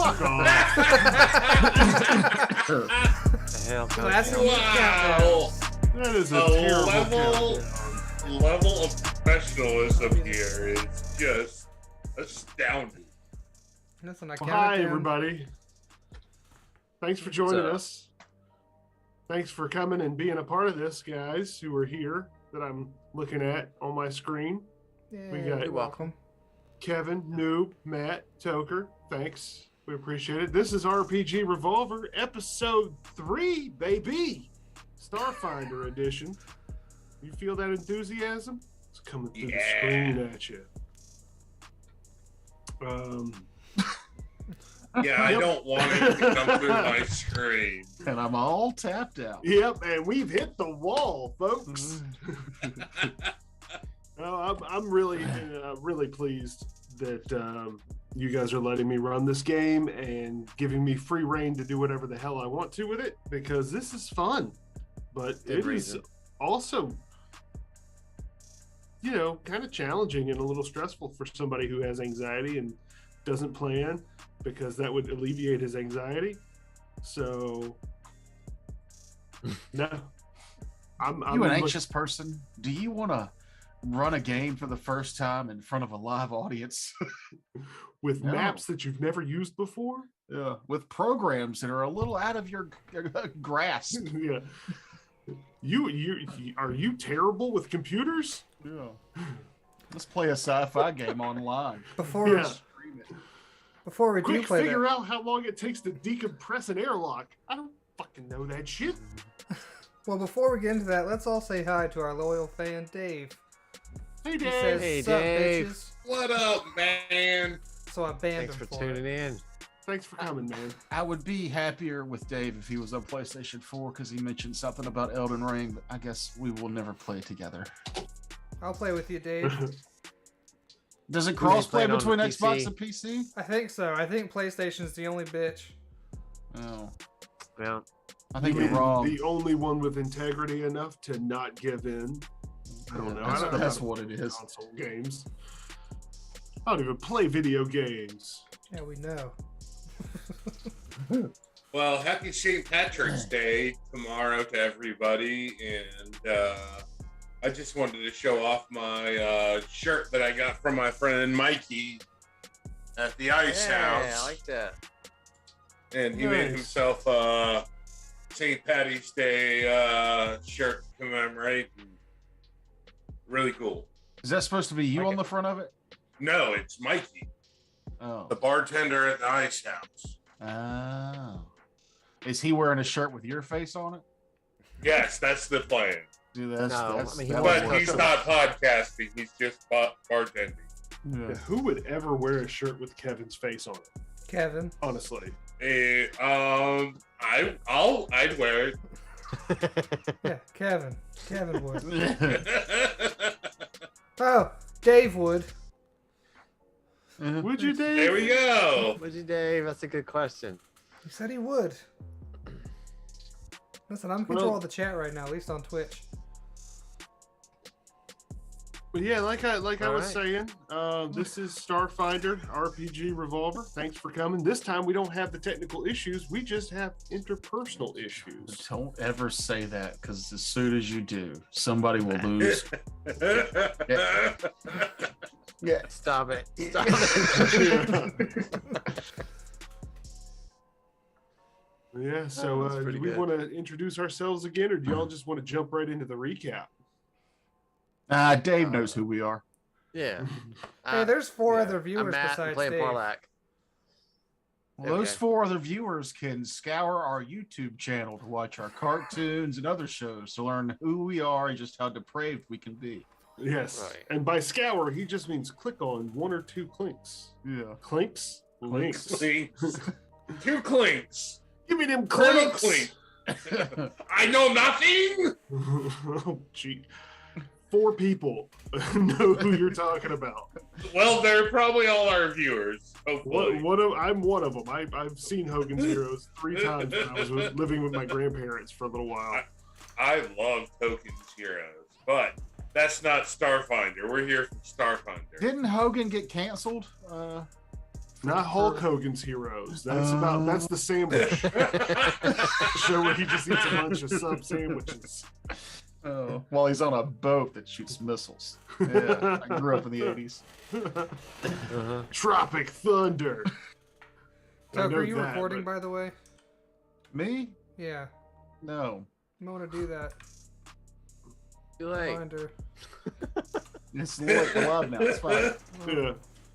Fuck off. Hell, Classic Wow. That is a The terrible level of professionalism here is just astounding. Listen, I Well, counted hi, down. everybody. Thanks for joining us. Thanks for coming and being a part of this, guys, who are here that I'm looking at on my screen. Yeah, We got- you're welcome. Kevin, Noob, Matt, Toker. Thanks. We appreciate it. This is RPG Revolver, episode 3, baby. Starfinder edition. You feel that enthusiasm? It's coming through the screen at you. Yeah, I don't want it to come through my screen. And I'm all tapped out. Yep, and we've hit the wall, folks. No, I'm really pleased that you guys are letting me run this game and giving me free reign to do whatever the hell I want to with it, because this is fun. But it is also, kind of challenging and a little stressful for somebody who has anxiety and doesn't plan, because that would alleviate his anxiety. So, no. I'm an anxious person? Do you want to run a game for the first time in front of a live audience? With maps that you've never used before? Yeah, with programs that are a little out of your grasp. Yeah. Are you terrible with computers? Yeah. Let's play a sci-fi game online. Before we do Quick, play figure that, out how long it takes to decompress an airlock. I don't fucking know that shit. well, before we get into that, let's all say hi to our loyal fan, Dave. Hey, He Dave. says, Hey, "Sup, Dave." bitches?" What up, man? So I banned Thanks him for for tuning it. in. Thanks for coming, man. I would be happier with Dave if he was on PlayStation 4 because he mentioned something about Elden Ring, but I guess we will never play together. I'll play with you, Dave. Does it play cross-play it on between the Xbox PC? and PC? I think so. I think PlayStation's the only bitch. Oh, Well, I think You you're mean wrong. The only one with integrity enough to not give in. I don't know. I That's, don't know that's how to what it is. console games. I don't even play video games. Yeah, we know. Well, happy St. Patrick's Day tomorrow to everybody, and I just wanted to show off my shirt that I got from my friend Mikey at the Ice House. I like that. And he made Nice. himself a St. Patty's Day shirt to commemorate. Really cool. Is that supposed to be you Like on it. the front of it? No, it's Mikey, Oh. the bartender at the Ice House. Oh. Is he wearing a shirt with your face on it? Yes, that's the plan. Dude, that's, No, that's, I mean, he that wants But would he's work. not podcasting. He's just bartending. Yeah. Who would ever wear a shirt with Kevin's face on it? Kevin. Honestly. I'd wear it. Yeah, Kevin. Kevin would. Oh, Dave would. Would you, Dave? There we go. Would you, Dave? That's a good question. He said he would. Listen, I'm in control of the chat right now, at least on Twitch. But yeah, like I was right. saying, this is Starfinder RPG Revolver. Thanks for coming. This time we don't have the technical issues. We just have interpersonal issues. Don't ever say that, because as soon as you do, somebody will lose. Yeah. Stop it. Stop it. Yeah, so that's do pretty we good. want to introduce ourselves again, or do y'all just want to jump right into the recap? Dave knows who we are. Yeah. Hey, there's four yeah. other viewers I'm Matt, besides playing Dave. Parlak. Well, those Okay. 4 other viewers can scour our YouTube channel to watch our cartoons and other shows to learn who we are and just how depraved we can be. Yes, Right. and by scour, he just means click on 1 or 2 clinks. Yeah. Clinks? Links. Clinks. 2 clinks. Give me them Colonel clinks! Clink. I know nothing. Oh, gee. 4 people know who you're talking about. Well, they're probably all our viewers. Hopefully. I'm one of them. I've seen Hogan's Heroes 3 times when I was living with my grandparents for a little while. I love Hogan's Heroes, but that's not Starfinder. We're here for Starfinder. Didn't Hogan get canceled Not Hulk Hogan's Heroes. That's the sandwich show where he just eats a bunch of sub sandwiches. Oh, while he's on a boat that shoots missiles. Yeah, I grew up in the 80s. Tropic Thunder. Tucker, are you recording, by the way? Me? Yeah. No. I want to do that. Too late. Find her. It's late live now. It's fine. Yeah.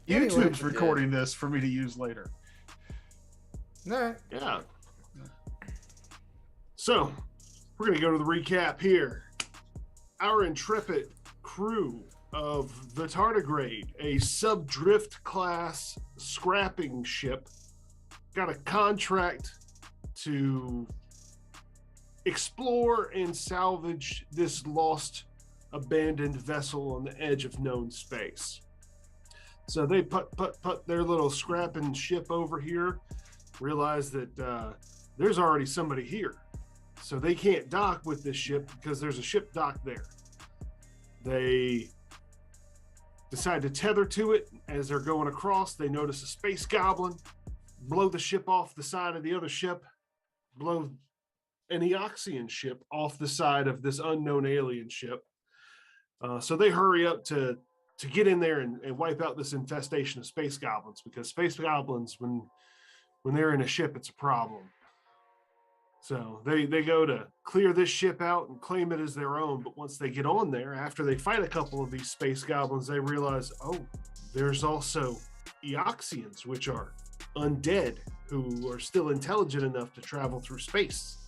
YouTube's recording this for me to use later. All right. Yeah. So, we're going to go to the recap here. Our intrepid crew of the Tardigrade, a sub-drift class scrapping ship, got a contract to explore and salvage this lost, abandoned vessel on the edge of known space. So they put their little scrapping ship over here, realize that there's already somebody here. So they can't dock with this ship because there's a ship docked there. They decide to tether to it. As they're going across, they notice a space goblin, blow the ship off the side of the other ship, blow an Eoxian ship off the side of this unknown alien ship. So they hurry up to get in there and wipe out this infestation of space goblins, because space goblins, when they're in a ship, it's a problem. So they go to clear this ship out and claim it as their own. But once they get on there, after they fight a couple of these space goblins, they realize, oh, there's also Eoxians, which are undead, who are still intelligent enough to travel through space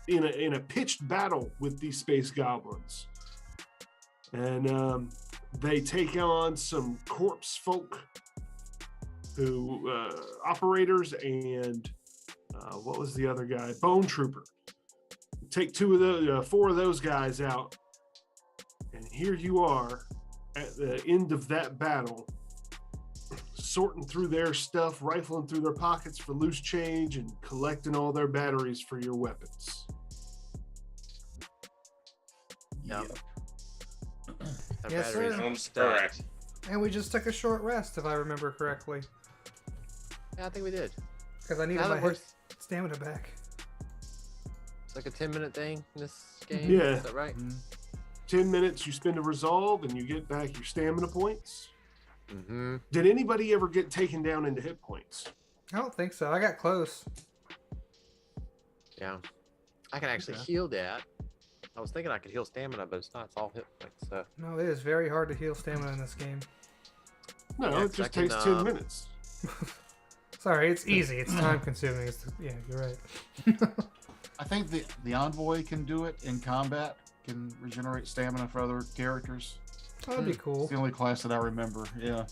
in a pitched battle with these space goblins. And they take on some corpse folk who operators and what was the other guy? Bone Trooper. Take four of those guys out, and here you are at the end of that battle, sorting through their stuff, rifling through their pockets for loose change, and collecting all their batteries for your weapons. Yep. Our Yes, batteries sir. are Sounds stacked. correct. And we just took a short rest, if I remember correctly, Yeah, I think we did. because I needed Now my that we're- stamina back. It's like a 10-minute thing in this game. Yeah. Is that right? 10 minutes, you spend a resolve, and you get back your stamina points. Mm-hmm. Did anybody ever get taken down into hit points? I don't think so. I got close. Yeah. I can actually Okay. heal that. I was thinking I could heal stamina, but it's not. It's all hit points. So No, it is very hard to heal stamina in this game. No, Yeah, it 'cause just I can, takes 10 minutes. Sorry, it's easy. It's time consuming. Yeah, you're right. I think the envoy can do it in combat, can regenerate stamina for other characters. That'd be cool. It's the only class that I remember. Yeah.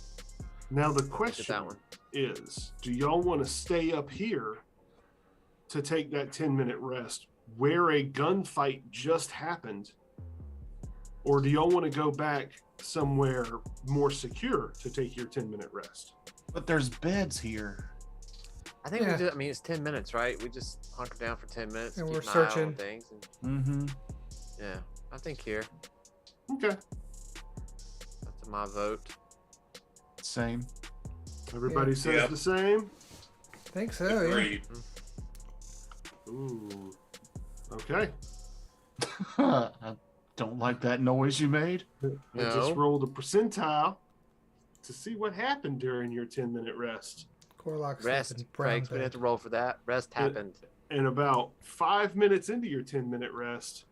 Now the look at question that one. is, do y'all want to stay up here to take that 10-minute rest where a gunfight just happened? Or do y'all want to go back somewhere more secure to take your 10-minute rest? But there's beds here. I think Yeah. we did. I mean, it's 10 minutes, right? We just hunker down for 10 minutes. And keep we're an eye out searching. on things. And, Mm-hmm. yeah, I think here. Okay. That's my vote. Same. Everybody says Yep. the same? I think so, yeah. Agreed. Ooh. Okay. I don't like that noise you made. I No. just rolled a percentile to see what happened during your 10-minute rest. Corlock's Rest, sleeping brown Craig. We bed. have to roll for that. Rest happened. And about 5 minutes into your 10-minute rest,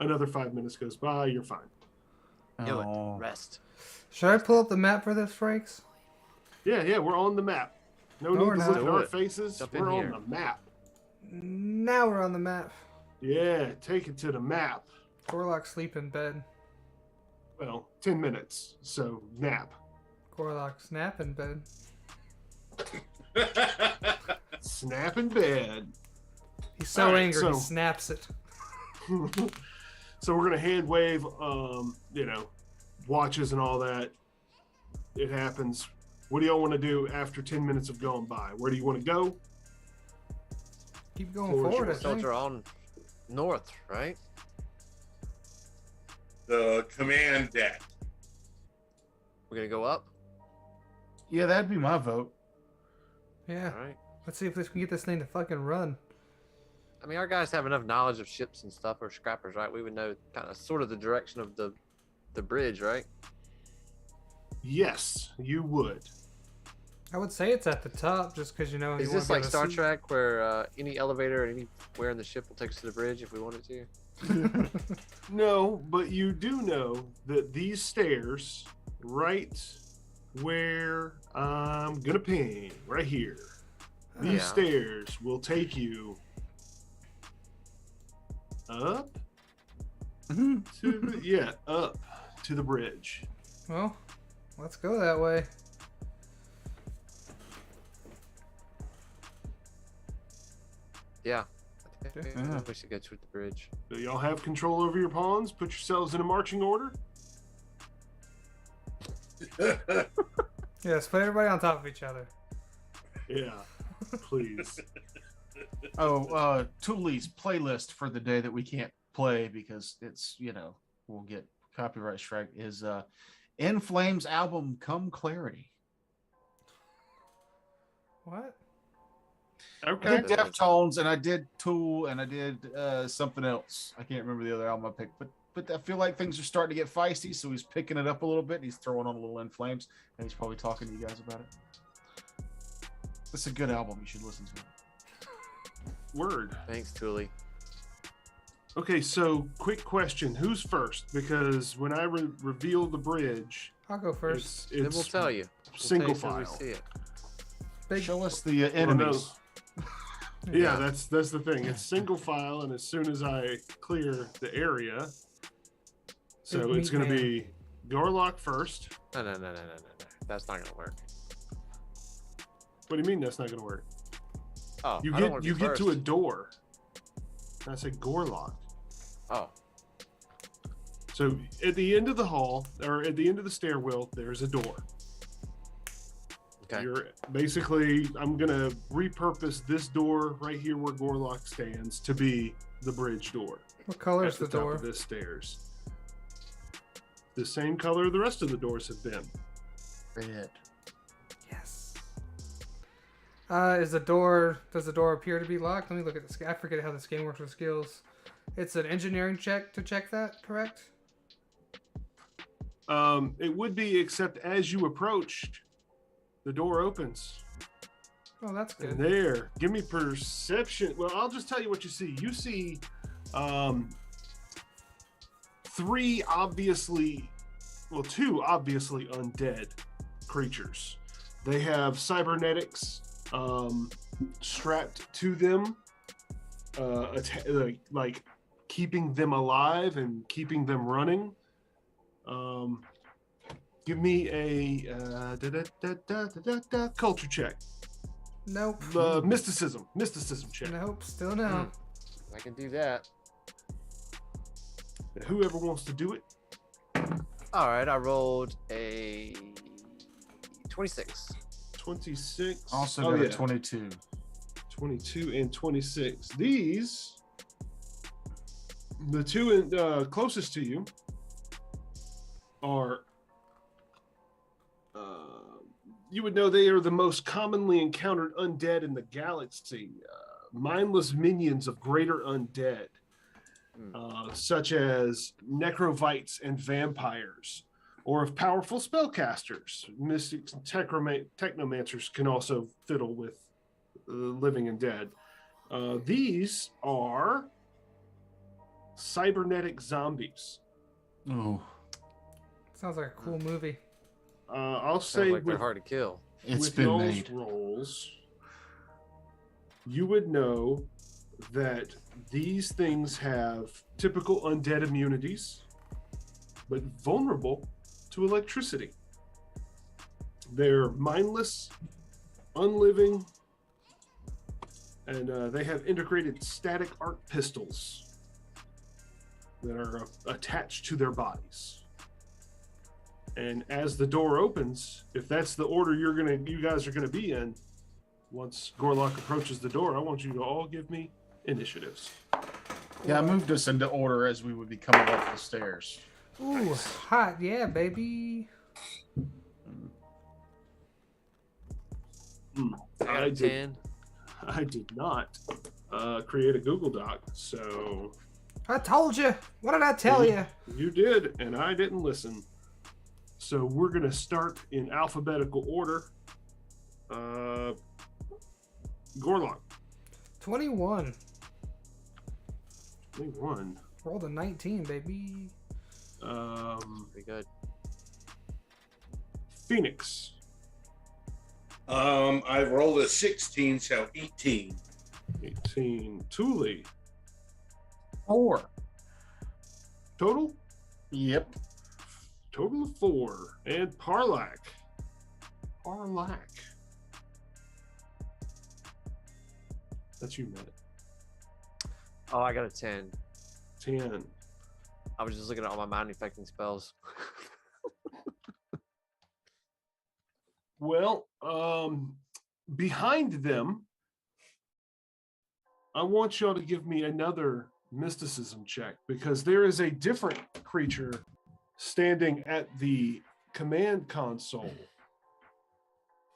another 5 minutes goes by, you're fine. Do Oh. it. Rest. Should I pull up the map for this, Frakes? Yeah, we're on the map. No No, need we're to not. look at Do our it. faces. Jump in We're on here. the map. Now we're on the map. Yeah, take it to the map. Corlock sleep in bed. Well, 10 minutes, so nap. Corlock snap in bed. Snap in bed. He's so All right, angry so- he snaps it. So we're gonna hand wave, watches and all that. It happens. What do y'all want to do after 10 minutes of going by? Where do you want to go? Keep going Forward, forward, I think. Soldier on north, right? The command deck. We're gonna go up. Yeah, that'd be my vote. Yeah. All right. Let's see if we can get this thing to fucking run. I mean, our guys have enough knowledge of ships and stuff, or scrappers, right? We would know kind of sort of the direction of the bridge, right? Yes, you would. I would say it's at the top, just because you know. Is you wanna this be like able to Star see. Trek, where any elevator anywhere in the ship will take us to the bridge if we wanted to? No, but you do know that these stairs, right where I'm gonna ping, right here, these Yeah. stairs will take you up to up to the bridge. Well, let's go that way. Yeah. I think Yeah. we should go to the bridge. So y'all have control over your pawns. Put yourselves in a marching order. Yes, put everybody on top of each other. Yeah, please. Oh, Tooley's playlist for the day that we can't play because it's, we'll get copyright strike is In Flames album Come Clarity. What? I Okay. did Deftones and I did Tool and I did something else. I can't remember the other album I picked, but I feel like things are starting to get feisty, so he's picking it up a little bit and he's throwing on a little In Flames and he's probably talking to you guys about it. It's a good album. You should listen to it. Word. Thanks, Thule. Okay, so quick question: who's first? Because when I reveal the bridge, I'll go first. Then we'll tell you. single We'll tell you as file. we see it. Big. Show us the enemies. Yeah, that's the thing. It's single file, and as soon as I clear the area, so Big it's meat going to man. be Gorlock first. No. That's not gonna work. What do you mean that's not going to work? Oh, You I don't wanna get be you get to a first. door. And I say Gorlock. Oh, So at the end of the hall, or at the end of the stairwell, there's a door. okay. You're basically, I'm gonna repurpose this door right here where Gorlock stands to be the bridge door. What color At is the top door? of this stairs. The same color the rest of the doors have been. Red. Yes. Does the door appear to be locked? Let me look at this. I forget how this game works with skills. It's an engineering check to check that, correct? It would be, except as you approached, the door opens. Oh, that's And good. there, give me perception. Well, I'll just tell you what you see. You see two obviously undead creatures. They have cybernetics strapped to them, like keeping them alive and keeping them running. Give me a culture check. Nope. Mysticism check. Nope. Still no. I can do that. Whoever wants to do it. All right, I rolled a 26. 26. Also Oh, got yeah. a 22. 22 and 26. These, the two closest to you, are. You would know they are the most commonly encountered undead in the galaxy. Mindless minions of greater undead, such as necrovites and vampires, or of powerful spellcasters. Mystics and technomancers can also fiddle with living and dead. These are cybernetic zombies. Oh, Sounds like a cool movie. I'll Sounds say like they're with, hard to kill. it's with been those made. rolls, you would know that these things have typical undead immunities, but vulnerable to electricity. They're mindless, unliving, and they have integrated static arc pistols that are attached to their bodies. And as the door opens, if that's the order you guys are gonna be in, once Gorlock approaches the door, I want you to all give me initiatives. Yeah, I moved us into order as we would be coming up the stairs. Ooh, hot, yeah, baby. I got I a did. 10. I did not create a Google Doc, so I told you. What did I tell you? you did, and I didn't listen. So we're gonna start in alphabetical order. Gorlock, 21. 21. Rolled a 19, baby. Pretty good. Phoenix, I've rolled a 16, so 18. 18. Thule, 4. total? Yep. Total of 4. And Parlak. That's you, Matt. Oh, I got a 10. 10. I was just looking at all my mind affecting spells. Well, behind them, I want y'all to give me another mysticism check because there is a different creature standing at the command console.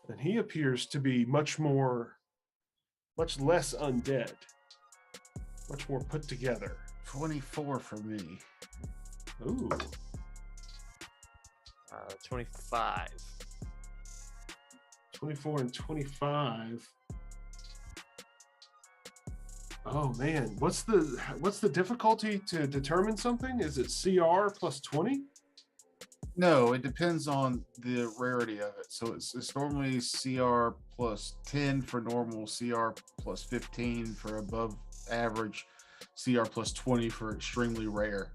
And he appears to be much less undead, much more put together. 24 for me. Ooh. 25. 24 and 25. Oh man, what's the difficulty to determine something? Is it CR plus 20? No, it depends on the rarity of it. So it's normally CR plus 10 for normal, CR plus 15 for above average, CR plus 20 for extremely rare.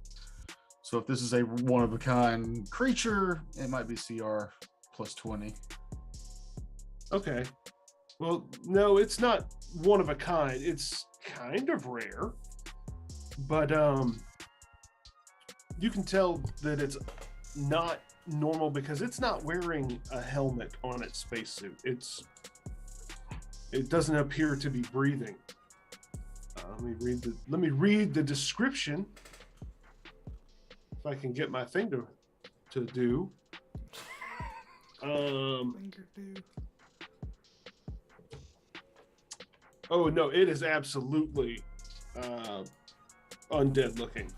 So if this is a one of a kind creature, it might be CR plus 20. Okay. Well, no, it's not one of a kind. It's kind of rare. But you can tell that it's not normal because it's not wearing a helmet on its spacesuit. It doesn't appear to be breathing. Let me read the description. If I can get my thing to do. Oh no, it is absolutely undead looking.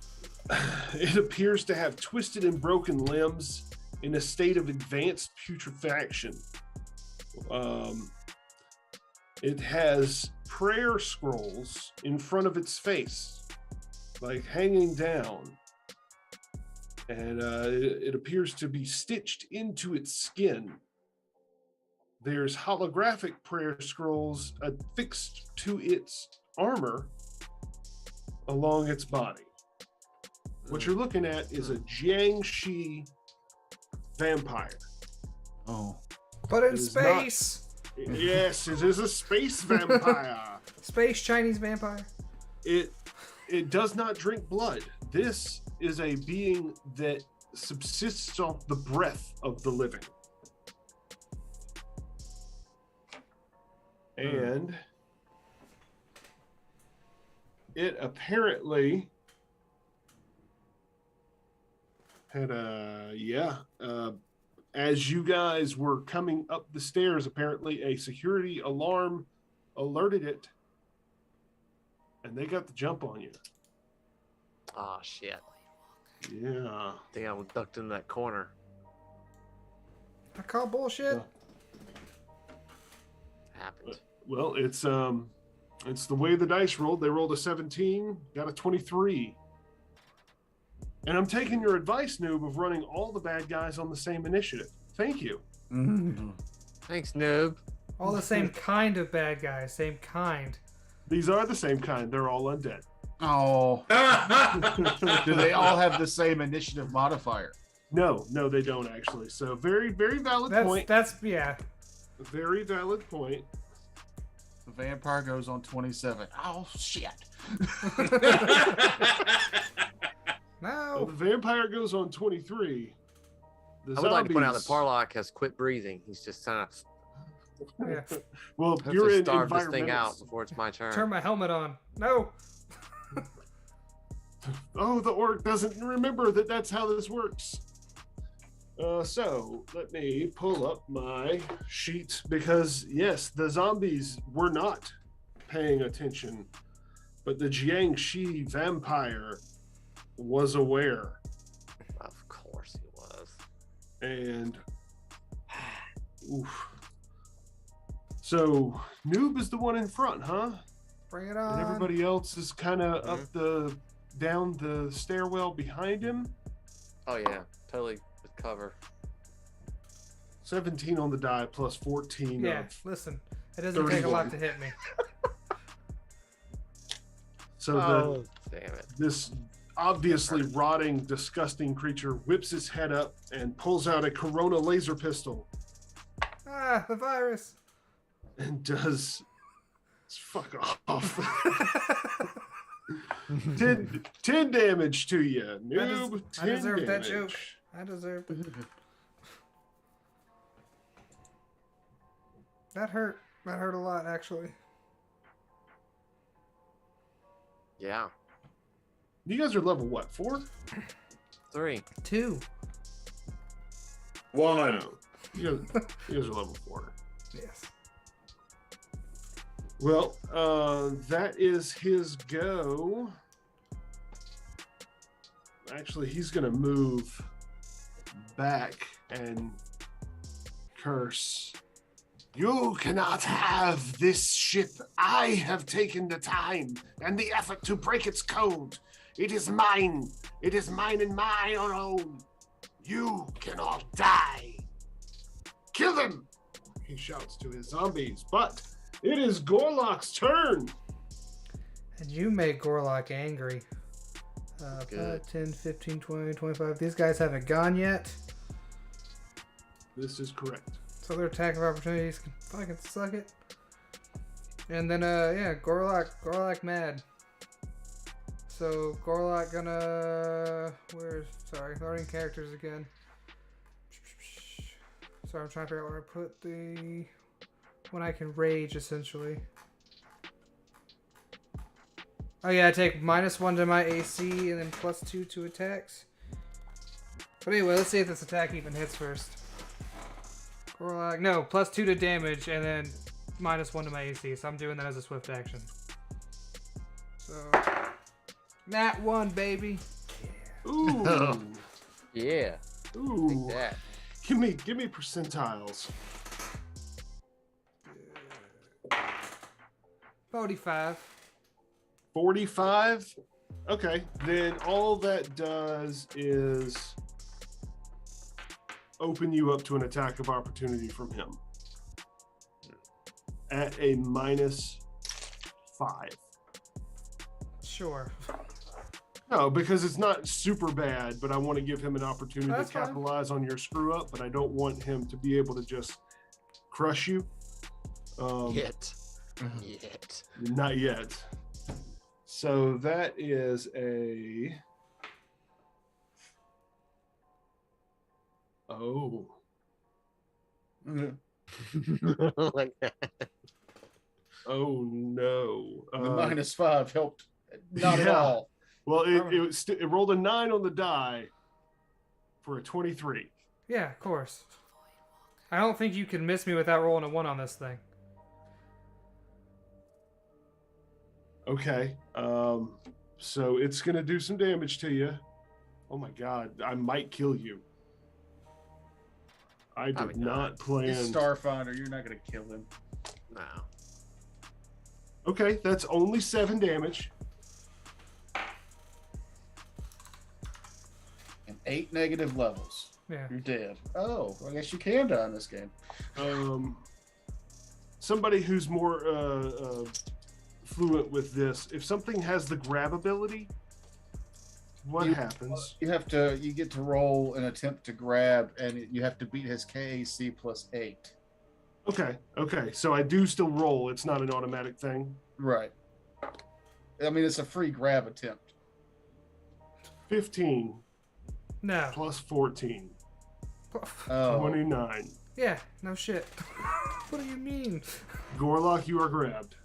It appears to have twisted and broken limbs in a state of advanced putrefaction. It has prayer scrolls in front of its face, like hanging down. And it appears to be stitched into its skin. There's holographic prayer scrolls affixed to its armor along its body. What you're looking at is a Jiangshi vampire. Oh. Put it in It is space. Yes, it is a space vampire. Space Chinese vampire. It does not drink blood. This is a being that subsists off the breath of the living. And it apparently had as you guys were coming up the stairs, apparently a security alarm alerted it, and they got the jump on you. Oh, shit. Yeah. I think I was ducked in that corner. I call bullshit. Yeah. Happened. Well, it's the way the dice rolled. They rolled a 17, got a 23. And I'm taking your advice, noob, of running all the bad guys on the same initiative. Thank you. Mm-hmm. Thanks, noob. All the same kind of bad guys. Same kind. These are the same kind. They're all undead. Oh. Do they all have the same initiative modifier? No, they don't actually. So very, very valid point. That's yeah. Very valid point. The vampire goes on 27. Oh, shit. Well, No. the vampire goes on 23. I would like to point out that Parlak has quit breathing. He's just trying to Yeah. Well, hopefully you're in starve this thing out environmentals. before it's my turn. Turn my helmet on. No. Oh, the orc doesn't remember that that's how this works. So let me pull up my sheet because yes, the zombies were not paying attention, but the Jiangxi vampire was aware. Of course he was. And oof. So Noob is the one in front, huh? Bring it on. And everybody else is kind of down the stairwell behind him. Oh yeah, totally with cover. 17 on the die plus 14. Yeah, Of, listen, it doesn't take a lot to hit me. so Damn it. this obviously rotting, disgusting creature whips his head up and pulls out a Corona laser pistol Ah, the virus. and does fuck off. 10 damage to you, Noob. I 10 deserved that damage. joke. I deserved it. That hurt. That hurt a lot, actually. Yeah. You guys are level what? 4? 3. 2. 1. You guys are level 4. Yes. Well, that is his go. Actually, he's gonna move back and curse. You cannot have this ship. I have taken the time and the effort to break its code. It is mine. It is mine and mine alone. You can all die. Kill them, he shouts to his zombies. But it is Gorlock's turn. And you make Gorlock angry. 5, 10, 15, 20, 25. These guys haven't gone yet. This is correct. So their attack of opportunities can fucking suck it. And then, yeah, Gorlock mad. So Gorlock gonna... Sorry, loading characters again. Sorry, I'm trying to figure out where I put the... When I can rage, essentially. Oh yeah, I take -1 to my AC and then +2 to attacks. But anyway, let's see if this attack even hits first. Gorlock, no, +2 to damage and then -1 to my AC. So I'm doing that as a swift action. So, nat 1, baby. Ooh. Yeah. Ooh. Take that. Give me percentiles. 45. 45. Okay, then all that does is open you up to an attack of opportunity from him at a -5. Sure. No, because it's not super bad, but I want to give him an opportunity That's to fine. capitalize on your screw up, but I don't want him to be able to just crush you. Yet. Not yet. So that is a... Oh. Like that. Oh no. The -5 helped not at yeah. all. Well, it rolled a 9 on the die for a 23. Yeah, of course. I don't think you can miss me without rolling a 1 on this thing. Okay. So it's gonna do some damage to you. Oh my god, I might kill you. I did not plan. He's Starfinder. You're not going to kill him. No. Okay, that's only 7 damage. And 8 negative levels. Yeah. You're dead. Oh, I guess you can die in this game. Somebody who's more fluent with this, if something has the grab ability, what happens? You get to roll an attempt to grab, and you have to beat his KAC +8. Okay. So I do still roll. It's not an automatic thing. Right. I mean, it's a free grab attempt. 15 No. plus 14. Oh. 29. Yeah, no shit. What do you mean? Gorlock, you are grabbed.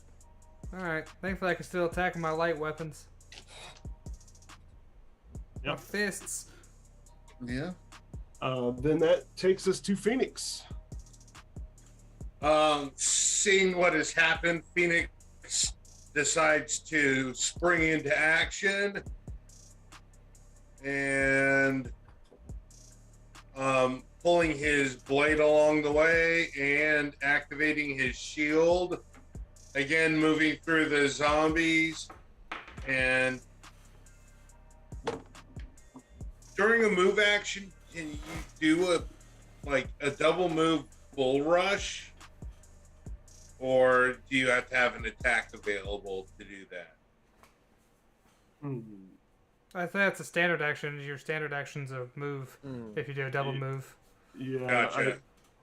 Alright, thankfully I can still attack with my light weapons. My Yep. fists. Yeah. Then that takes us to Phoenix. Seeing what has happened, Phoenix decides to spring into action and pulling his blade along the way and activating his shield. Again, moving through the zombies, and during a move action, can you do a double move bull rush? Or do you have to have an attack available to do that? I think that's a standard action. Your standard action's a move if you do a double move. Yeah, Gotcha.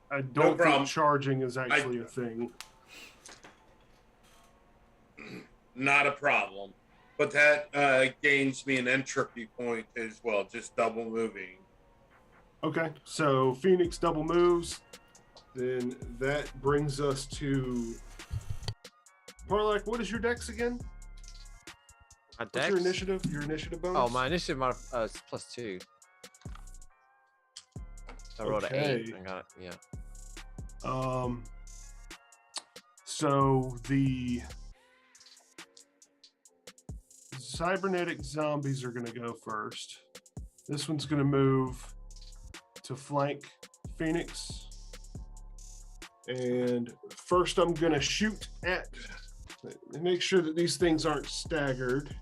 I don't problem. think charging is actually a thing. Not a problem. But that gains me an entropy point as well, just double moving. Okay, so Phoenix double moves. Then that brings us to Parlak. What is your dex again? My What's dex? your initiative? Your initiative bonus? Oh, my initiative is +2. I rolled an 8. I got it. Yeah. So the cybernetic zombies are going to go first. This one's going to move to flank Phoenix. And first I'm going to shoot at, make sure that these things aren't staggered.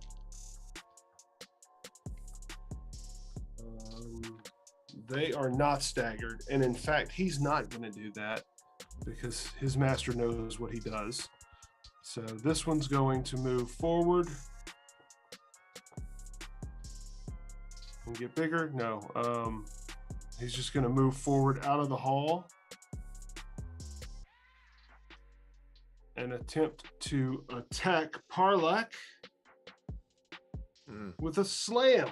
They are not staggered. And in fact, he's not going to do that because his master knows what he does. So this one's going to move forward and get bigger. No, he's just going to move forward out of the hall and attempt to attack Parlak with a slam.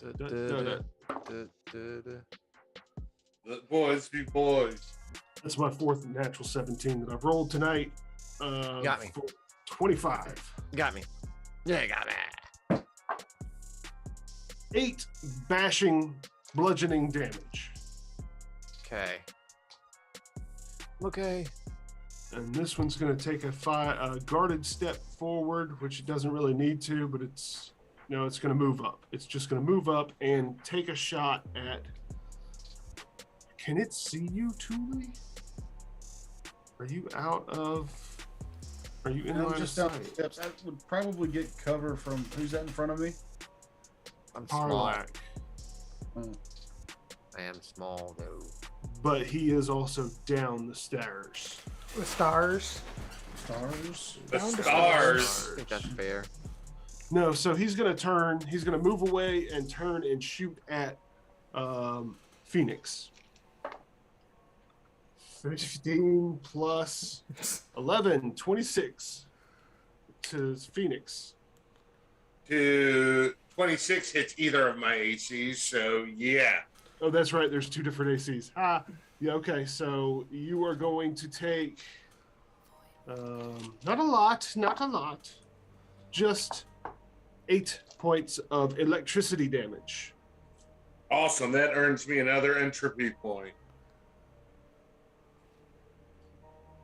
The boys be boys. That's my fourth natural 17 that I've rolled tonight. Got me. 25. Got me. Yeah, got me. 8 bashing, bludgeoning damage. Okay. Okay. And this one's going to take a guarded step forward, which it doesn't really need to, but it's going to move up. It's just going to move up and take a shot at. Can it see you, Thule? Are you out of? Are you in I'm line just of down the sight? steps. I would probably get cover from who's that in front of me? I'm small. Parlak. I am small though. But he is also down the stairs. The stars. Stars. The Down to stars. I think that's fair. No, so he's going to turn. He's going to move away and turn and shoot at Phoenix. 15 plus 11, 26 to Phoenix. To 26 hits either of my ACs, so yeah. Oh, that's right. There's 2 different ACs. Yeah, okay. So you are going to take not a lot, just 8 points of electricity damage. Awesome. That earns me another entropy point.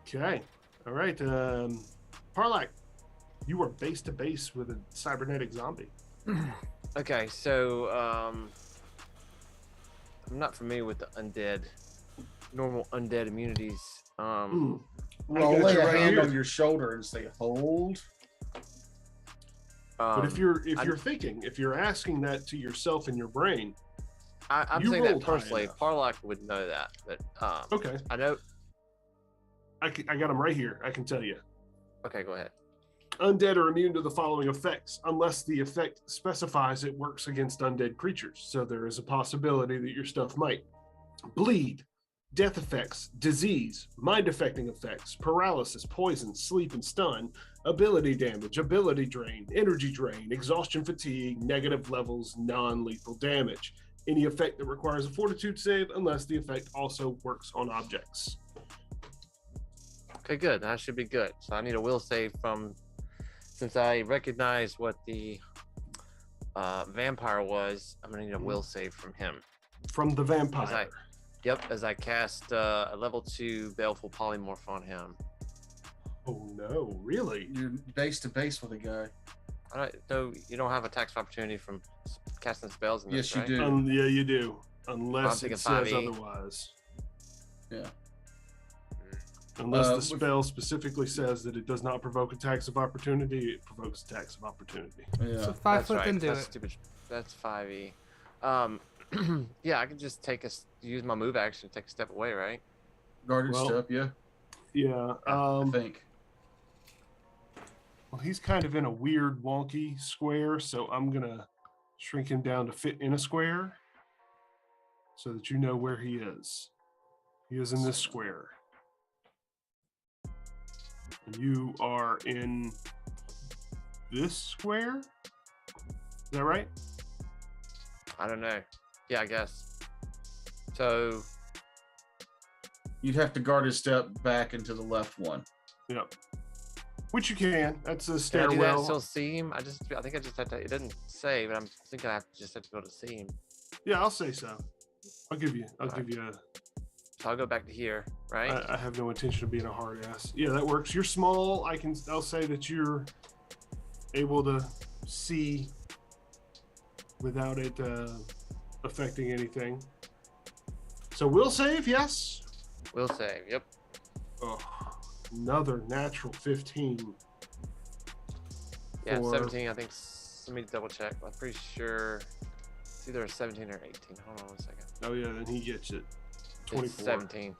Okay. All right. Parlak, you are base to base with a cybernetic zombie. Okay, so I'm not familiar with the normal undead immunities. Well, I got lay you a right hand here. on your shoulder and say hold. But if you're thinking, if you're asking that to yourself in your brain, I'm you saying that rolled high personally, enough. Parlak would know that, but okay, I know. I got them right here. I can tell you. Okay, go ahead. Undead are immune to the following effects, unless the effect specifies it works against undead creatures. So there is a possibility that your stuff might. Bleed, death effects, disease, mind-affecting effects, paralysis, poison, sleep and stun, ability damage, ability drain, energy drain, exhaustion fatigue, negative levels, non-lethal damage. Any effect that requires a fortitude save, unless the effect also works on objects. Okay, good. That should be good. So I need a will save since I recognize what the vampire was. I'm gonna need a will save from him. from the vampire. As I cast a level 2 Baleful Polymorph on him. Oh no, really? You're base to base with a guy. I don't know. You don't have attacks of opportunity from casting spells in this, Yes, you right? do. Yeah, you do. I'm Unless thinking it says 5e. otherwise. Yeah. Unless the with- spell specifically says that it does not provoke attacks of opportunity, it provokes attacks of opportunity. Yeah. So 5 That's foot right. then do That's it. stupid. That's 5e. Yeah, I can just use my move action to take a step away, right? Guarded Well, step, yeah. Yeah. I think. Well, he's kind of in a weird, wonky square, so I'm gonna shrink him down to fit in a square, so that you know where he is. He is in this square. And you are in this square? Is that right? I don't know. Yeah, I guess. So You'd have to guard his step back into the left one. Yep. Which you can. That's a can I do that and stairwell. still see him? I think I just had to. It didn't say, but I'm thinking I just have to be able to see him. Yeah, I'll say so. I'll give you a So I'll go back to here, right? I have no intention of being a hard ass. Yeah, that works. You're small. I'll say that you're able to see without it affecting anything. So we'll save, yes. We'll save. Yep. Oh, another natural 15. Yeah, for- 17. I think. Let me double check. I'm pretty sure it's either a 17 or 18. Hold on 1 second. Oh yeah, then he gets it. It's 24. 17.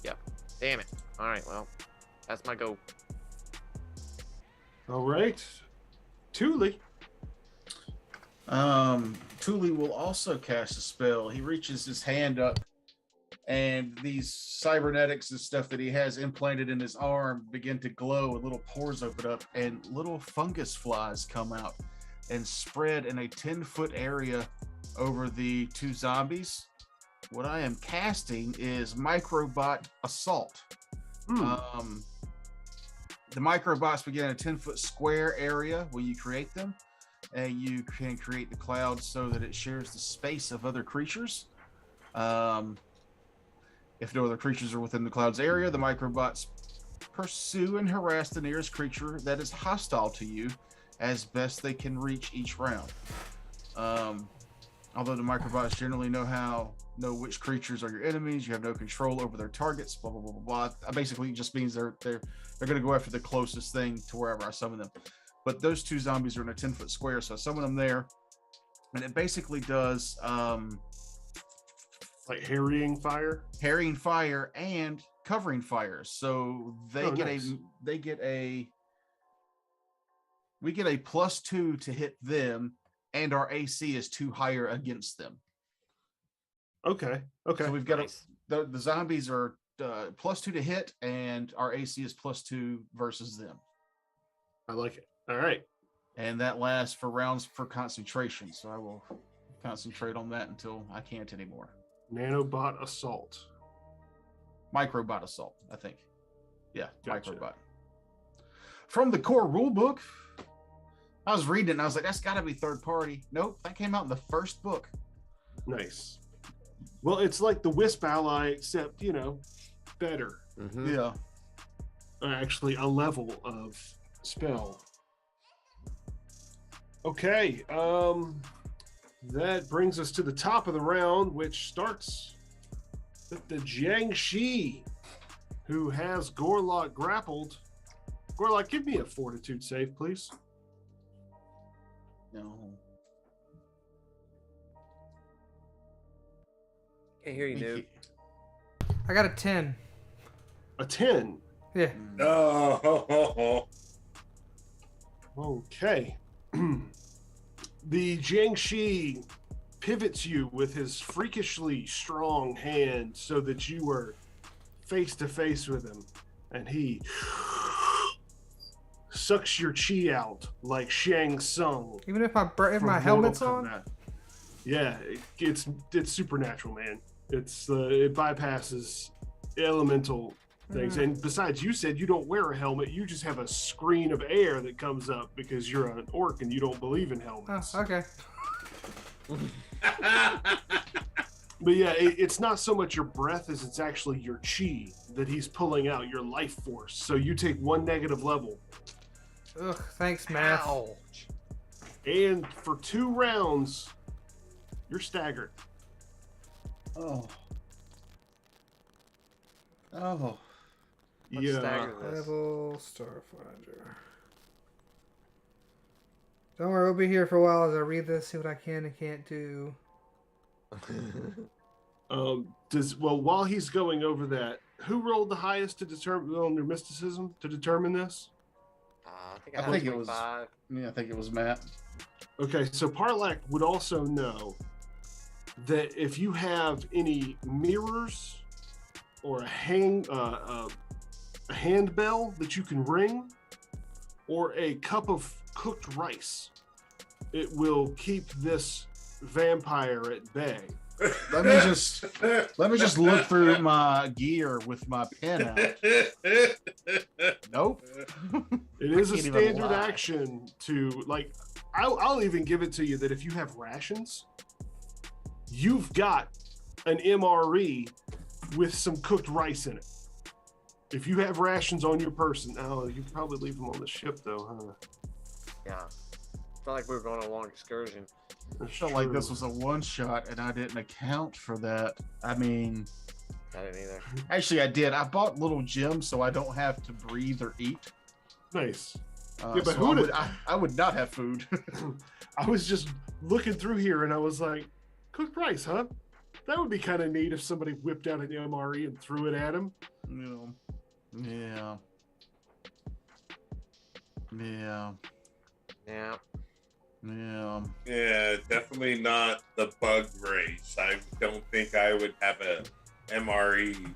Yep. Damn it. All right. Well, that's my go. All right. Thule. Thule will also cast a spell. He reaches his hand up, and these cybernetics and stuff that he has implanted in his arm begin to glow, and little pores open up, and little fungus flies come out and spread in a 10-foot area over the two zombies. What I am casting is Microbot Assault. The microbots begin a 10-foot square area when you create them, and you can create the cloud so that it shares the space of other creatures. If no other creatures are within the cloud's area, the microbots pursue and harass the nearest creature that is hostile to you as best they can reach each round. Although the microbots generally know which creatures are your enemies, you have no control over their targets, blah blah blah blah blah. Basically, it just means they're going to go after the closest thing to wherever I summon them. But those two zombies are in a 10-foot square, so I summon them there, and it basically does Like harrying fire. harrying fire and covering fire. So they nice. we get a +2 to hit them, and our AC is 2 higher against them. Okay. So we've got Nice. the zombies are +2 to hit, and our AC is +2 versus them. I like it. All right. And that lasts for rounds for concentration. So I will concentrate on that until I can't anymore. Nanobot assault. Microbot assault, I think. Yeah, Gotcha. microbot. From the core rulebook, I was reading it and I was like, that's got to be third party. Nope, that came out in the first book. Nice. Well, it's like the Wisp ally, except better. Mm-hmm. Yeah. Actually, a level of spell. Okay. That brings us to the top of the round, which starts with the Jiangxi, who has Gorlock grappled. Gorlock, give me a fortitude save, please. No. Can't hear you, dude. I got a 10. A 10. Yeah. Oh, Okay. The Jiangxi pivots you with his freakishly strong hand so that you are face to face with him, and he sucks your chi out like Shang Tsung. Even if my from helmet's Mortal on. Kombat. Yeah, it's supernatural, man. It bypasses elemental things. And besides, you said you don't wear a helmet. You just have a screen of air that comes up because you're an orc and you don't believe in helmets. Oh, okay. But yeah, it's not so much your breath as it's actually your chi that he's pulling out, your life force. So you take 1 negative level. Ugh, thanks, math. Ouch. And for 2 rounds, you're staggered. Oh. Oh. Let's Yeah. stagger this. Level Starfinder. Don't worry, we'll be here for a while as I read this, see what I can and can't do. While he's going over that, who rolled the highest to determine on your mysticism to determine this? I think it was- 25. Yeah, I think it was Matt. Okay, so Parlak would also know that if you have any mirrors or a handbell that you can ring, or a cup of cooked rice, it will keep this vampire at bay. Let me just look through my gear with my pen out. Nope. It is a can't even standard lie. action to, like, I'll even give it to you that if you have rations, you've got an MRE with some cooked rice in it. If you have rations on your person, you can probably leave them on the ship though, huh? Yeah. Felt like we were going on a long excursion. I felt like this was a one shot and I didn't account for that. I mean, I didn't either. actually I did. I bought little gems so I don't have to breathe or eat. Nice. Yeah, but so who did- I would not have food. I was just looking through here and I was like, cooked rice, huh? That would be kind of neat if somebody whipped out an MRE and threw it at him. You know, yeah. Yeah. Yeah. Yeah. Yeah, definitely not the bug race. I don't think I would have a E. MRE.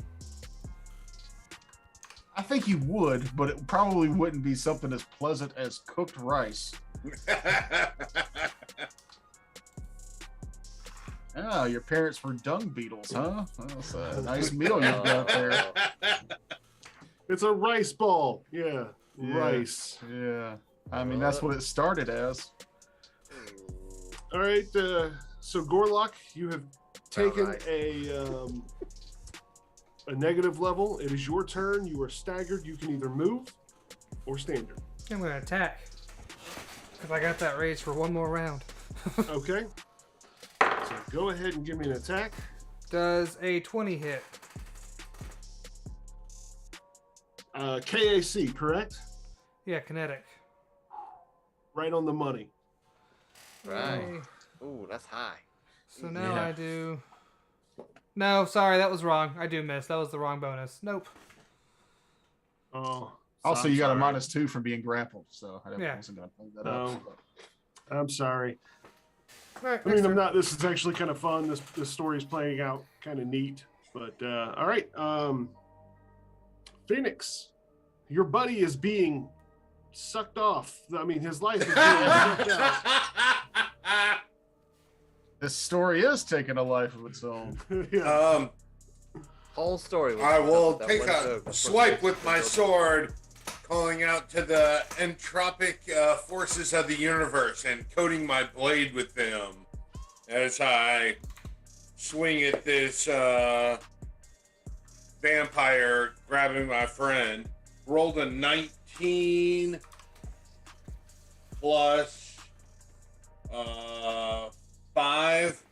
I think you would, but it probably wouldn't be something as pleasant as cooked rice. Oh, your parents were dung beetles, huh? That's a nice meal you've got there. It's a rice ball. Yeah. Yeah. Rice. Yeah. I mean, that's what it started as. All right. So Gorlock, you have taken Alright. a negative level. It is your turn. You are staggered. You can either move or standard. I'm gonna attack. Because I got that raise for one more round. Okay. So go ahead and give me an attack. Does a 20 hit? KAC, correct? Yeah, kinetic. Right on the money. Right. Yay. Ooh, that's high. So now Yeah. I do... No, sorry, that was wrong. I do miss. That was the wrong bonus. Nope. Oh. Also, I'm you got sorry. a -2 from being grappled, so I Yeah. wasn't going to play that No. up. I'm sorry. All right, I mean, next I'm turn. not. This is actually kind of fun. This story is playing out kind of neat. But all right, Phoenix, your buddy is being sucked off. I mean, his life is being sucked out. This story is taking a life of its own. Yeah. Whole story. was I will that take one a joke. swipe with my sword, calling out to the entropic forces of the universe and coating my blade with them as I swing at this vampire grabbing my friend. Rolled a 19 plus 5.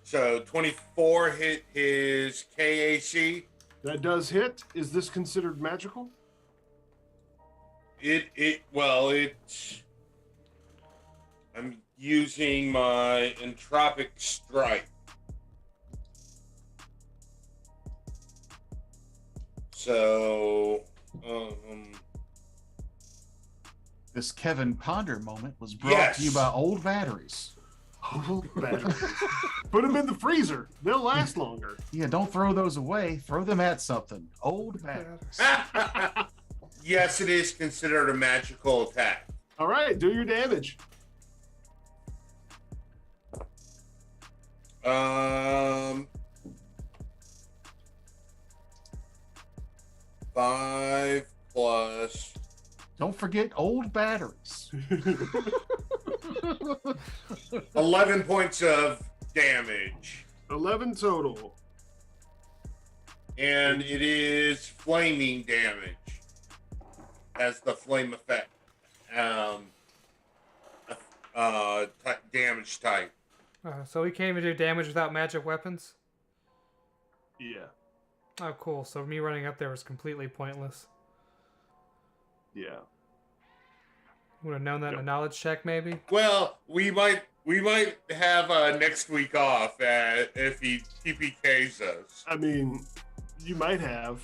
So 24 hit his KAC. That does hit. Is this considered magical? It's I'm using my entropic strike. So This Kevin Ponder moment was brought to you Yes. by Old Batteries. Oh, batteries. Put them in the freezer. They'll last longer. Yeah, don't throw those away. Throw them at something. Old Batteries. yes, it is considered a magical attack. All right, do your damage. Um, 5 plus. Don't forget Old Batteries. 11 points of damage. 11 total. And it is flaming damage as the flame effect. Damage type. So we can't even do damage without magic weapons? Yeah. Oh, cool. So me running up there was completely pointless. Yeah. Would have known that in a Yep. knowledge check, maybe? Well, we might have next week off if he TPKs us. I mean, you might have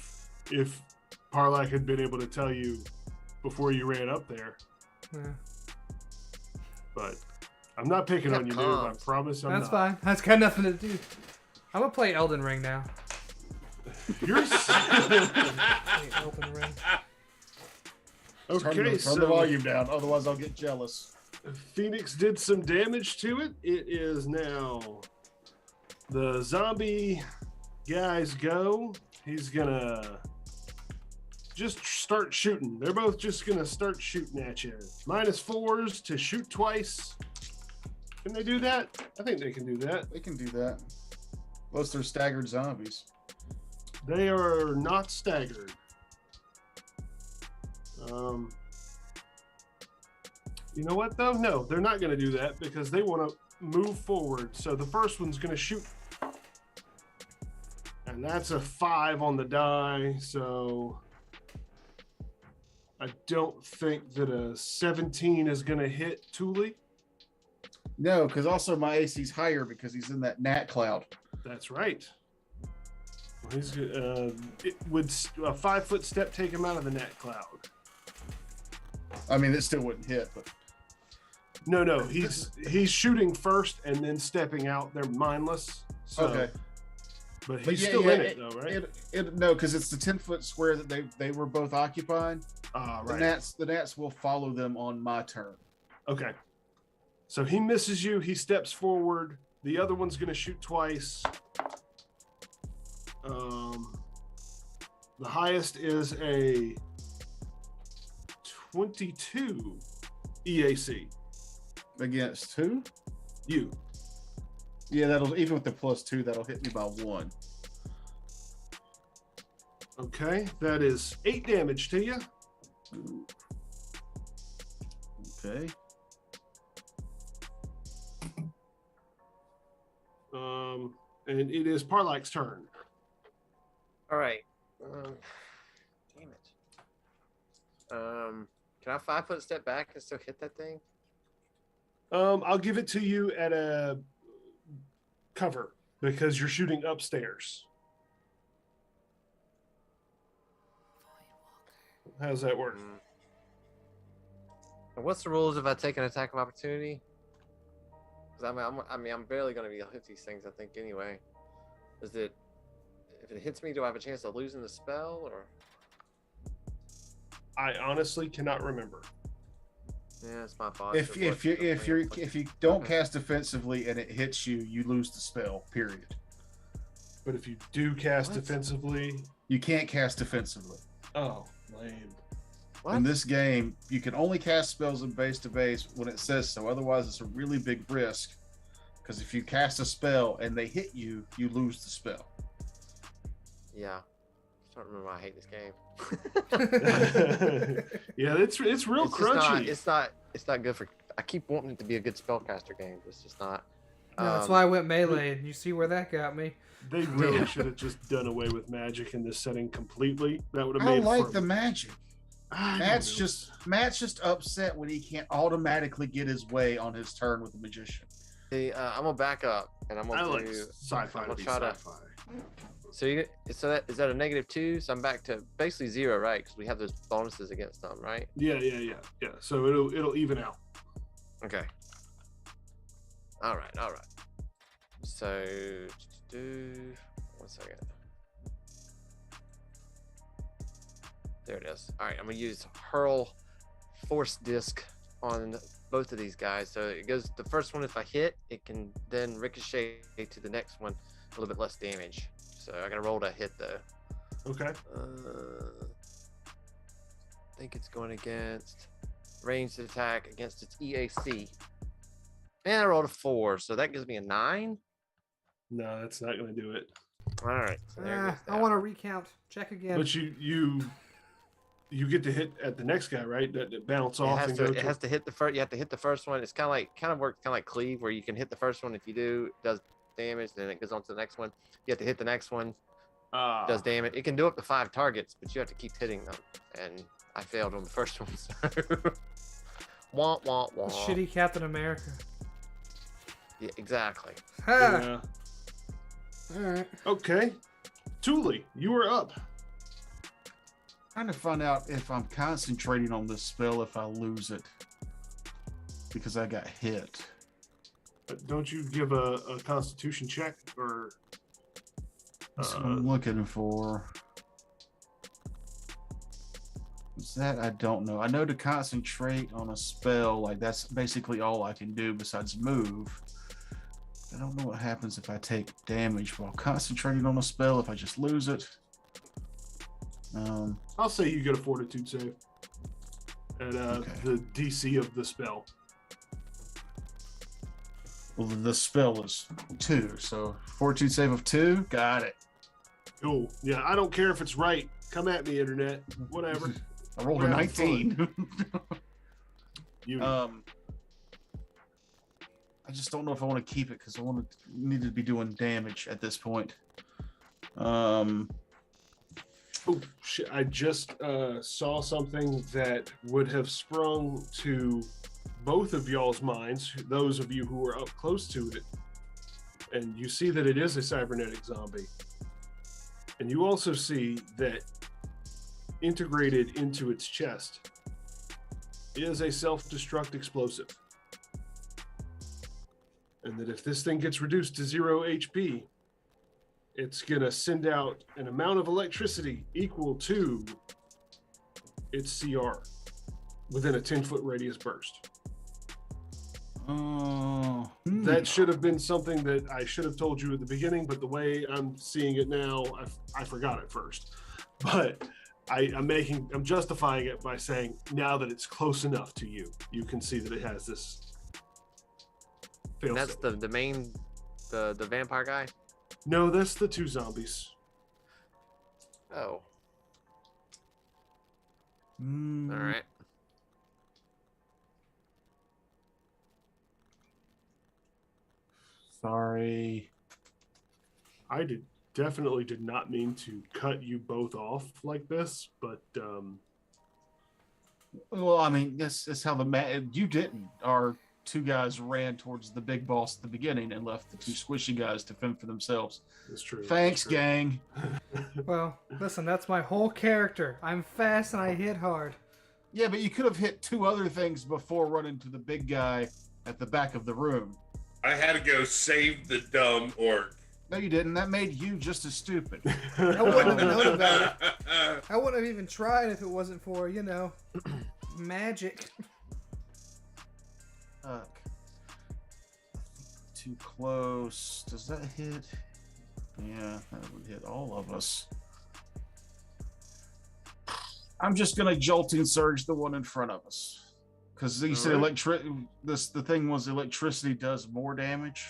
if Parlak had been able to tell you before you ran up there. Yeah. But I'm not picking on you, dude. I Comms. promise I'm That's not. fine. That's got nothing to do. I'm gonna play Elden Ring now. You're Play Elden Ring. okay. Turn the So volume down, otherwise I'll get jealous. Phoenix did some damage to it. It is now the zombie guy's go. He's gonna just start shooting. They're both just gonna start shooting at you. -4s to shoot twice. Can they do that? I think they can do that. They can do that. Plus, they're staggered zombies. They are not staggered. You know what though? No, they're not going to do that because they want to move forward. So the first one's going to shoot. And that's a 5 on the die. So I don't think that a 17 is going to hit Thule. No, because also my AC's higher because he's in that gnat cloud. That's right. He's it would a 5-foot step take him out of the net cloud. I mean, it still wouldn't hit, but No, he's shooting first and then stepping out. They're mindless. So, okay. but But he's yeah, still yeah, in it though, right? No, because it's the 10-foot square that they were both occupying. Right. The gnats will follow them on my turn. Okay. So he misses you. He steps forward. The other one's going to shoot twice. The highest is a 22 EAC. Against who? You. Yeah, that'll even with the +2, that'll hit me by 1. Okay. That is 8 damage to you. Okay. And it is Parlak's turn. All right. Damn it. Can I 5-foot step back and still hit that thing? I'll give it to you at a cover because you're shooting upstairs. How's that work? And what's the rules if I take an attack of opportunity? Because I'm barely going to be able to hit these things, I think, anyway. Is it, if it hits me, do I have a chance of losing the spell, or? I honestly cannot remember. Yeah, it's my fault. If you don't cast defensively and it hits you, you lose the spell. Period. But if you do cast What? defensively, You can't cast defensively. oh, lame. What? In this game, you can only cast spells in base to base when it says so. Otherwise, it's a really big risk. Because if you cast a spell and they hit you, you lose the spell. Yeah. I don't remember why I hate this game. Yeah, it's real It's just crunchy. it's not good for. I keep wanting it to be a good spellcaster game. But it's just not. No, that's why I went melee, and you see where that got me. They really should have just done away with magic in this setting completely. That would have I made like for- the magic. I Matt's don't just upset when he can't automatically get his way on his turn with the magician. See, I'm gonna back up, and I'm know. I gonna like do. sci-fi I'm to gonna be try to. sci-fi. So that is that a -2? So I'm back to basically 0, right? Because we have those bonuses against them, right? Yeah. So it'll even out. Okay. All right. So, 1 second. There it is. All right, I'm gonna use hurl force disc on both of these guys. So it goes. The first one, if I hit, it can then ricochet to the next one, a little bit less damage. So I gotta roll to hit though. Okay. I think it's going against ranged attack against its EAC. And I rolled a 4, so that gives me a 9. No, that's not going to do it. All right. So there goes I that. want to recount. Check again. But you get to hit at the next guy, right? That bounce off and go It has to hit the first. You have to hit the first one. It's kind of works like cleave, where you can hit the first one. If you do, it does damage, then it goes on to the next one. You have to hit the next one, does damage. It can do up to 5 targets, but you have to keep hitting them. And I failed on the first one. So. Wah wah wah. Shitty Captain America. Yeah, exactly. Ha! Yeah. All right. Okay. Thule, you are up. Trying to find out if I'm concentrating on this spell if I lose it because I got hit. Don't you give a constitution check or That's what I'm looking for. What's that? I don't know. I know to concentrate on a spell, like that's basically all I can do besides move. I don't know what happens if I take damage while concentrating on a spell, if I just lose it. I'll say you get a fortitude save at Okay. the DC of the spell. Well, the spell is 2, so fortitude save of 2. Got it. Cool. Yeah, I don't care if it's right. Come at me, internet. Whatever. I rolled a We're having 19. You. I just don't know if I want to keep it because I need to be doing damage at this point. Oh shit! I just saw something that would have sprung to both of y'all's minds. Those of you who are up close to it, and you see that it is a cybernetic zombie, and you also see that integrated into its chest is a self-destruct explosive, and that if this thing gets reduced to 0 HP, it's going to send out an amount of electricity equal to its CR within a 10-foot radius burst. Oh, That should have been something that I should have told you at the beginning, but the way I'm seeing it now, I forgot it first. But I'm justifying it by saying now that it's close enough to you, you can see that it has this. And that's the main, the vampire guy. No, that's the 2 zombies. Oh, Mm. all right. Sorry. I definitely did not mean to cut you both off like this, but Well, I mean, that's how you didn't. Our 2 guys ran towards the big boss at the beginning and left the 2 squishy guys to fend for themselves. it's true. Thanks, it's true. gang. Well, listen, that's my whole character. I'm fast and I hit hard. Yeah, but you could have hit 2 other things before running to the big guy at the back of the room. I had to go save the dumb orc. No, you didn't. That made you just as stupid. I wouldn't have known about it. I wouldn't have even tried if it wasn't for, magic. Fuck. Too close. Does that hit? Yeah, that would hit all of us. I'm just gonna jolting surge the one in front of us. Because you said Alright. the thing was electricity does more damage.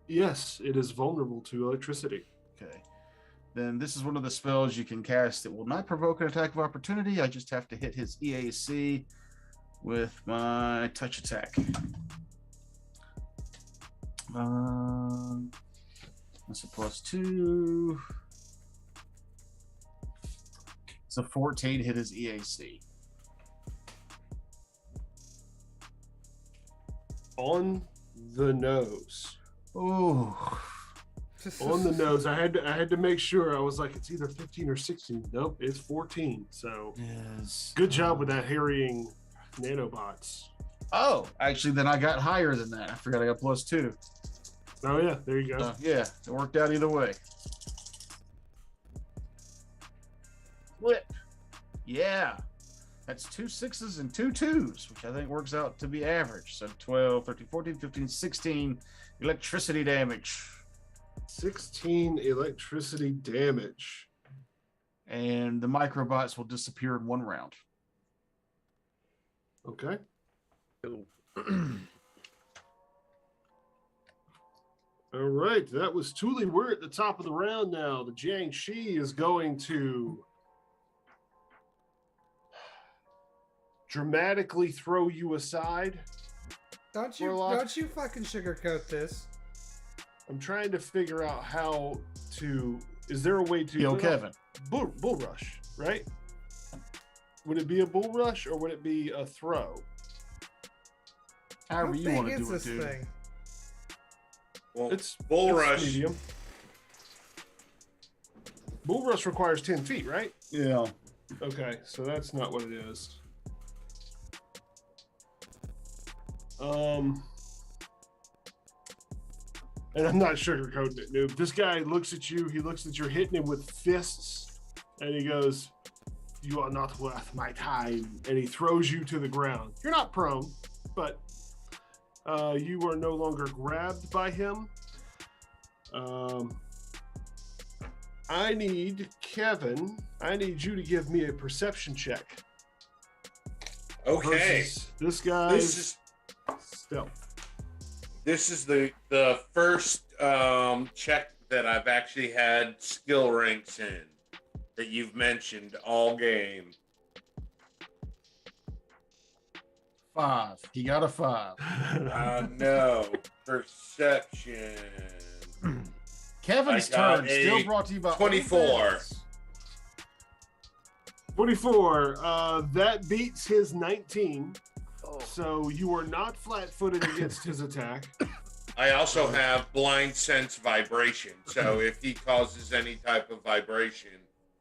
Yes, it is vulnerable to electricity. Okay. Then this is one of the spells you can cast. It will not provoke an attack of opportunity. I just have to hit his EAC with my touch attack. That's a +2. It's a 14 hit his EAC. On the nose. Oh, On the nose. I had to make sure. I was like, it's either 15 or 16. Nope, it's 14. So yes. good job with that harrying nanobots. Oh, actually, then I got higher than that. I forgot I got +2. Oh yeah, there you go. Yeah, it worked out either way. Flip. Yeah. That's 2 6s and 2 2s, which I think works out to be average. So 12, 13, 14, 15, 16 electricity damage. 16 electricity damage. And the microbots will disappear in 1 round. Okay. Cool. All right, that was Thule. We're at the top of the round now. The Jiangxi is going to dramatically throw you aside. Don't you Warlock. don't you fucking sugarcoat this. I'm trying to figure out how to. Is there a way to Kill Kevin. bull rush? Right? Would it be a bull rush or would it be a throw? However How you big want to is do it, this dude. thing? Well, It's Bull it's Rush. Medium. Bull rush requires 10 feet, right? Yeah. Okay, so that's not what it is. And I'm not sugarcoating it, noob. This guy looks at you. He looks at you're hitting him with fists, and he goes, "You are not worth my time." And he throws you to the ground. You're not prone, but you are no longer grabbed by him. I need Kevin. I need you to give me a perception check. Okay. Versus this guy's This is stealth. this is the first check that I've actually had skill ranks in that you've mentioned all game. 5. He got a 5. No perception. Kevin's I got turn a still brought to you by 24. 24. That beats his 19. Oh, So you are not flat-footed against his attack. I also have blind sense vibration, so if he causes any type of vibration,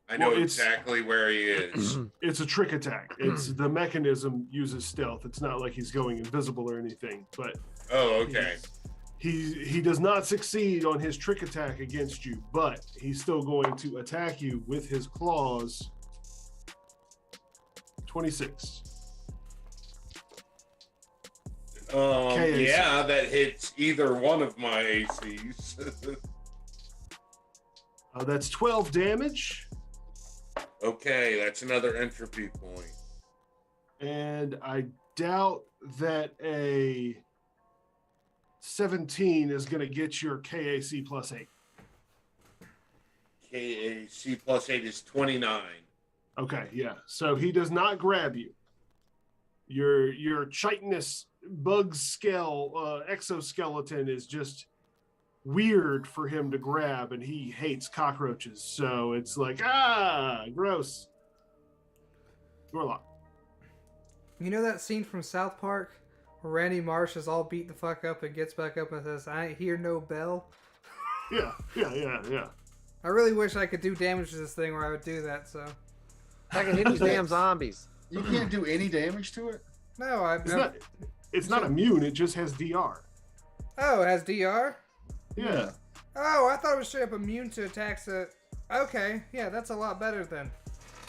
I know Well, it's- exactly where he is. It's a trick attack. It's the mechanism uses stealth. It's not like he's going invisible or anything. But Oh, okay. he does not succeed on his trick attack against you, but he's still going to attack you with his claws. 26. KAC. Yeah, that hits either one of my ACs. That's 12 damage. Okay, that's another entropy point. And I doubt that a 17 is going to get your KAC plus 8. KAC plus 8 is 29. Okay, yeah. So he does not grab you. Your chitinous bug scale exoskeleton is just weird for him to grab, and he hates cockroaches. So it's like, gross. Warlock. You know that scene from South Park where Randy Marsh is all beat the fuck up and gets back up and says, "I ain't hear no bell"? Yeah. I really wish I could do damage to this thing where I would do that, so. I can hit these damn zombies. You can't do any damage to it? No, I've never... It's not immune. It just has DR. Oh, it has DR? Yeah. Oh, I thought it was straight up immune to attacks that... Okay, yeah, that's a lot better then.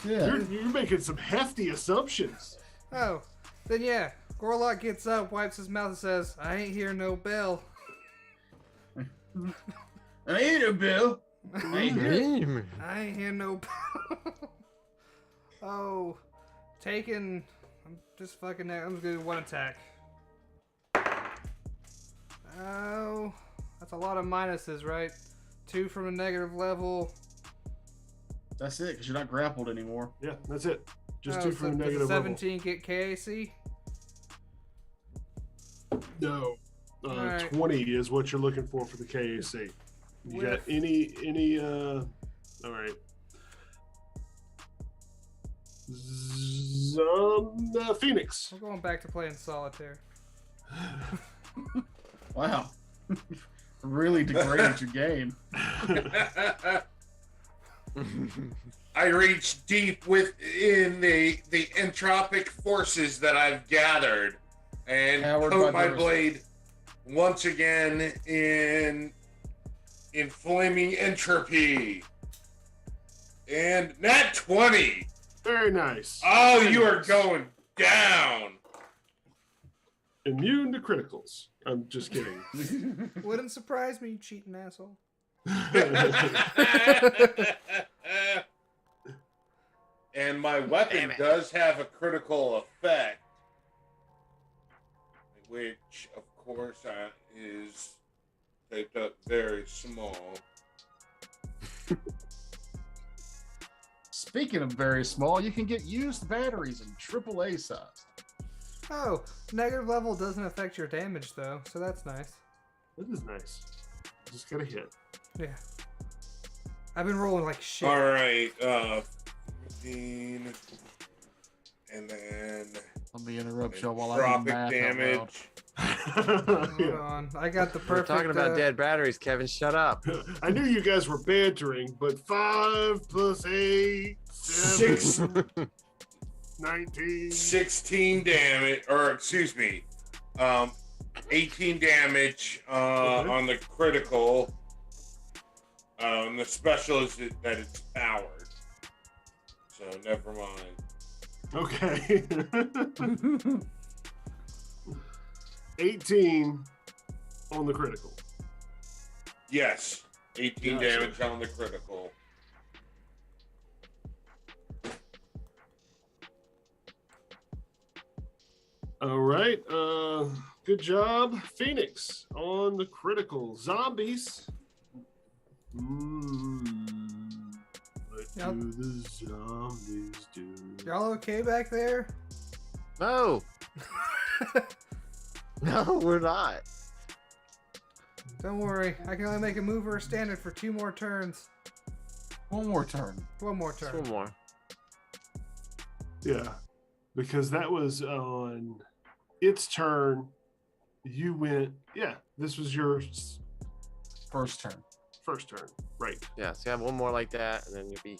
Yeah. You're making some hefty assumptions. Oh, then yeah, Gorlock gets up, wipes his mouth and says, "I ain't hear no bell." I ain't a bill. I ain't hear- I ain't hear no bell. Oh, taking... I'm just fucking... I'm just gonna do one attack. Oh, that's a lot of minuses, right? 2 from a negative level. That's it, because you're not grappled anymore. Yeah, that's it. Just Oh, 2 so from a does a negative 17 get KAC? level. No. Alright. 20 is what you're looking for the KAC. You got any all right. Phoenix. We're going back to playing solitaire. Wow. Really degraded your game. I reach deep within the entropic forces that I've gathered and Powered coat by my Duracell. blade once again in flaming entropy. And nat 20. Very nice. Oh, Very you are nice. going down. Immune to criticals. I'm just kidding. Wouldn't surprise me, you cheating asshole. And my weapon Damn it. does have a critical effect, which, of course, is taped up very small. Speaking of very small, you can get used batteries in AAA size. Oh, negative level doesn't affect your damage though, so that's nice. That is nice. Just got a hit. Yeah. I've been rolling like shit. All right, 15, and then Let me interrupt y'all while I tropic do math out loud. damage. Hold Yeah. on. I got the We're perfect. talking about dead batteries, Kevin. Shut up. I knew you guys were bantering, but 5 plus 8, 7, 19. 16 damage, or excuse me, 18 damage on the critical. The special is that it's powered, so never mind. Okay. 18 on the critical. Yes, 18 Gotcha. damage on the critical. All right. Good job, Phoenix, on the critical. Zombies. What Yep. do the zombies do? Y'all okay back there? No. No, we're not. Don't worry. I can only make a move or a standard for 2 more turns. One more turn. 1 more Just turn. one more. Yeah, because that was on its turn. You went. Yeah, this was your First turn. first turn. Right. Yeah, so you have one more like that, and then you'll be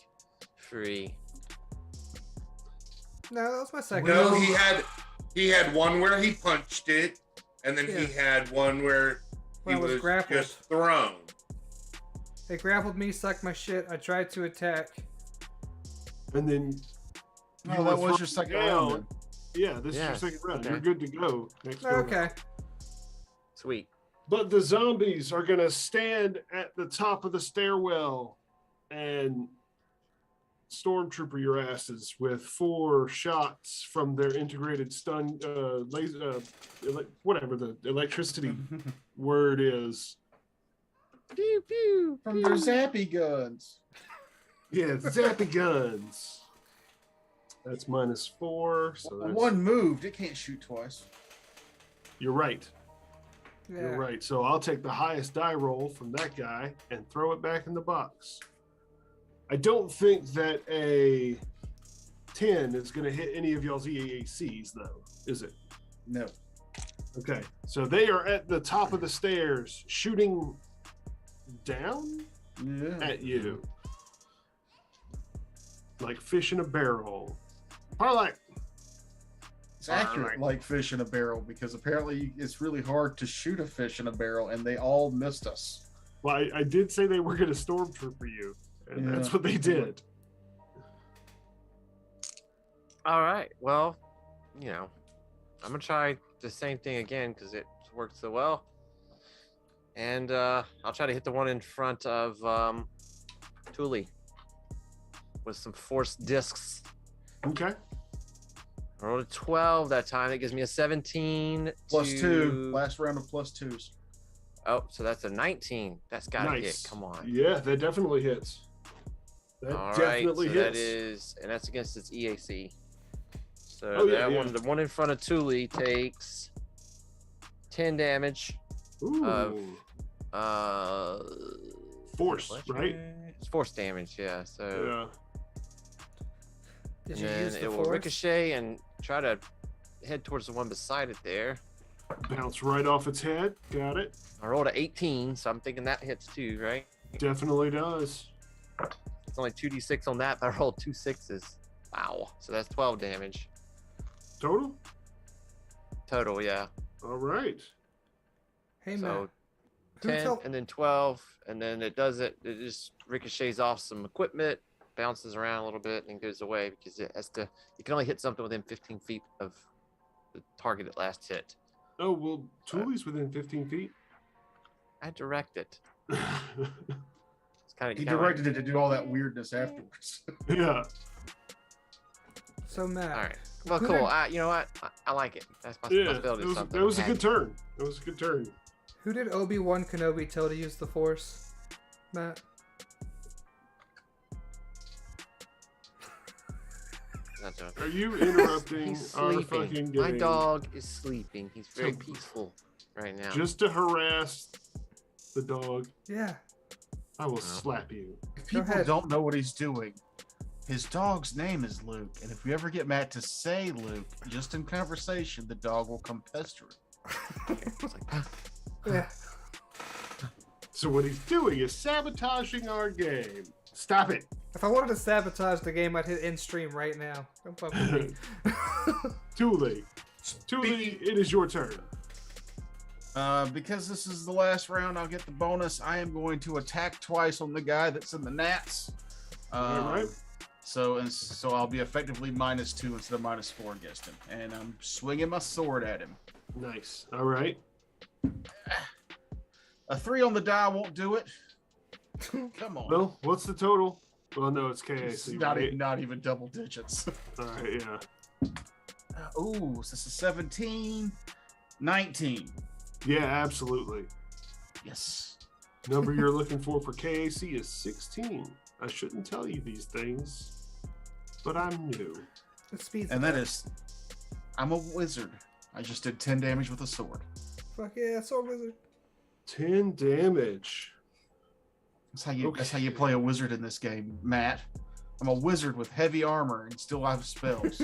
free. No, that was my second. No, one. he had one where he punched it, and then he Yeah. had one where he When I was was grappled. just thrown. They grappled me, sucked my shit. I tried to attack. And then. No, you that were was your thrown second round. down. Yeah, this Yeah, is your second round. okay. You're good to go. Next go round. Okay. Sweet. But the zombies are going to stand at the top of the stairwell and stormtrooper your asses with 4 shots from their integrated stun laser, whatever the electricity word is. Pew pew. From your zappy guns. Yeah, zappy guns. That's -4. So that's, One moved. It can't shoot twice. You're right. Yeah. You're right. So I'll take the highest die roll from that guy and throw it back in the box. I don't think that a 10 is going to hit any of y'all's EACs, though, is it? No. Okay. So they are at the top of the stairs shooting down Yeah. at you. Like fish in a barrel. Parlay. It's accurate Alright. like fish in a barrel because apparently it's really hard to shoot a fish in a barrel and they all missed us. Well, I did say they were going to stormtrooper you, and that's Yeah. what they did. All right. Well, you know, I'm gonna try the same thing again because it worked so well. And I'll try to hit the one in front of Thule with some force discs. Okay. I rolled a 12 that time. That gives me a 17 Plus to... 2. Last round of plus 2s. Oh, so that's a 19. That's got to Nice. hit. Come on. Yeah, that definitely hits. That All right. definitely So hits. that is, and that's against its EAC. So Oh, yeah, that yeah. one, the one in front of Thule takes 10 damage. Ooh. Force, right? It's force damage, yeah. So Yeah. Did you and use then the it will force? ricochet and try to head towards the one beside it there. Bounce right off its head. Got it. I rolled a 18, so I'm thinking that hits too, right? Definitely does. It's only 2d6 on that, but I rolled 2 6s. Wow. So that's 12 damage Total? total, yeah. All right. Hey, So man. Who 10 tell- and then 12, and then it does it. It just ricochets off some equipment, bounces around a little bit, and goes away because it has to. You can only hit something within 15 feet of the target it last hit. Oh, well, Thule's within 15 feet. I direct it. It's kind of He directed it to do all that weirdness afterwards. Yeah. So, Matt. All right. Well, Who cool. did- You know what? I like it. That's my Yeah. responsibility. That was, something that was a happy. good turn. That was a good turn. Who did Obi-Wan Kenobi tell to use the Force, Matt? Not joking. Are you interrupting He's our sleeping. fucking My game dog is sleeping. He's very So- peaceful right now. just to harass the dog? Yeah. I will slap you. If Go people ahead. don't know what he's doing, his dog's name is Luke, and if we ever get Matt to say Luke, just in conversation, the dog will come pester him. It's like, Yeah. So what he's doing is sabotaging our game. Stop it. If I wanted to sabotage the game, I'd hit end stream right now. Don't fuck with me. Too late. Too late. It is your turn. Because this is the last round, I'll get the bonus. I am going to attack twice on the guy that's in the Nats. All right. So I'll be effectively -2 instead of -4 against him, and I'm swinging my sword at him. Nice. All right. A 3 on the die won't do it. Come on. Well, what's the total? Well, no, it's It's KAC. not, right? even, not even double digits. All right. Yeah. Ooh, so this is 17, 19. Yeah. Absolutely. Yes. Number you're looking for KAC is 16. I shouldn't tell you these things, but I'm new. The speed's And that is, I'm a wizard. I just did 10 damage with a sword. Fuck yeah, Sword Wizard. 10 damage. That's how you. Okay. That's how you play a wizard in this game, Matt. I'm a wizard with heavy armor and still have spells.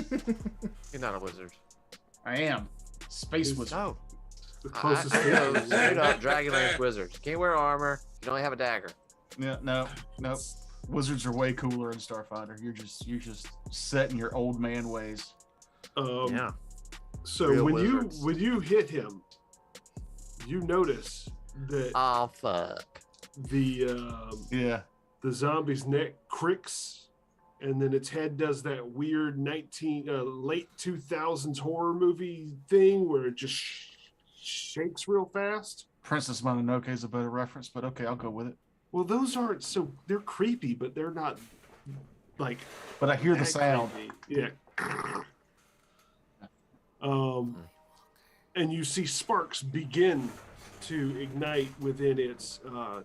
you're not a wizard. I am space wizard. No. The I closest know. thing. Straight up Dragonlance wizard. You can't wear armor. You only have a dagger. Yeah, no. Wizards are way cooler in Starfinder. You're just set in your old man ways. Yeah. So Real when wizards. you hit him, you notice that Oh fuck. Yeah. the zombie's neck cricks, and then its head does that weird late 2000s horror movie thing where it just shakes real fast. Princess Mononoke is a better reference, but okay, I'll go with it. Well, those aren't they're creepy, but they're not like But I hear the that sound. creepy. Yeah. And you see sparks begin to ignite within its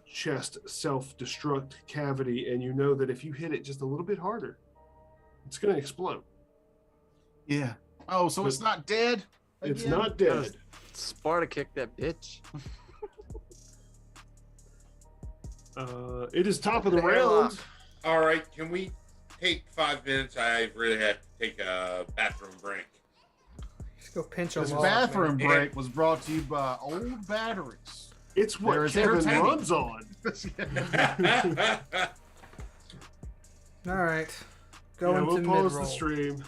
chest self-destruct cavity, and you know that if you hit it just a little bit harder, it's going to explode. Yeah. Oh, so it's not dead? It's Again? not dead. Sparta kicked that bitch. It is top of the The airlock. round. All right, can we take 5 minutes? I really have to take a bathroom break. Just go pinch a This log, bathroom man. break was brought to you by old batteries. It's what There is Kevin entertaining. runs on. All right. Yeah, Going we'll to pause mid-roll. the stream.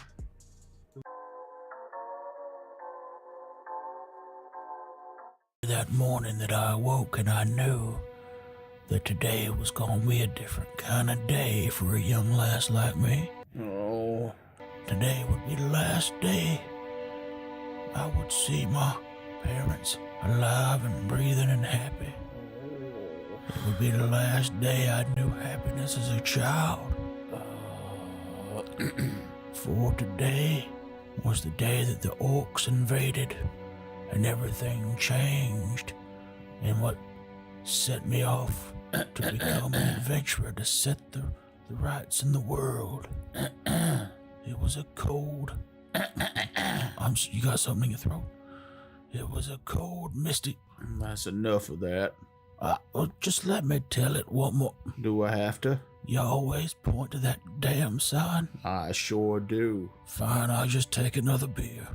That morning that I awoke and I knew that today was gonna be a different kind of day for a young lass like me. Oh, today would be the last day I would see my parents alive and breathing and happy. It would be the last day I knew happiness as a child. For today was the day that the orcs invaded and everything changed, and what set me off to become an adventurer to set the rights in the world. It was a cold. You got something in your throat? It was a cold, misty. That's enough of that. Well, just let me tell it one more. Do I have to? You always point to that damn sign. I sure do. Fine, I'll just take another beer.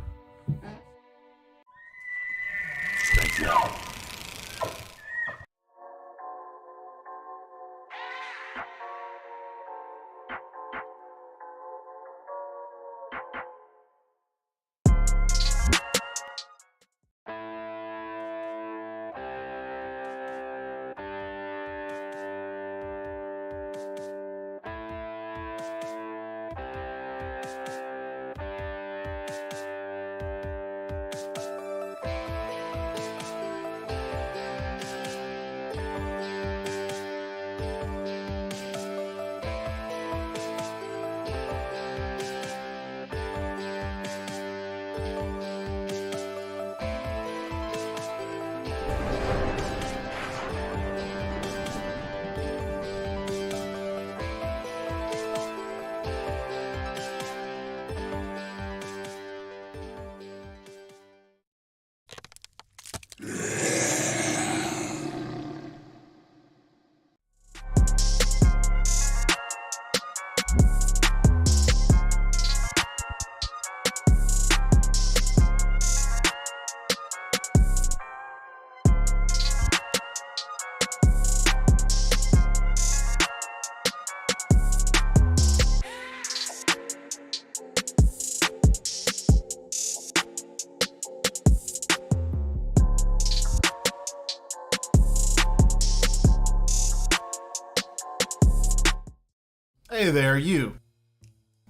Hey there, you.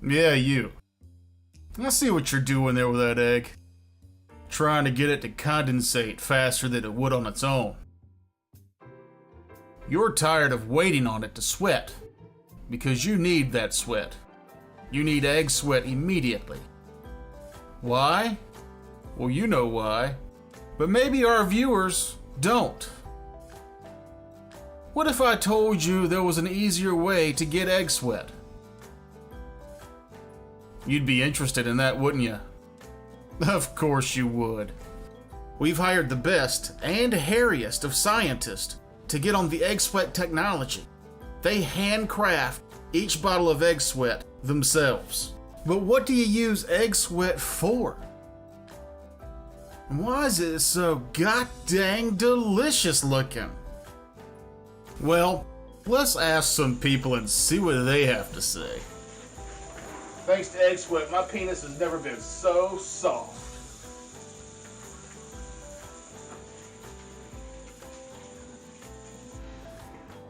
Yeah, you. I see what you're doing there with that egg. Trying to get it to condensate faster than it would on its own. You're tired of waiting on it to sweat, because you need that sweat. You need egg sweat immediately. Why? Well, you know why. But maybe our viewers don't. What if I told you there was an easier way to get egg sweat? You'd be interested in that, wouldn't you? Of course you would. We've hired the best and hairiest of scientists to get on the egg sweat technology. They handcraft each bottle of egg sweat themselves. But what do you use egg sweat for? Why is it so god-dang delicious looking? Well, let's ask some people and see what they have to say. Thanks to egg sweat, my penis has never been so soft.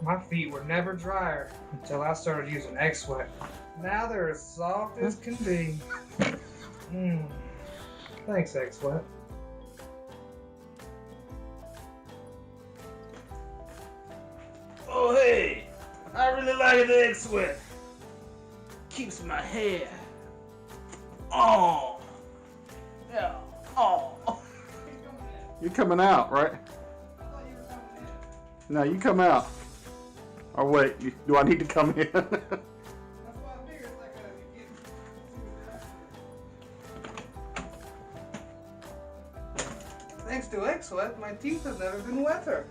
My feet were never drier until I started using egg sweat. Now they're as soft as can be. Thanks, egg sweat. Oh hey, I really like the egg sweat. Keeps my hair. Oh. Yeah. Oh. You're coming out, right? No, you come out. Or wait, do I need to come in? Thanks to egg sweat, my teeth have never been wetter.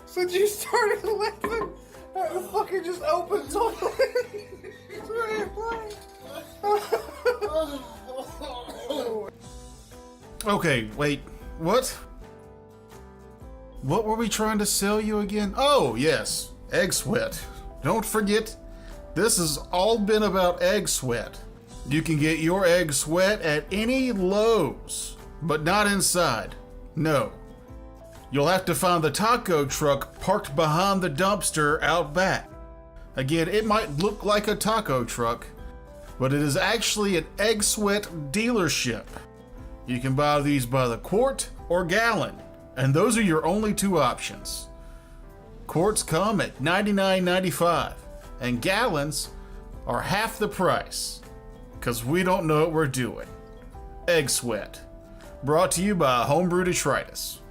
Since you started laughing, the fucking just opened totally. Okay, wait, what? What were we trying to sell you again? Oh, yes, egg sweat. Don't forget, this has all been about egg sweat. You can get your egg sweat at any Lowe's, but not inside. No. You'll have to find the taco truck parked behind the dumpster out back. Again, it might look like a taco truck, but it is actually an egg sweat dealership. You can buy these by the quart or gallon, and those are your only two options. Quarts come at $99.95, and gallons are half the price, because we don't know what we're doing. Egg sweat. Brought to you by Homebrew Detritus.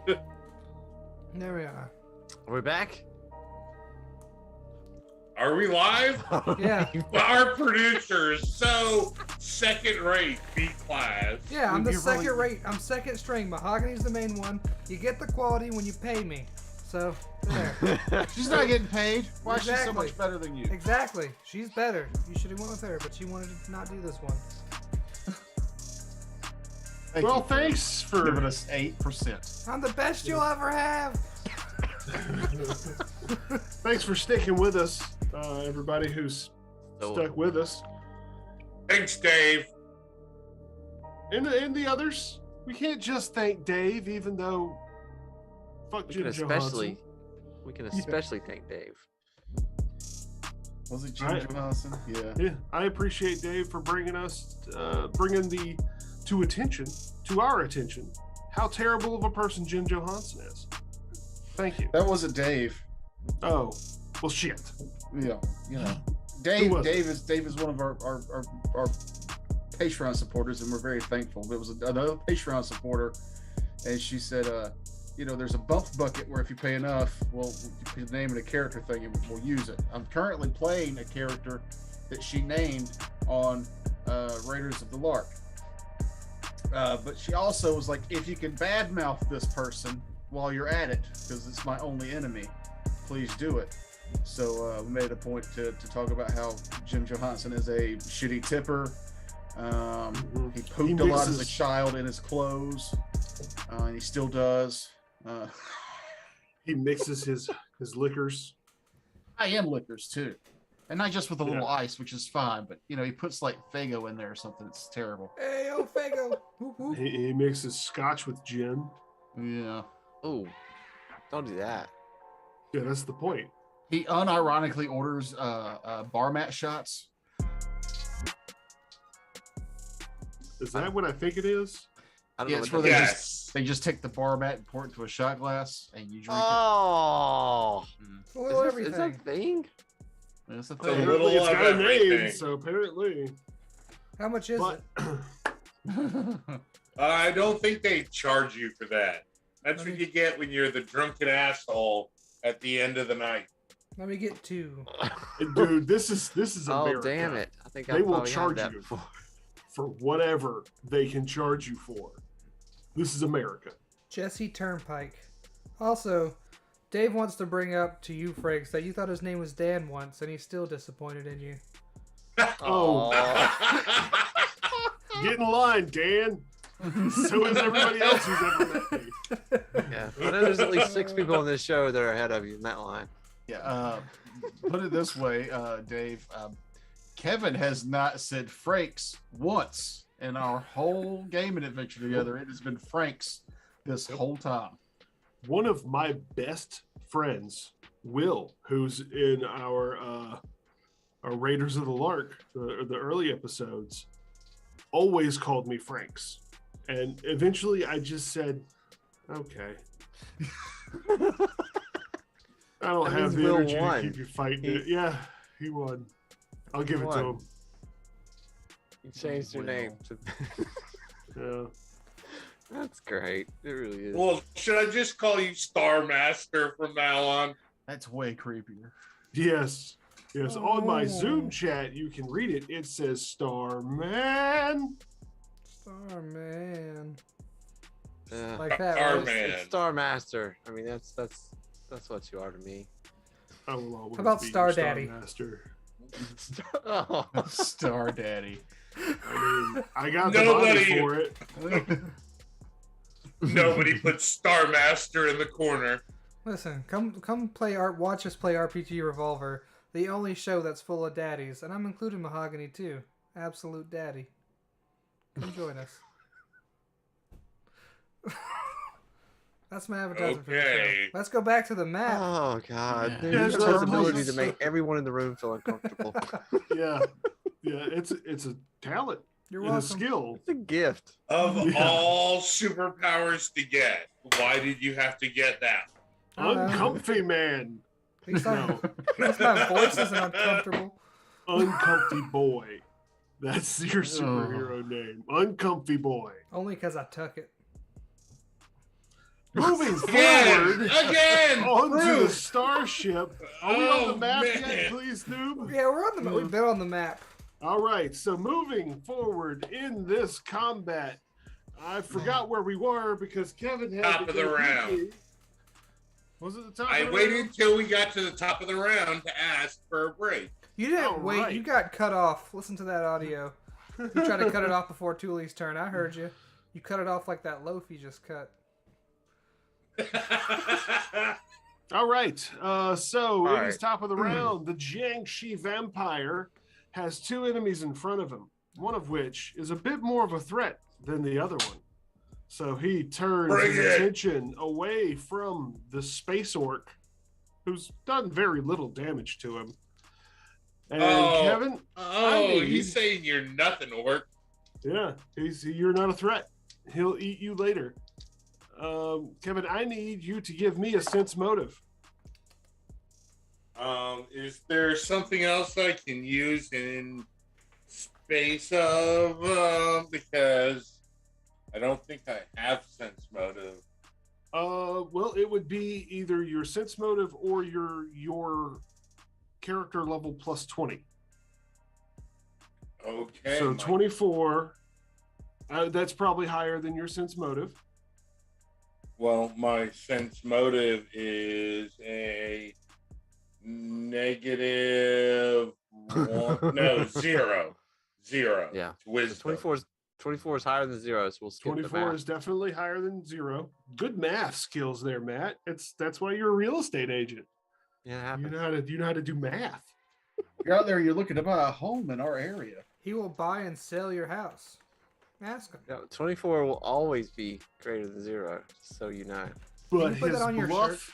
There we are. Are we back? Are we live? Yeah. Our producer is so second rate, B class. Yeah, I'm the You're second really- rate. I'm second string. Mahogany's the main one. You get the quality when you pay me. So, there. She's not getting paid. Why is she so Exactly. much better than you? Exactly. She's better. You should have went with her, but she wanted to not do this one. Well, thanks for giving us 8%. I'm the best you'll ever have. thanks for sticking with us, everybody who's So- stuck with us, Thanks, Dave. and the others. We can't just thank Dave, even though fuck We Jim can Johansson. especially thank Dave. Was it Jim Right. Johansson? Yeah. Yeah, I appreciate Dave for bringing to our attention, how terrible of a person Jim Johansson is. Thank you. That wasn't Dave. Oh, well, shit. Yeah, you know. Dave was it? Dave is one of our Patreon supporters, and we're very thankful. There was another Patreon supporter, and she said, there's a bump bucket where if you pay enough, we'll you can name it a character thing and we'll use it. I'm currently playing a character that she named on Raiders of the Lark. But she also was like, if you can badmouth this person while you're at it, because it's my only enemy, please do it. So we made a point to talk about how Jim Johansson is a shitty tipper. He pooped a lot as a child in his clothes. And he still does. He mixes his liquors. I am liquors too. And not just with a little Yeah. ice, which is fine, but he puts like Fago in there or something. It's terrible. Hey, yo, Fago. Whoop, whoop. He mixes scotch with gin. Yeah. Oh, don't do that. Yeah, that's the point. He unironically orders bar mat shots. Is that what I think it is? I don't Yeah, know it's what where that they is. they just take the bar mat and pour it into a shot glass and you drink Oh, It's a little is everything. that a thing? it. That's the a thing. little Apparently it's of got a name, everything. so apparently. How much is But it? I don't think they charge you for that. That's Let what me- you get when you're the drunken asshole at the end of the night. Let me get 2. dude, this is Oh, America. damn it. I think They I will probably charge had that you. before. For whatever they can charge you for. This is America. Jesse Turnpike. Also, Dave wants to bring up to you, Frakes, that you thought his name was Dan once, and he's still disappointed in you. Oh. Get in line, Dan. So is everybody else who's ever met me. Yeah, I know there's at least 6 people on this show that are ahead of you in that line. Yeah. Put it this way, Dave. Kevin has not said Franks once in our whole gaming adventure together. It has been Franks this whole time. One of my best friends, Will, who's in our Raiders of the Lark, the early episodes, always called me Franks. And eventually I just said, okay. I don't That have means the Will energy won. to keep you fighting He- it. Yeah, he won. I'll give it to him. You changed your name to. Yeah. That's great. It really is. Well, should I just call you Star Master from now on? That's way creepier. Yes. Yes. On my Oh. Zoom chat, you can read it. It says Starman. Starman. Yeah. Like that, Star right? Man. It's Star Master. I mean, that's what you are to me. I will always How about be your Star Daddy? Master. Oh. Star Daddy. I mean, I got the Nobody- body for it. Nobody put Star Master in the corner. Listen, come play art. Watch us play RPG Revolver, the only show that's full of daddies, and I'm including Mahogany too. Absolute daddy. Come join us. That's my advertisement for the show. Okay. Let's go back to the map. Oh God! Yeah. Dude, Yeah, who's it's got this terrible. ability to make everyone in the room feel uncomfortable? Yeah. Yeah. It's a talent You're and a welcome. skill. It's a gift. Of Yeah. all superpowers to get, why did you have to get that? I don't know. Uncomfy man. At least my- No. at least my voice isn't uncomfortable. Uncomfy boy. That's your superhero name. Uncomfy boy. Only because I tuck it. Moving Again, forward again. onto the Proof. starship. Are we on the Oh, map man. yet, please, noob? Yeah, we're on the. We've been on the map. All right, so moving forward in this combat, I forgot where we were because Kevin had Top to of go the get round. me. Was it the top? I of the waited round? until we got to the top of the round to ask for a break. You didn't All wait. right. You got cut off. Listen to that audio. You tried to cut it off before Thule's turn. I heard you. You cut it off like that loaf you just cut. All right. So All it is right. top of the round. The Jiangxi vampire has two enemies in front of him, one of which is a bit more of a threat than the other one. So he turns Bring his it. attention away from the space orc, who's done very little damage to him. And Oh. Kevin, Oh, I he's need- saying you're nothing, Orc. yeah, you're not a threat. He'll eat you later. Kevin, I need you to give me a sense motive. Is there something else I can use in space of? Because I don't think I have sense motive. Well, it would be either your sense motive or your character level plus 20. Okay. So my- 24. That's probably higher than your sense motive. Well, my sense motive is a negative one, no, zero. Yeah. It's wisdom. 24 is higher than 0, so we'll skip the 24 math. is definitely higher than 0. Good math skills there, Matt. That's why you're a real estate agent. Yeah, it You happens. know how to do math. You're out there, you're looking to buy a home in our area. He will buy and sell your house. Ask him. No, 24 will always be greater than 0, so you know. But you put his that on your bluff,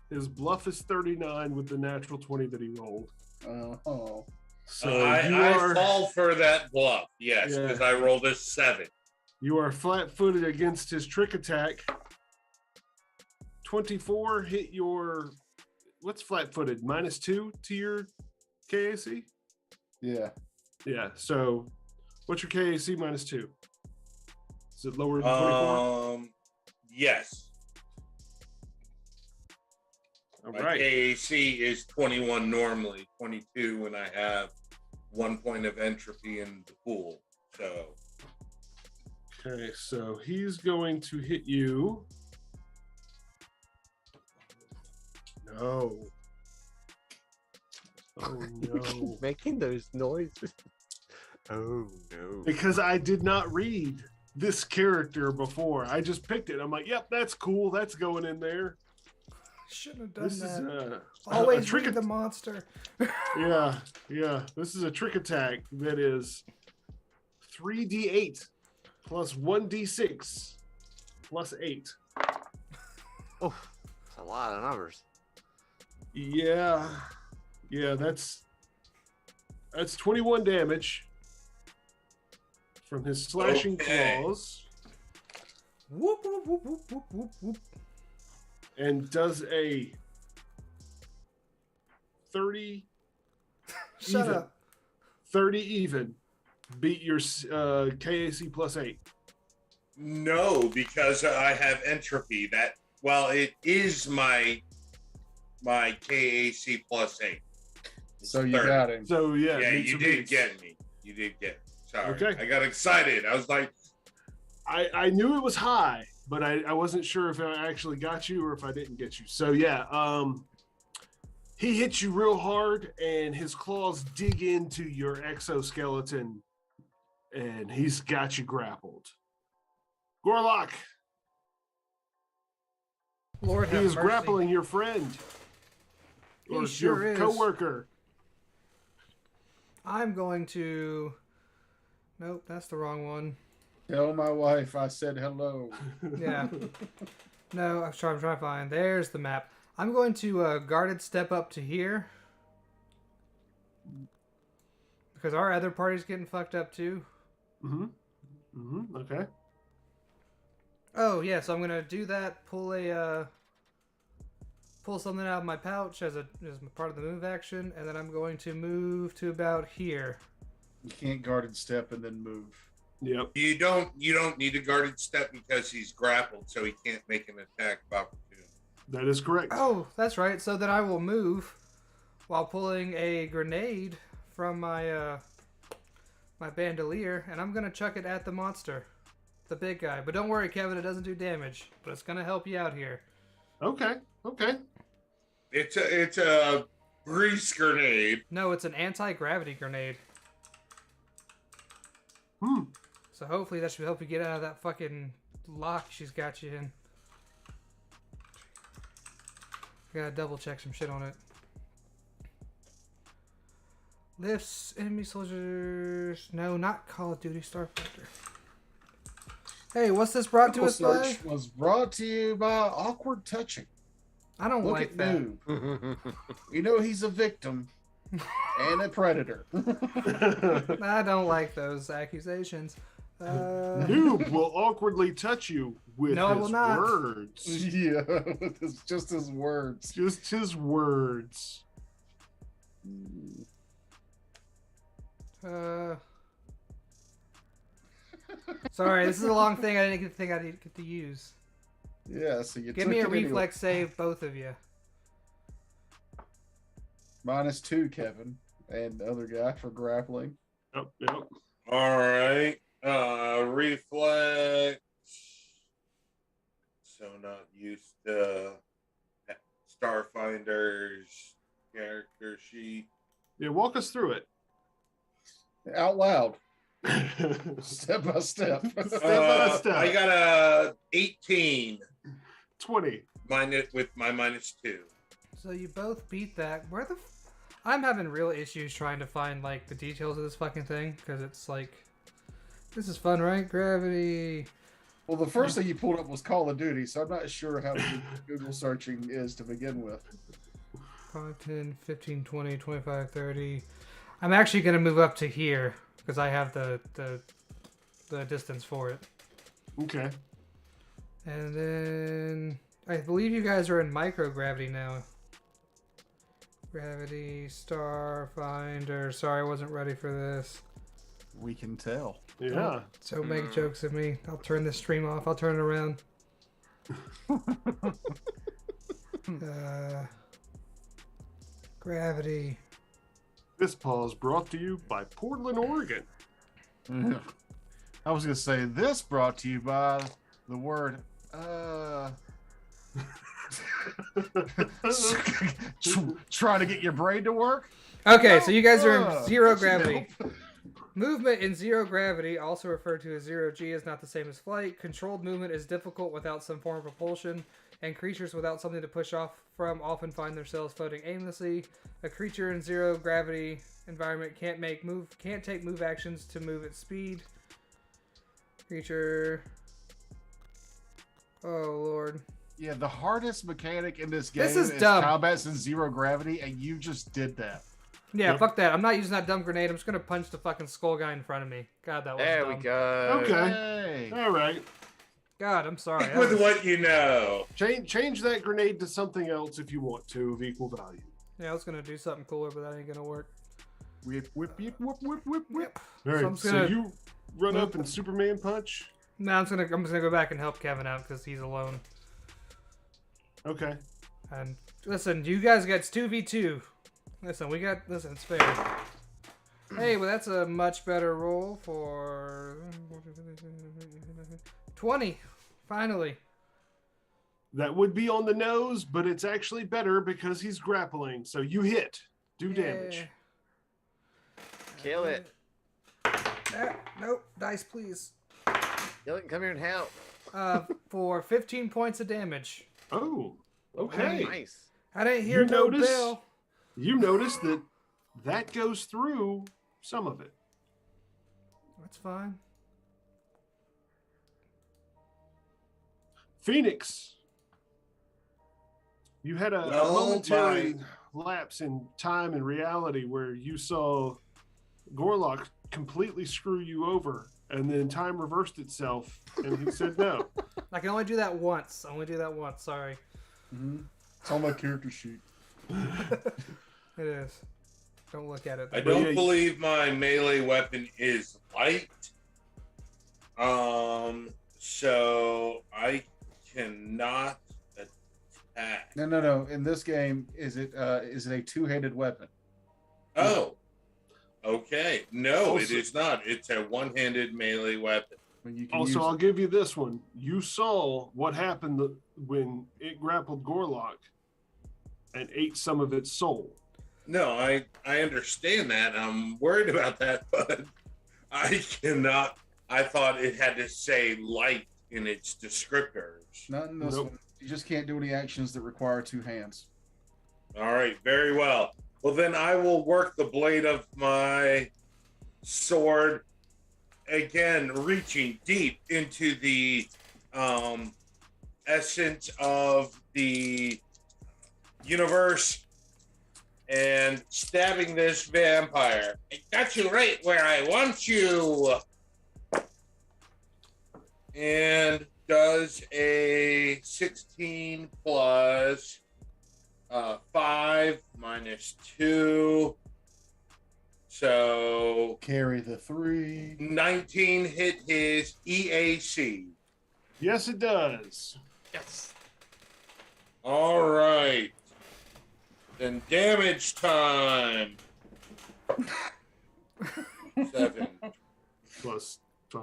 his bluff is 39 with the natural 20 that he rolled. Oh. So I you fall for that bluff, yes, Yeah. because I rolled a 7. you are flat-footed against his trick attack. 24 hit your what's flat-footed? -2 to your KAC? Yeah. Yeah. So what's your KAC -2? Is it lower than 24? Yes. All My right. KAC is 21 normally, 22 when I have 1 point of entropy in the pool. So Okay, so he's going to hit you. No. Oh no. Making those noises. Oh no. Because I did not read this character before. I just picked it. I'm like, yep, that's cool. That's going in there. Shouldn't have done This is that. a Always trick. read the monster. Yeah. This is a trick attack that is 3d8 plus 1d6 plus 8. Oh, that's a lot of numbers. Yeah, that's 21 damage from his slashing Okay. claws, Whoop whoop whoop whoop whoop whoop whoop. and does a 30 Shut even. up. 30 even. Beat your KAC plus 8. no, because I have entropy. That well, it is my KAC plus 8. It's So you 30. got him. So yeah, Yeah, meets you or did beats. get me. You did get me. Sorry. Okay. I got excited. I was like, I knew it was high, but I wasn't sure if I actually got you or if I didn't get you. So yeah, he hits you real hard, and his claws dig into your exoskeleton, and he's got you grappled. Gorlock, Lord he have is mercy. grappling your friend He or sure your is. coworker. I'm going to. Nope, that's the wrong one. Tell my wife I said hello. Yeah. No, I'm trying to find. There's the map. I'm going to guarded step up to here. Because our other party's getting fucked up too. Okay. Oh yeah, so I'm gonna do that. Pull something out of my pouch as part of the move action, and then I'm going to move to about here. You can't guarded step and then move. Yep. You don't need a guarded step because he's grappled, so he can't make an attack of opportunity. That is correct. Oh, that's right. So then I will move while pulling a grenade from my my bandolier, and I'm gonna chuck it at the monster, the big guy. But don't worry, Kevin, it doesn't do damage, but it's gonna help you out here. Okay. It's a grease grenade. No, it's an anti-gravity grenade. So hopefully that should help you get out of that fucking lock she's got you in. Gotta double check some shit on it. Lifts enemy soldiers. No, not Call of Duty Starfighter. Hey, what's this brought to us by? Search was brought to you by Awkward Touching. I don't Look like at that. Noob. You know he's a victim and a predator. I don't like those accusations. Noob will awkwardly touch you with No, I his will not. words. Yeah, it's just his words. Just his words. Sorry, this is a long thing. I didn't think I didn't get to use. Yeah, so you Give took me a it anyway. reflex save, both of you. -2, Kevin, and the other guy for grappling. Yep. All right. Reflex. So not used to Starfinder's character sheet. Yeah, walk us through it. Out loud, step by step. Step by step. I got a 18 20. with my -2. So you both beat that. Where the? I'm having real issues trying to find like the details of this fucking thing because it's like, this is fun, right? Gravity. Well, the first thing you pulled up was Call of Duty, so I'm not sure how Google searching is to begin with. 5, 10, 15, 20, 25, 30. I'm actually going to move up to here because I have the distance for it. Okay. And then I believe you guys are in microgravity now. Gravity, Starfinder. Sorry, I wasn't ready for this. We can tell. Yeah. So make jokes of me. I'll turn this stream off. I'll turn it around. Gravity. This pause brought to you by Portland, Oregon. I was gonna say this brought to you by the word trying to get your brain to work. Okay, so you guys are in zero that should gravity. help. Movement in zero gravity, also referred to as zero G, is not the same as flight. Controlled movement is difficult without some form of propulsion, and creatures without something to push off from often find themselves floating aimlessly. A creature in zero gravity environment can't take move actions to move at speed. Creature. Oh lord. Yeah, the hardest mechanic in this game This is dumb. combat's in zero gravity, and you just did that. Yeah, Yep. Fuck that. I'm not using that dumb grenade. I'm just gonna punch the fucking skull guy in front of me. God, that was There dumb. we go. Okay. Hey. All right. God, I'm sorry. Stick That with was- what you know. Change that grenade to something else if you want to of equal value. Yeah, I was gonna do something cooler, but that ain't gonna work. Whip, whip, whip, whip, whip, whip, whip. All right. I'm just So gonna- you run up and Superman punch. No, I'm just gonna go back and help Kevin out because he's alone. Okay. And listen, you guys got 2v2. Listen, it's fair. Hey, well that's a much better roll for 20. Finally. That would be on the nose, but it's actually better because he's grappling. So you hit. Do damage. Yeah. Kill it. Nope. Dice, please. Kill it and come here and help. For 15 points of damage. Oh. Okay. Nice. I didn't hear You no notice- bell. You notice that goes through some of it. That's fine. Phoenix. You had a Well, momentary lapse in time and reality where you saw Gorlock completely screw you over, and then time reversed itself, and he said no. I can only do that once. Sorry. It's on my character sheet. It is. Don't look at it. I don't believe my melee weapon is light. So I cannot attack. No. In this game, is it a two-handed weapon? Oh, okay. No, it Also- is not. It's a one-handed melee weapon. When you can Also, use I'll it. give you this one. You saw what happened when it grappled Gorlock and ate some of its soul. No, I understand that. I'm worried about that, but I cannot. I thought it had to say light in its descriptors. Not in this Nope. one. You just can't do any actions that require two hands. All right, very well. Well, then I will work the blade of my sword again, reaching deep into the essence of the universe and stabbing this vampire. I got you right where I want you. And does a 16 plus 5 minus 2. So Carry the 3. 19 hit his EAC. Yes, it does. Yes. All right. Then damage time. 7. Plus 5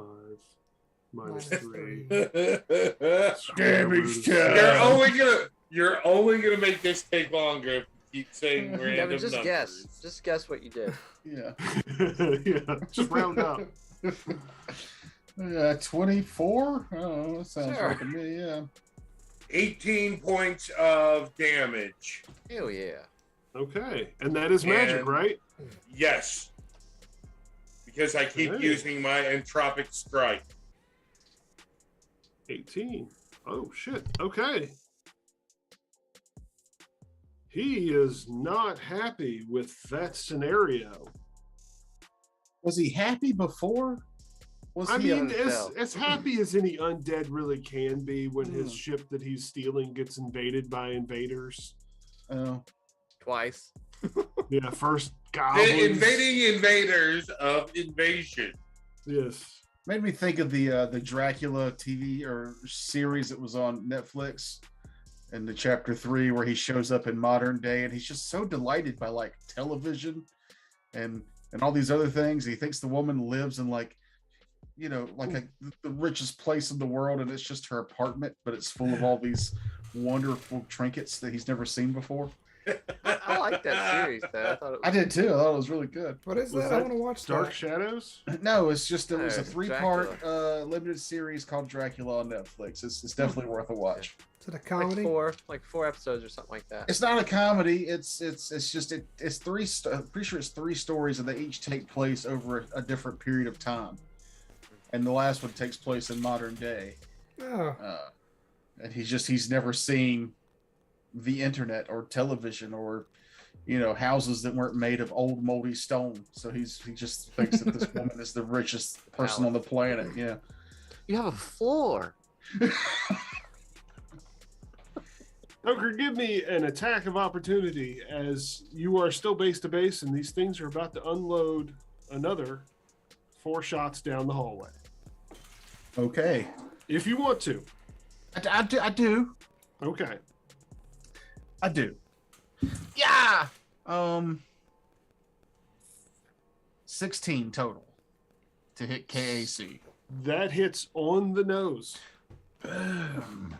minus Minus 3. Damage time. You're only gonna make this take longer if you keep saying random Devin, just numbers. guess. Just guess what you did. Yeah. Yeah, just round up. 24? Oh, that sounds Sure. right to me, yeah. 18 points of damage. Hell yeah. Okay, and that is magic, And- right? Yes. Because I keep Okay. using my entropic strike. 18. Oh, shit. Okay. He is not happy with that scenario. Was he happy before? Was I he mean, can as, tell. as happy as any undead really can be when his Hmm. ship that he's stealing gets invaded by invaders. Oh. Twice. Yeah, first The goblins. invading invaders of invasion. Yes. Made me think of the Dracula TV or series that was on Netflix, and the chapter 3 where he shows up in modern day, and he's just so delighted by like television and all these other things. He thinks the woman lives in like, you know, like the richest place in the world, and it's just her apartment, but it's full of all these wonderful trinkets that he's never seen before. I like that series though. I thought it was I did too. I thought it was really good. What is Was that? I that want to watch Dark that. Shadows? No, it's just it was No, a 3-part limited series called Dracula on Netflix. It's definitely worth a watch. Is it a comedy? like four episodes or something like that. It's not a comedy. It's just it's three. I'm pretty sure it's 3 stories, and they each take place over a different period of time. And the last one takes place in modern day. Oh, And he's never seen the internet or television or, you know, houses that weren't made of old moldy stone. So he just thinks that this woman is the richest person on the planet. Yeah. You have a floor. Joker, give me an attack of opportunity as you are still base to base, and these things are about to unload another 4 shots down the hallway. Okay. If you want to. I do. Okay. I do. Yeah. 16 total to hit KAC. That hits on the nose. Boom.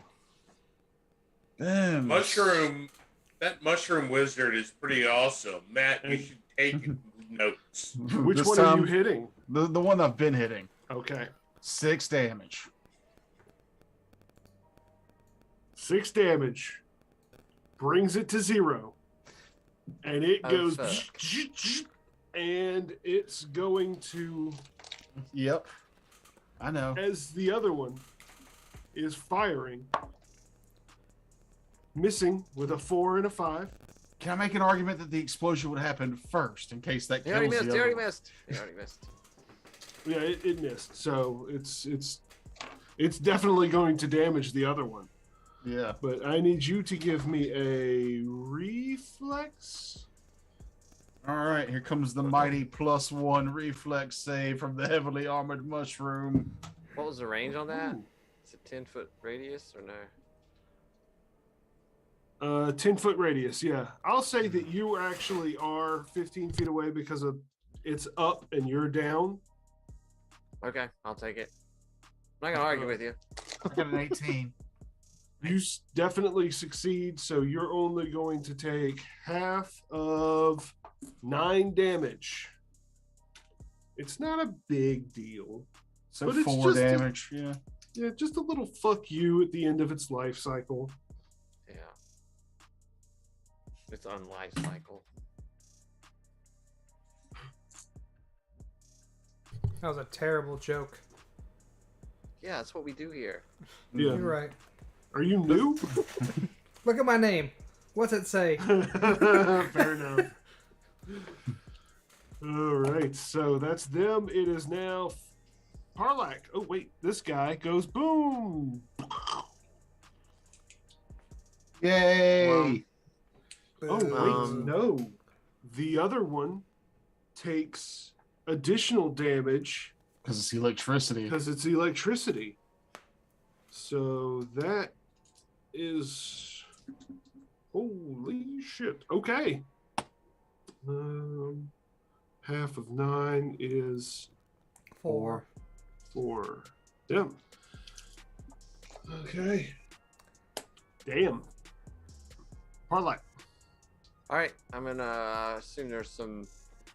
That mushroom wizard is pretty awesome. Matt, you should take notes. Which This one are you time, hitting? The one I've been hitting. Okay. 6 damage. 6 damage. Brings it to 0. And it Oh, goes... fuck. And it's going to... Yep. I know. As the other one is firing. Missing with a 4 and a 5. Can I make an argument that the explosion would happen first in case that He kills already the missed. He other already one? missed. He already missed. Yeah, it missed. So it's definitely going to damage the other one. Yeah. But I need you to give me a reflex. All right, here comes the mighty +1 reflex save from the heavily armored mushroom. What was the range on that? Ooh. Is it 10-foot radius or no? 10-foot radius, yeah. I'll say that you actually are 15 feet away because of it's up and you're down. Okay, I'll take it. I'm not gonna argue with you. I got an 18. You definitely succeed, so you're only going to take half of 9 damage. It's not a big deal. So But it's 4 just a- damage. Yeah. Yeah, just a little fuck you at the end of its life cycle. Yeah. It's unlife cycle. That was a terrible joke. Yeah, that's what we do here. Yeah. You're right. Are you new? Look at my name. What's it say? Fair enough. All right, so that's them. It is now Parlak. Oh wait, this guy goes boom. Yay! Oh wait, no. The other one takes additional damage Because it's electricity. because it's electricity. So that is holy shit. Okay. Half of 9 is 4. 4. Damn. Okay. Damn. Parlay. All right, I'm gonna assume there's some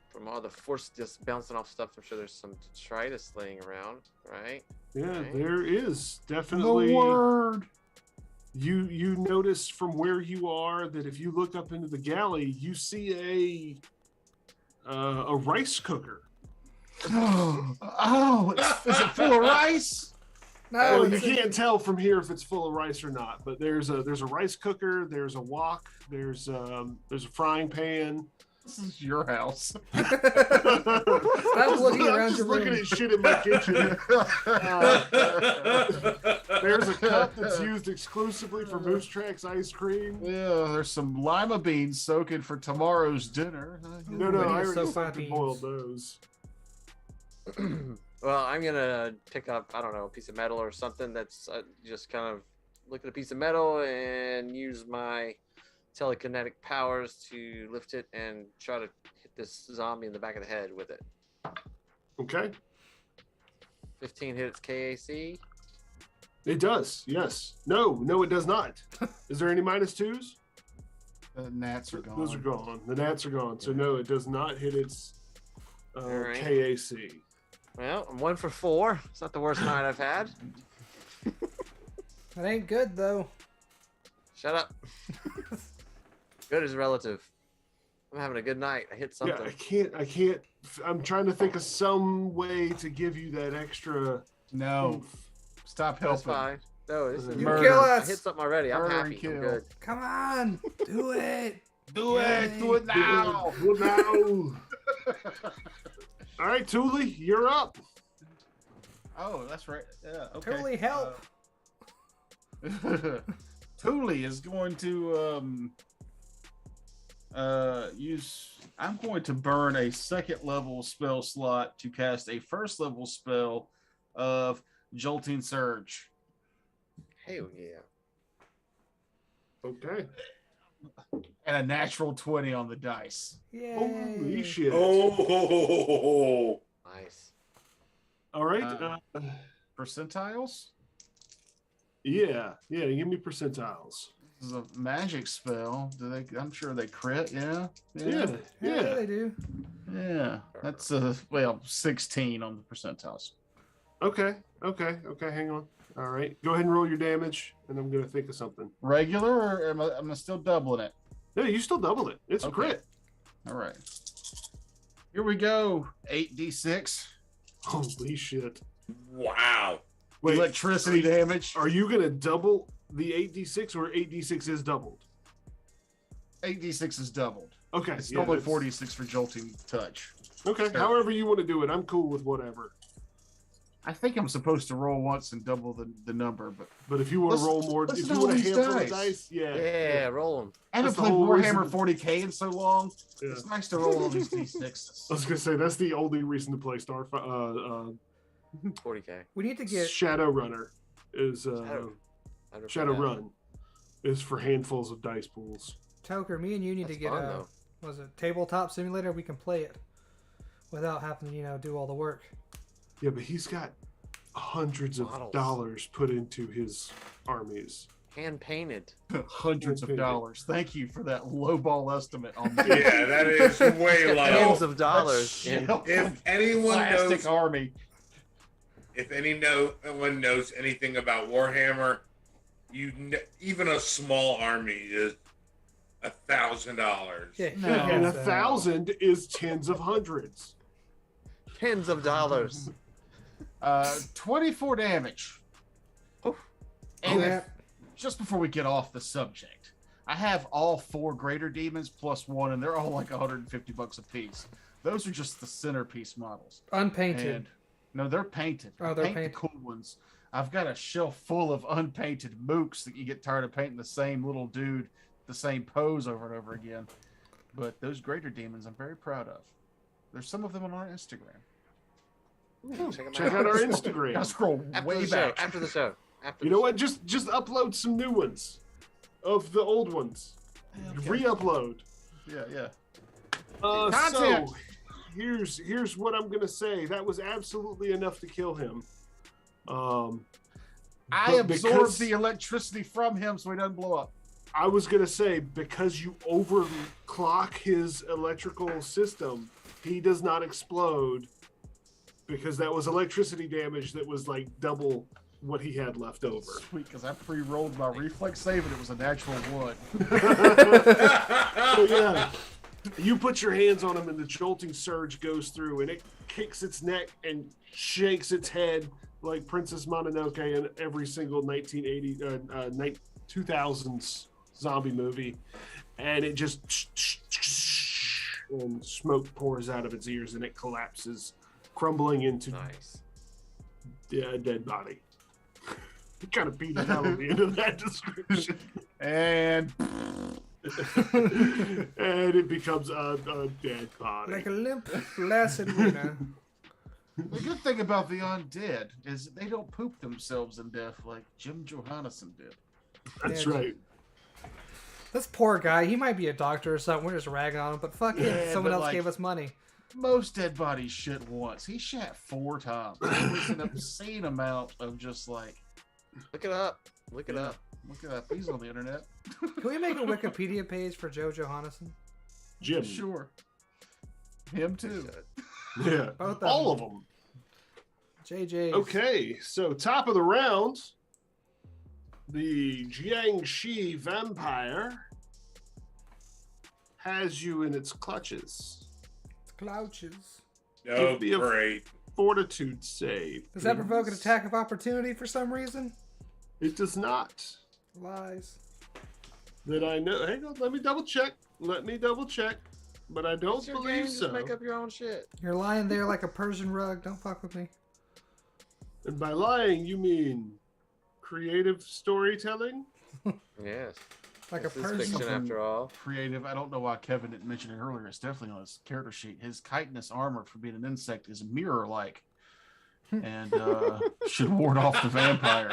from all the force just bouncing off stuff. I'm sure there's some detritus laying around, right? Yeah, Okay. there is The definitely. word. You notice from where you are that if you look up into the galley, you see a rice cooker. Oh, is it full of rice? No, Well, you it's can't tell from here if it's full of rice or not. But there's a rice cooker. There's a wok. There's a frying pan. This is your house. Stop looking I'm around just your looking room. at shit in my kitchen. There's a cup that's used exclusively for Moose Tracks ice cream. Yeah, there's some lima beans soaking for tomorrow's dinner. No, Ooh, I these are already so fucking fine boiled beans. those. Well, I'm gonna pick up, I don't know, a piece of metal or something that's just kind of look at a piece of metal and use my telekinetic powers to lift it and try to hit this zombie in the back of the head with it. Okay. 15 hit its KAC. It does, yes. No, it does not. Is there any -2s? The gnats are gone. Those are gone. The gnats are gone. So no, it does not hit its Alright. KAC. Well, I'm 1 for 4. It's not the worst night I've had. That ain't good though. Shut up. Good is relative. I'm having a good night. I hit something. Yeah, I can't. I'm trying to think of some way to give you that extra. No, oomph. stop That's helping. fine. No, this is You Murder. kill I us. hit something already. I'm Murder and happy. I'm kill. good. Come on, do it. Do it. Do it now. Well, now. All right, Thule, you're up. Oh, that's right. Yeah. Okay. Totally help. Thule is going to use. I'm going to burn a 2nd level spell slot to cast a 1st level spell of Jolting Surge. Hell yeah. Okay. And a natural 20 on the dice. Yay. Holy shit. Oh, Nice. All right. Percentiles? Yeah. Give me percentiles. This is a magic spell. Do they? I'm sure they crit. Yeah. Yeah. Yeah, they do. Yeah. That's 16 on the percentiles. Okay. Hang on. All right. Go ahead and roll your damage, and I'm gonna think of something. Regular, or am I still doubling it? No, you still doubled it. It's a Okay. crit. All right. Here we go. 8d6 Holy shit. wow. Wait, electricity damage. Are you gonna double the 8d6 or 8d6 is doubled? 8d6 is doubled. Okay. It's yeah, only that's- 46 for jolting touch. Okay. However you want to do it, I'm cool with whatever. I think I'm supposed to roll once and double the number, but But if you want to Listen- roll more, if listen you to want all to these handle the dice. dice, Yeah, roll them. I haven't That's the played whole Warhammer reason- 40k in so long. Yeah. It's nice to roll all these I d6s. was gonna say that's the only reason to play 40K. We need to get. Shadowrunner is I'd Shadow prefer that. Run is for handfuls of dice pools. Toker, me and you need That's to get fun, a though. was it tabletop simulator? We can play it without having to do all the work. Yeah, but he's got hundreds of Models. dollars put into his armies. Hand painted. Hundreds of dollars. Thank you for that lowball estimate on the Yeah, that is way Tens low. of dollars. That in- shell If anyone plastic knows, army. if anyone knows anything about Warhammer, even a small army is $1,000. Yeah, No. And 1,000 is tens of hundreds. Tens of dollars. 24 damage. Oof. And Yeah. just before we get off the subject, I have all 4 greater demons plus 1, and they're all like $150 a piece. Those are just the centerpiece models. Unpainted. And no, they're painted. Oh, I they're paint painted. the cool ones. I've got a shelf full of unpainted mooks that you get tired of painting the same little dude, the same pose over and over again. But those greater demons, I'm very proud of. There's some of them on our Instagram. Check out our Gotta Instagram. scroll After way the show. back. After the show. After You the know show. what? Just upload some new ones of the old ones. Okay. Re-upload. Yeah. So Content. here's what I'm gonna say. That was absolutely enough to kill him. I But absorbed because- the electricity from him so he doesn't blow up. I was gonna say, because you overclock his electrical system, he does not explode, because that was electricity damage that was like double what he had left over. Sweet, because I pre-rolled my reflex save and it was a natural 1. So yeah, you put your hands on him and the jolting surge goes through and it kicks its neck and shakes its head like Princess Mononoke in every single 2000s zombie movie, and it just and smoke pours out of its ears and it collapses, crumbling into Nice. a dead body. Kind of beat it out at the end of that description. And And it becomes a dead body. Like a limp, flaccid winner. the good thing about the undead is they don't poop themselves in death like Jim Johannesson did. That's Yeah, right. This poor guy, he might be a doctor or something. We're just ragging on him, but fuck Yeah, it. Someone but, else like- gave us money. Most dead bodies shit once. He shat 4 times. It was an obscene amount of just like, Look it up. Look it Yeah. up. look at that. He's on the internet. Can we make a Wikipedia page for Joe Johannesson? Jim. Sure. Him too. Yeah. Both of All them. of them. JJ. Okay, so top of the round, the Jiangxi vampire has you in its clutches. Clouches. Oh, Give me a- great. Fortitude save. Does that provoke an please. attack of opportunity for some reason? It does not. Lies. That I know. Hang on, let me double check. But I don't It's your game. believe Just so. make up your own shit. You're lying there like a Persian rug. Don't fuck with me. And by lying, you mean creative storytelling? Yes. Like This a is Persian. fiction after all. Creative. I don't know why Kevin didn't mention it earlier. It's definitely on his character sheet. His chitinous armor for being an insect is mirror-like, and should ward off the vampire.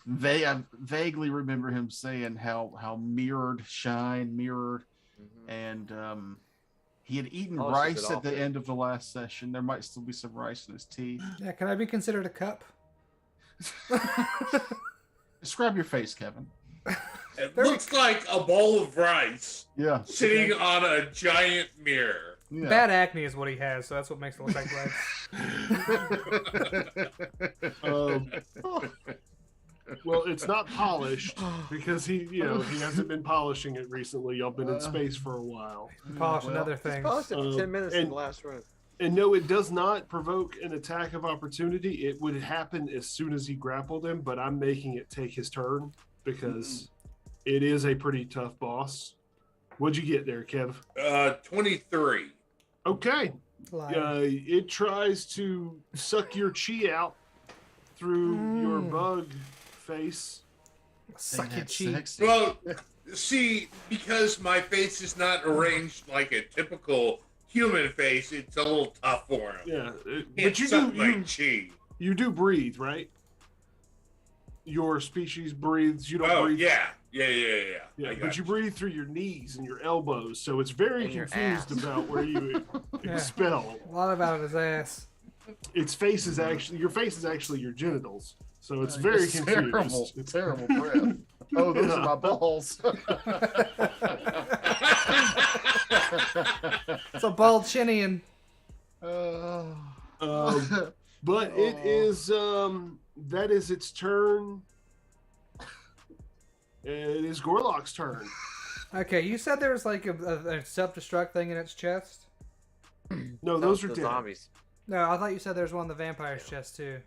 I vaguely remember him saying how mirrored, Mhm. and he had eaten Oh, rice shit, at the awful. end of the last session. There might still be some rice in his tea. Yeah, can I be considered a cup? Describe your face, Kevin. It looks like a bowl of rice Yeah. sitting on a giant mirror. Yeah. Bad acne is what he has, so that's what makes it look like rice. Well, it's not polished because he hasn't been polishing it recently. Y'all been in space for a while. Polish well, another thing. Paused it for 10 minutes in and- the last room. And no, it does not provoke an attack of opportunity. It would happen as soon as he grappled him, but I'm making it take his turn because it is a pretty tough boss. What'd you get there, Kev? 23. Okay. Lies. It tries to suck your chi out through your bug face. Suck your That's cheek. sexy. Well, see, because my face is not arranged like a typical human face, it's a little tough for him. Yeah, But but you something do like chi. you do breathe, right? Your species breathes. You don't Oh breathe. yeah. Yeah, I but got you breathe through your knees and your elbows, so it's very And your confused ass. about where you Yeah. expel. A lot about his ass. Its face is actually your face is actually your genitals, so it's Oh, very it's confused. terrible, terrible breath. Oh, those are my balls. It's a bald chinian. But it is that is its turn. It is Gorlock's turn. Okay, you said there was like a self-destruct thing in its chest? No, those are the dead. zombies. No, I thought you said there was one in the vampire's chest too.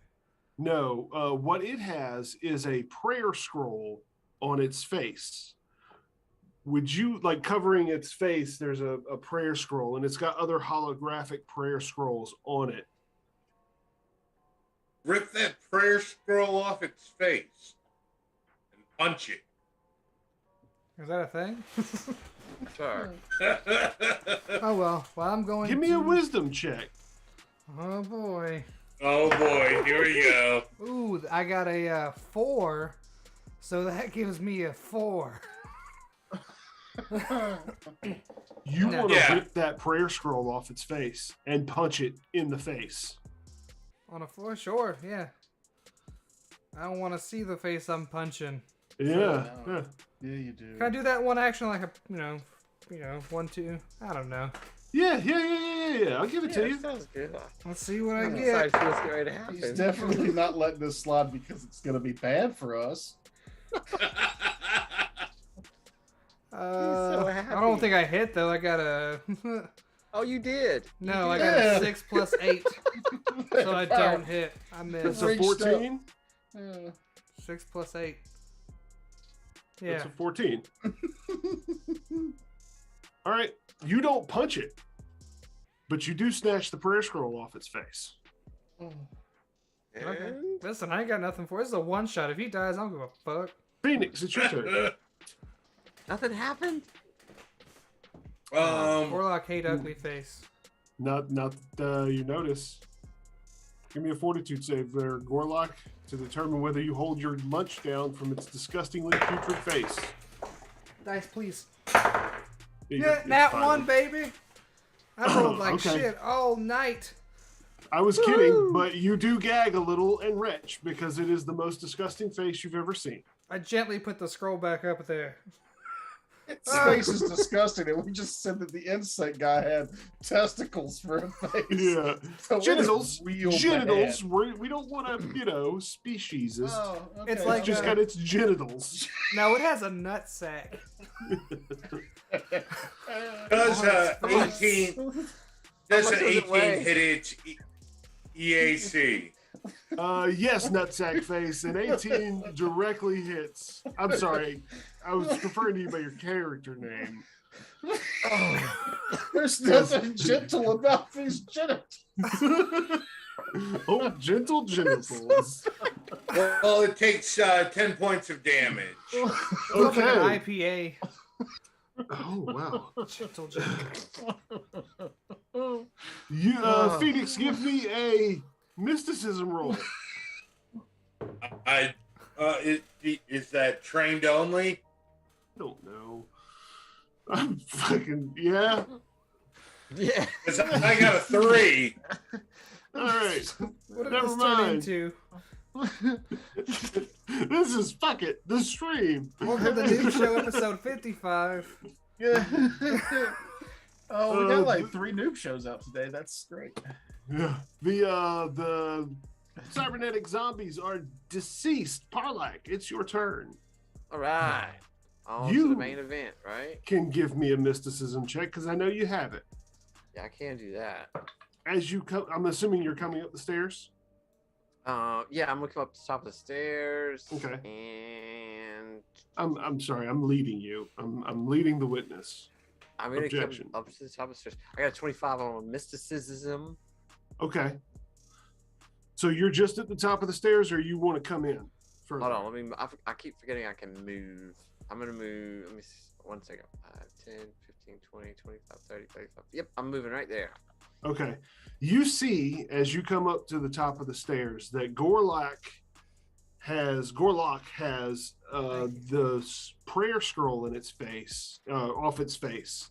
No, what it has is a prayer scroll on its face. Would you like covering its face? There's a prayer scroll, and it's got other holographic prayer scrolls on it. Rip that prayer scroll off its face and punch it. Is that a thing? Sure. Oh well. Well, I'm going. Give me a wisdom check. Oh boy. Oh boy, here we go. Ooh, I got a 4, so that gives me a 4. You No. want to Yeah. rip that prayer scroll off its face and punch it in the face. On a 4, sure, yeah. I don't want to see the face I'm punching. Yeah. Yeah, you do. Can I do that one action like a, 1, 2? I don't know. Yeah. I'll give it to you. Sounds good. Let's see what I I'm get. excited for what's getting ready to happen. He's definitely not letting this slide because it's going to be bad for us. so I happy. don't think I hit though. I got a Oh, you did. no. I got a 6 plus 8, so I don't hit. I It's missed. a Reached up. 14. Yeah. 6 plus 8. It's Yeah. a 14. All right. You don't punch it, but you do snatch the prayer scroll off its face. Okay. And Listen, I ain't got nothing for it. This is a one shot. If he dies, I don't give a fuck. Phoenix, it's your turn. nothing happened. Warlock hate ugly face. Not you notice. Give me a fortitude save there, Gorlock, to determine whether you hold your lunch down from its disgustingly putrid face. Dice, please. You're- Yeah, it's nat fine. 1, baby. I rolled like Okay. shit all night. I was kidding, but you do gag a little and retch because it is the most disgusting face you've ever seen. I gently put the scroll back up there. Its face is disgusting, and we just said that the insect guy had testicles for a face. Yeah. So it is Genitals. real Genitals. bad. We don't want to, species. Oh, okay. It's It's like just got its genitals. No, it has a nut sack. Does Oh, it's 18 does much an does it 18 weigh? hit its EAC? Yes, nutsack face, and 18 directly hits. I'm sorry, I was referring to you by your character name. There's nothing gentle about these genitals. Oh, gentle genitals. Well, it takes 10 points of damage. It's like an Okay. IPA. Oh wow. Gentle, gentle. You, Phoenix, give me a mysticism roll. Is that trained only? I don't know. I'm fucking yeah. Yeah. 'Cause I got a 3. All right. What did Never this turn mind. into? This is fuck it. The stream. Welcome to Noob Show episode 55. Yeah. Oh, we got like Uh, 3 noob shows out today. That's great. Yeah. The cybernetic zombies are deceased. Parlak, it's your turn. All right. On to You- the main event, right? Can give me a mysticism check because I know you have it. Yeah, I can do that. As you come, I'm assuming you're coming up the stairs. Yeah, I'm looking up the top of the stairs. Okay. And I'm sorry. I'm leading you. I'm leading the witness. I'm gonna Objection. come up to the top of the stairs. I got a 25 on mysticism. Okay. So you're just at the top of the stairs, or you want to come in further? Hold on, I keep forgetting I can move. I'm gonna move. Let me see, 1 second. 5, 10, 15, 20, 25, 30, 35. Yep, I'm moving right there. Okay. You see as you come up to the top of the stairs that Gorlock has the prayer scroll in its face, off its face.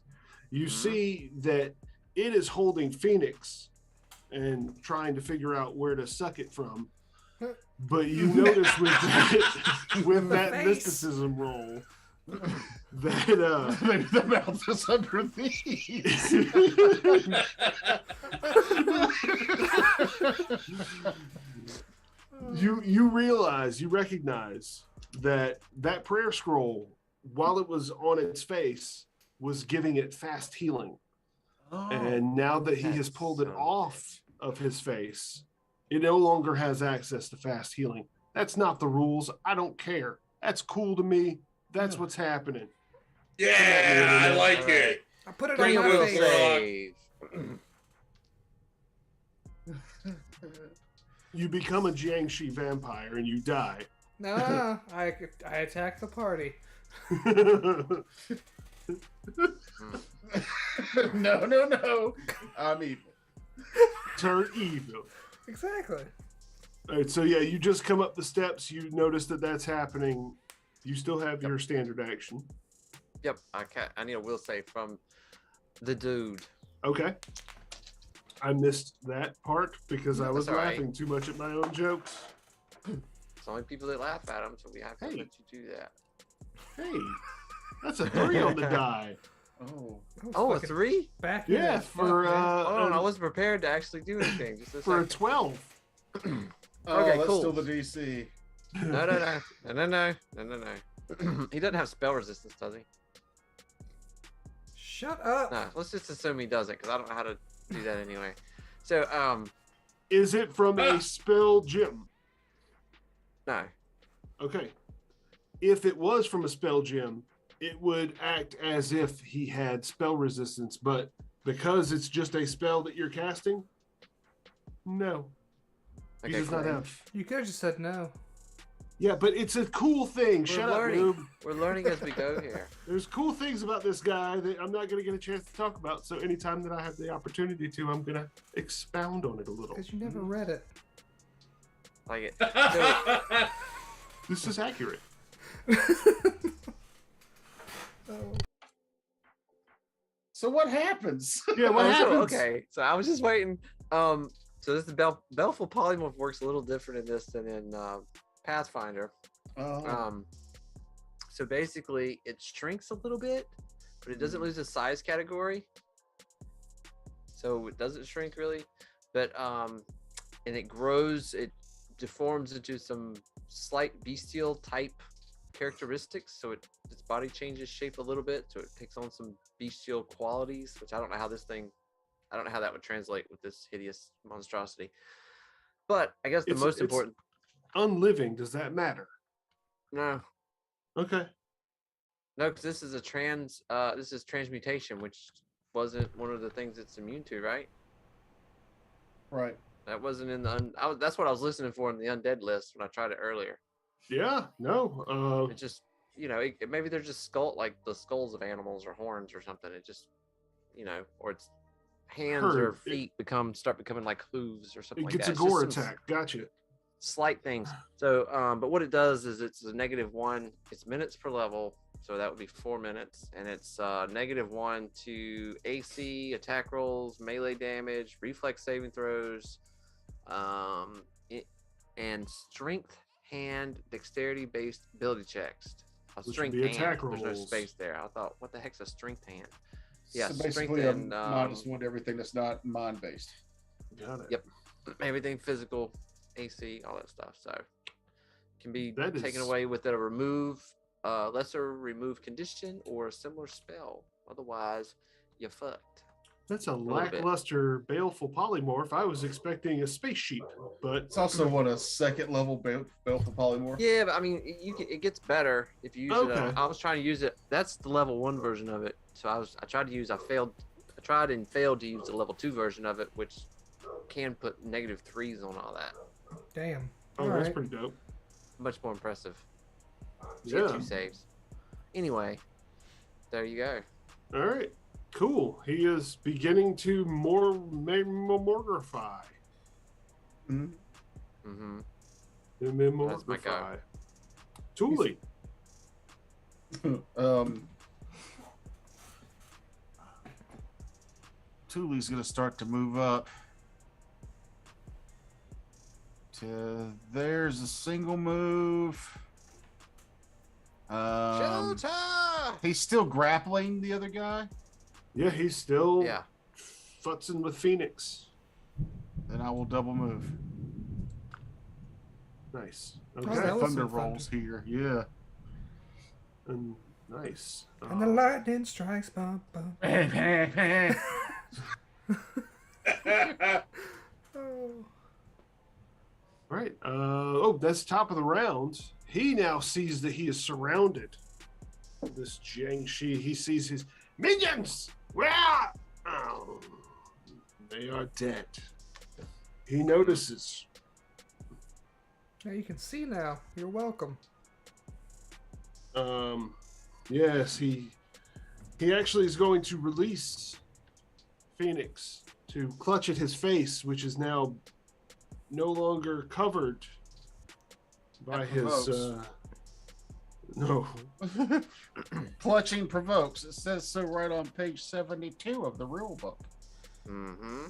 You see that it is holding Phoenix and trying to figure out where to suck it from. But you notice with that mysticism roll that Maybe the mouth is underneath. you recognize that prayer scroll, while it was on its face, was giving it fast healing. And now that he has pulled it off of his face, it no longer has access to fast healing. That's not the rules. I don't care. That's cool to me. That's what's happening. Yeah, I like it. I put it Bring on my will face. save. You become a Jiangshi vampire and you die. No, I attack the party. No. I'm evil. Turn evil. Exactly. All right, so yeah, you just come up the steps. You notice that that's happening. You still have your standard action. Yep, I need a will save from the dude. Okay. I missed that part because I was That's all right. laughing too much at my own jokes. It's only people that laugh at him, so we have to let you do that. Hey, that's a 3 on the die. Oh, a 3? Back Yeah, for Hold on, I wasn't prepared to actually do anything. Just a for a second. 12. Okay, that's cool. still the DC. No. He doesn't have spell resistance, does he? Shut up. No, let's just assume he doesn't, because I don't know how to do that anyway. So, Is it from a spell gem? no. Okay. If it was from a spell gem, it would act as if he had spell resistance, but because it's just a spell that you're casting, no. He Okay, does not cool. have. You could have just said no. Yeah, but it's a cool thing. We're Shut learning. up, noob. We're learning as we go here. There's cool things about this guy that I'm not going to get a chance to talk about. So anytime that I have the opportunity to, I'm going to expound on it a little. Because you never read it. Like it. So, This is accurate. So what happens? Yeah, what so, happens? okay, so I was just waiting. So this Baleful Polymorph works a little different in this than in Pathfinder. So basically, it shrinks a little bit, but it doesn't lose the size category. So it doesn't shrink really, but and it grows. It deforms into some slight bestial type characteristics. So its body changes shape a little bit. So it takes on some bestial qualities, which I don't know how that would translate with this hideous monstrosity. But I guess the most important. Unliving. Does that matter? No. Okay. No, because this is this is transmutation, which wasn't one of the things it's immune to, right? Right. That wasn't in the. That's what I was listening for in the undead list when I tried it earlier. Yeah. No. It just, maybe they're just like the skulls of animals or horns or something. It just, or its hands or feet start becoming like hooves or something It like that. gets a gore attack. Gotcha. Slight things. So, but what it does is it's a -1. It's minutes per level, so that would be 4 minutes, and it's -1 to AC, attack rolls, melee damage, reflex saving throws, and strength, hand, dexterity based ability checks. Strength hand. Attack There's no rolls. space there. I thought, what the heck's a strength hand? Yeah, So strength basically, and -1 to everything that's not mind based. Got it. Yep. Everything physical, AC, all that stuff. So can be That taken is- away with a lesser remove condition or a similar spell. Otherwise, you're fucked. That's a little bit. lackluster, baleful polymorph. I was expecting a space sheep, but It's also a second level Baleful Polymorph. Yeah, but I mean, it gets better if you use it. Okay. I was trying to use it. That's the level 1 version of it. So I tried and failed to use the level 2 version of it, which can put -3s on all that. Damn. oh, All that's right. pretty dope. Much more impressive. Yeah. 2 saves. Anyway, there you go. All right. Cool. He is beginning to memorify. Mm-hmm. Memorify. my go. Thule. Thule's gonna start to move up. There's a single move. Shelter! He's still grappling the other guy. Yeah, he's still Yeah. futzing with Phoenix. Then I will double move. Nice. Oh, Okay. that was Thunder some thunder. rolls here. Yeah. And nice. And the lightning strikes, bum, bum. Oh. Right. That's top of the round. He now sees that he is surrounded. This Jiangxi, he sees his minions. Where? Oh, they are dead. He notices. Yeah, you can see now. You're welcome. Yes, he actually is going to release Phoenix to clutch at his face, which is now no longer covered by That his provokes. no. Clutching provokes. It says so right on page 72 of the rule book. Mm-hmm.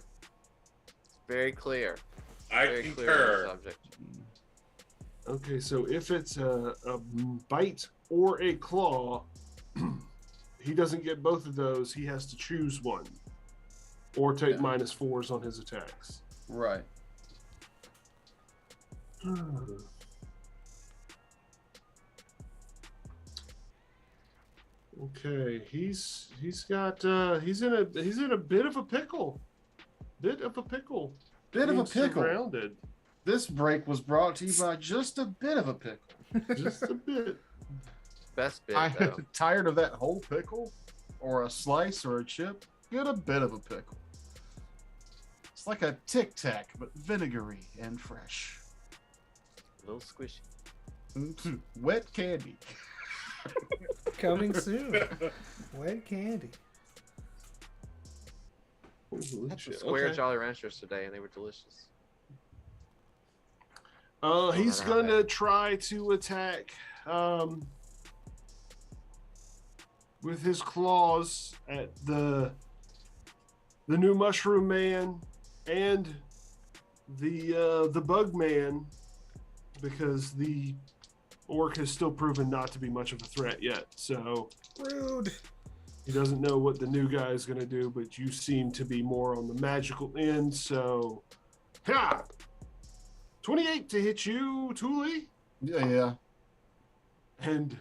It's very clear. I Very clear on the concur. subject. Okay, so if it's a bite or a claw, he doesn't get both of those. He has to choose one, or take Yeah. -4s on his attacks. Right. Okay, he's in a bit of a pickle. Bit of a pickle. Bit of a Being pickle. Surrounded. This break was brought to you by just a bit of a pickle. Just a bit. Best bit, I'm though. tired of that whole pickle, or a slice, or a chip. Get a bit of a pickle. It's like a Tic Tac, but vinegary and fresh. A little squishy. Wet candy. Coming soon. Wet candy. Holy Had some shit, square okay. Jolly Ranchers today, and they were delicious. He's I don't know gonna try to attack with his claws at the new mushroom man and the bug man, because the orc has still proven not to be much of a threat yet. So Rude. he doesn't know what the new guy is gonna do, but you seem to be more on the magical end. So, ha! 28 to hit you, Thule. Yeah. And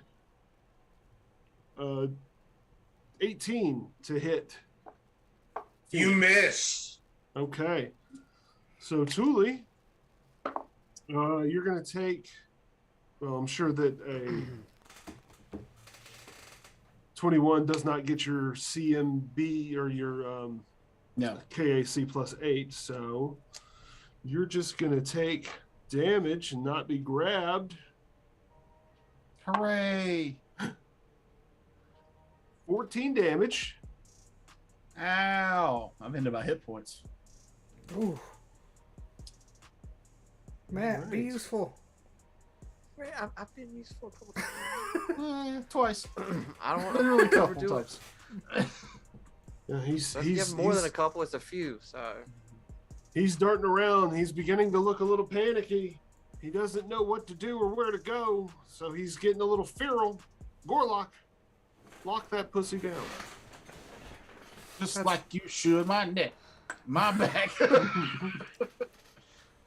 18 to hit. You miss. Okay. So Thule, you're gonna take. Well, I'm sure that a 21 does not get your CMB or your No. KAC +8, so you're just gonna take damage and not be grabbed. Hooray. 14 damage. Ow. I'm into my hit points. Ooh. Matt, be Alright. useful. Man, I've been useful a couple times. Twice. I don't Literally a ever couple do times. Yeah, If you have more than a couple, it's a few. So He's darting around. He's beginning to look a little panicky. He doesn't know what to do or where to go, so he's getting a little feral. Gorlock, lock that pussy down. Just like you should. My neck. My back.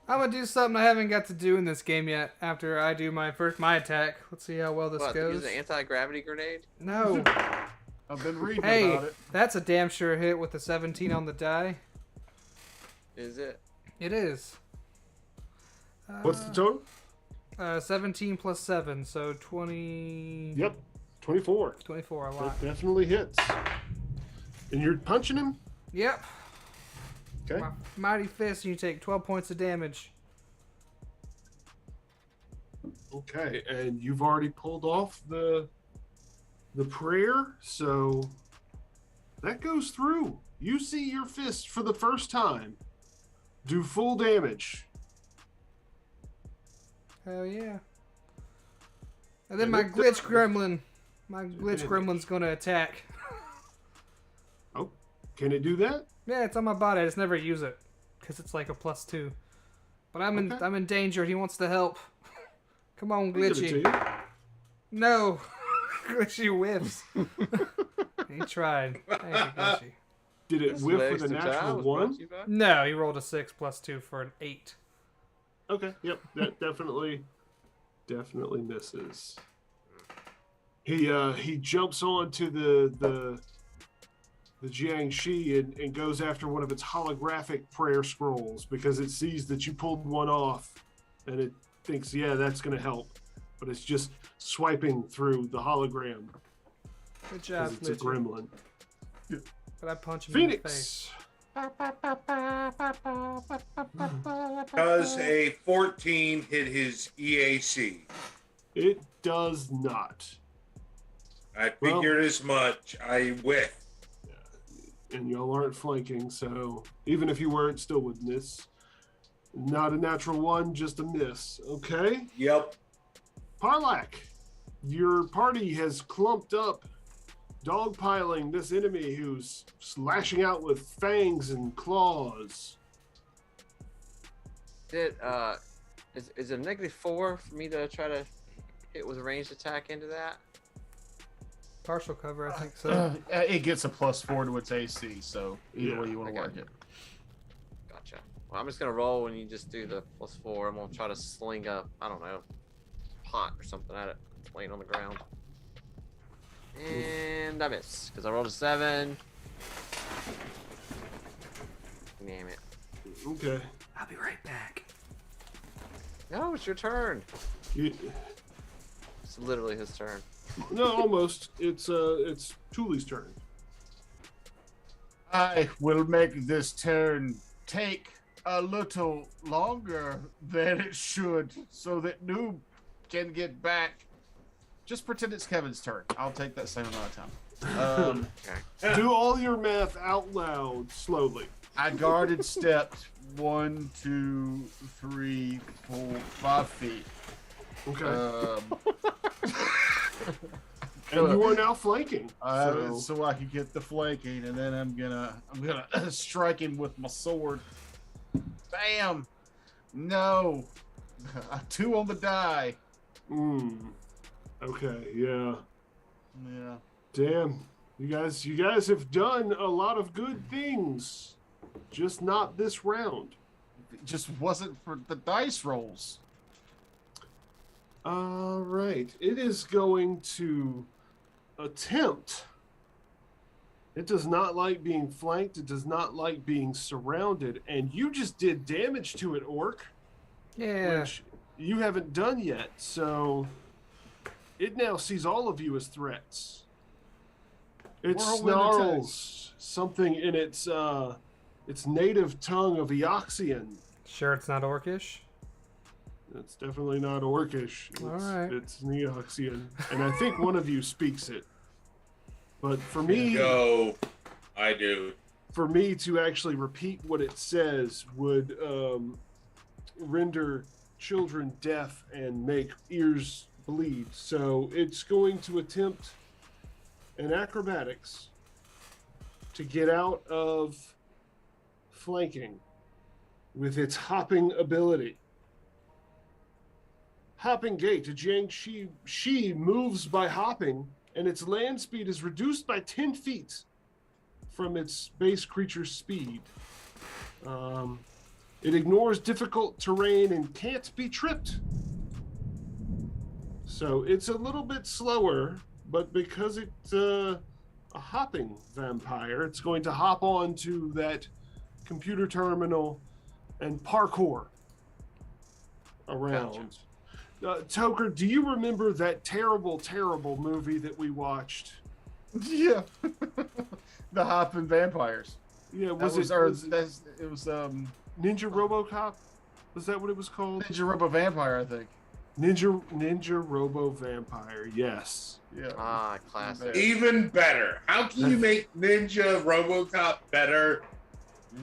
I'm gonna do something I haven't got to do in this game yet. After I do my attack, let's see how well this what? goes. Use an anti-gravity grenade? No, I've been reading hey, about it. that's a damn sure hit with a 17 on the die. Is it? It is. What's the total? 17 plus 7, so 20. Yep, 24. 24, a That lot. definitely hits. And you're punching him? Yep. Okay. My mighty fist, and you take 12 points of damage. Okay, and you've already pulled off the the prayer, so that goes through. You see your fist for the first time do full damage. Hell yeah. And then And my it glitch does. gremlin. My glitch Damage. gremlin's gonna attack. Oh, can it do that? Yeah, it's on my body. I just never use it because it's like a +2. But I'm Okay. in danger. He wants to help. Come on, I'll give it to glitchy. you. No, glitchy whiffs. He tried. Thank you, glitchy. Did it This whiff with a extra time natural was brought 1? to you by- No, he rolled a 6 +2 for an 8. Okay, yep, that definitely misses. He jumps onto the Jiangshi and goes after one of its holographic prayer scrolls because it sees that you pulled one off and it thinks, yeah, that's gonna help. But it's just swiping through the hologram Good job, because it's a glitchy. gremlin. But I punch him in the Phoenix. face. Does a 14 hit his EAC? It does not. I Well- figured as much. I whiff. And y'all aren't flanking, so even if you were, it still would miss. Not a natural 1, just a miss. Okay? Yep. Parlak, your party has clumped up, dogpiling this enemy who's slashing out with fangs and claws. Is it a -4 for me to try to hit with a ranged attack into that? Partial cover, I think so. It gets a +4 to its AC, so either Yeah, way you want to okay. work it. Gotcha. Well, I'm just gonna roll when you just do the +4. I'm gonna try to sling up, I don't know, pot or something at it. It's laying on the ground. And I miss because I rolled a 7. Damn it. Okay. I'll be right back. No, it's your turn. You, It's literally his turn. no, almost. It's Thule's turn. I will make this turn take a little longer than it should so that Noob can get back. Just pretend it's Kevin's turn. I'll take that same amount of time. Do all your math out loud slowly. I guarded stepped 1, 2, 3, 4, 5 feet. Okay. And you are now flanking. So I can get the flanking, and then I'm gonna strike him with my sword. Bam! No, a 2 on the die. Okay, yeah. Yeah. Damn. You guys have done a lot of good things. Just not this round. It just wasn't for the dice rolls. All right. It is going to attempt. It does not like being flanked. It does not like being surrounded. And you just did damage to it, Orc, Yeah. which you haven't done yet. So it now sees all of you as threats. It Whirlwind snarls something in its native tongue of Eoxian. Sure, it's not orcish. It's definitely not Orcish. It's, Alright. it's Neoxian. And I think one of you speaks it. But for me, Go. I do. for me to actually repeat what it says would render children deaf and make ears bleed. So it's going to attempt an acrobatics to get out of flanking with its hopping ability. Hopping gait. Jiangshi moves by hopping, and its land speed is reduced by 10 feet from its base creature's speed. It ignores difficult terrain and can't be tripped. So it's a little bit slower, but because it's a hopping vampire, it's going to hop onto that computer terminal and parkour around. Toker, do you remember that terrible, terrible movie that we watched? Yeah. The hopping vampires. Yeah, It was was Ninja RoboCop? Was that what it was called? Ninja Robo Vampire, I think. Ninja Robo Vampire. Yes. Yeah. Ah, classic. Even better. How can you make Ninja RoboCop better?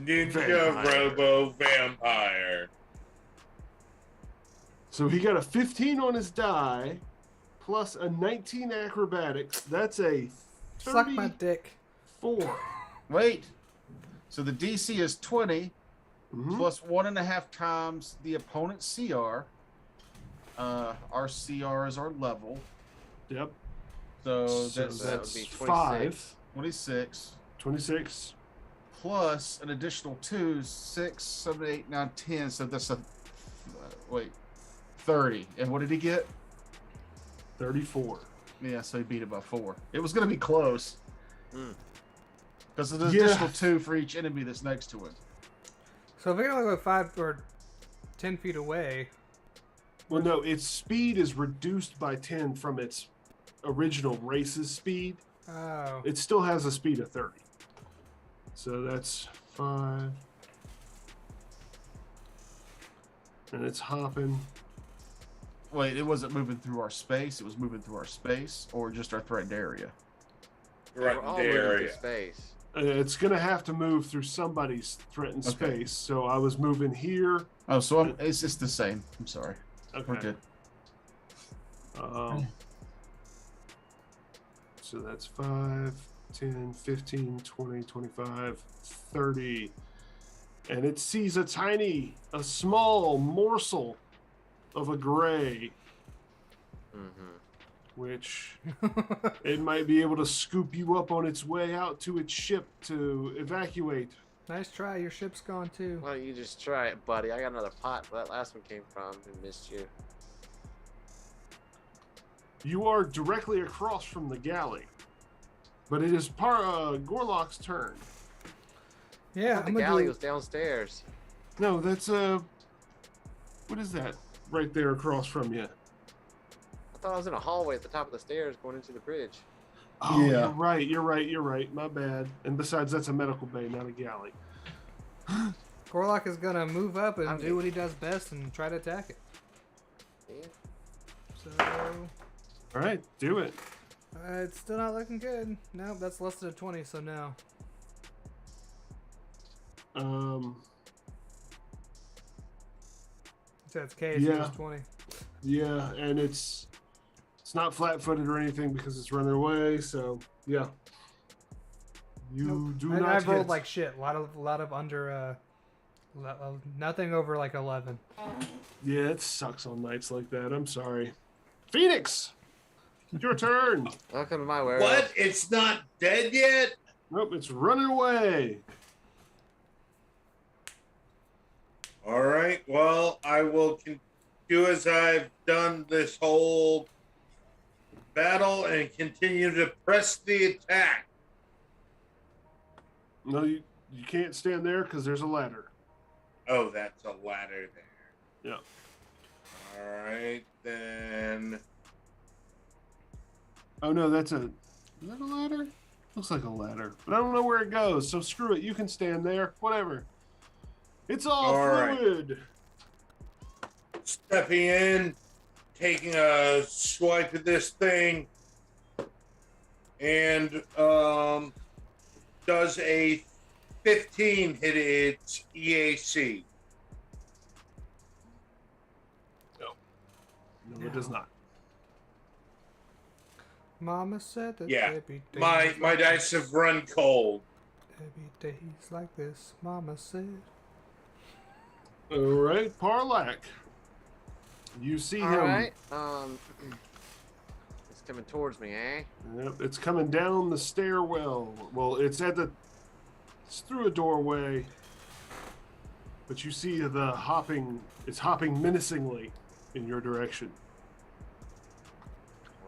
Ninja Vampire. Robo Vampire. So he got a 15 on his die, plus a 19 acrobatics. That's a Suck my dick. 34. Wait. So the DC is 20 Mhm. plus 1.5 times the opponent's CR. Our CR is our level. Yep. So that that's would be 5. 26 26. plus an additional 2, 6, 7, 8, 9, 10. So that's a wait, 30. And what did he get? 34. Yeah, so he beat it by 4. It was going to be close. Because there's an Yeah. additional 2 for each enemy that's next to him. So if we can only go 5 or 10 feet away, Well, no, its speed is reduced by 10 from its original race's speed. oh, It still has a speed of 30. So that's 5. And it's hopping. Wait, it wasn't moving through our space. It was moving through our space or just our threatened area. Right We're all there. moving Area. to space. It's going to have to move through somebody's threatened Okay. space. So I was moving here. Oh, so it's just the same. I'm sorry. Okay. We're good. So that's 5, 10, 15, 20, 25, 30. And it sees a small morsel of a gray, which it might be able to scoop you up on its way out to its ship to evacuate. nice try. Your ship's gone too. Why don't you just try it, buddy? I got another pot where that last one came from and missed you. You are directly across from the galley, but it is Gorlock's turn. Yeah, The I'm gonna galley do. was downstairs. No, that's what is that right there across from you? I thought I was in a hallway at the top of the stairs going into the bridge. Oh, Yeah. You're right. My bad. And besides, that's a medical bay, not a galley. Gorlock is gonna move up and I'm do what he does best and try to attack it. Yeah. So All right, do it. it's still not looking good. No, that's less than a 20. So no. That's K. So Yeah. it's 20. Yeah, and it's not flat-footed or anything because it's running away. So yeah, you Nope. do I, not. I've rolled hit. like shit. A lot of under. Nothing over like 11. Yeah, it sucks on nights like that. I'm sorry. Phoenix, your turn. Welcome to my warehouse. What? It's not dead yet? Nope, it's running away. All right. Well, I will do as I've done this whole battle and continue to press the attack. No, you can't stand there because there's a ladder. Oh, that's a ladder there. Yeah. All right, then. Oh no, is that a ladder? Looks like a ladder, but I don't know where it goes. So screw it. You can stand there. Whatever. It's all right. fluid. Stepping in, taking a swipe at this thing, and does a 15 hit its EAC? No, it does not. Mama said that Yeah, there'd be days my like dice this. have run cold. There'd be days like this. Mama said. All right, Parlak. You see All him. right. It's coming towards me, eh? Yep, it's coming down the stairwell. Well, it's through a doorway, but you see the hopping. It's hopping menacingly in your direction.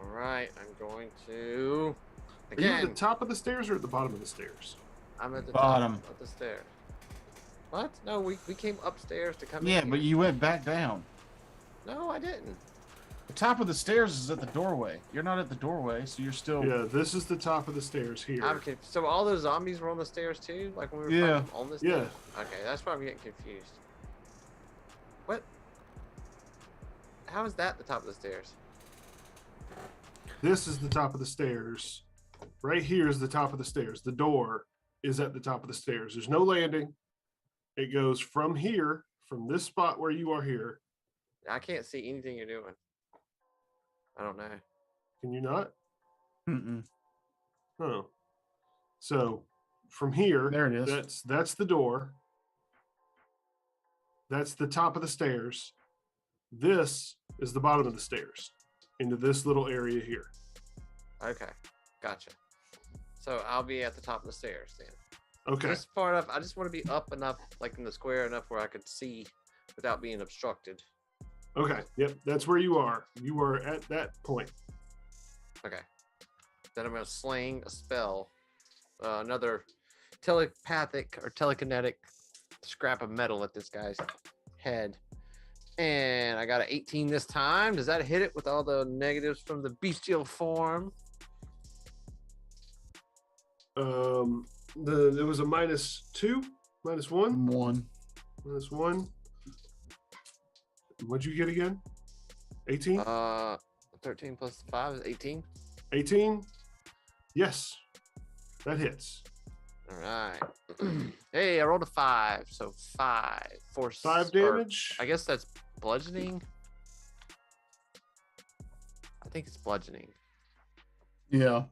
All right. I'm going to. Are you at Again, the top of the stairs or at the bottom of the stairs? I'm at the Bottom. top of the stairs. What? No, we came upstairs to come Yeah, in but here. you went back down. No, I didn't. The top of the stairs is at the doorway. You're not at the doorway, so you're still. Yeah, this is the top of the stairs here. So all those zombies were on the stairs too? Like when we were Yeah. fighting on the Yeah. stairs? Okay, that's why I'm getting confused. What? How is that the top of the stairs? This is the top of the stairs. Right here is the top of the stairs. The door is at the top of the stairs. There's no landing. It goes from here, from this spot where you are here. I can't see anything you're doing. I don't know. Can you not? Mm-mm. Oh. So from here, There it is. That's the door. That's the top of the stairs. This is the bottom of the stairs into this little area here. Okay, gotcha. So I'll be at the top of the stairs then. Okay. Just far enough. I just want to be up enough, like in the square enough where I could see without being obstructed. Okay. Yep. That's where you are. You are at that point. Okay. Then I'm gonna sling a spell, another telepathic or telekinetic scrap of metal at this guy's head. And I got an 18 this time. Does that hit it with all the negatives from the bestial form? It was a -2, -1, -1. What'd you get again? 18? 13 plus 5 is 18. 18? Yes. That hits. All right. Hey, I rolled a 5, so 5 force. 5 damage. I guess that's bludgeoning. I think it's bludgeoning. Yeah.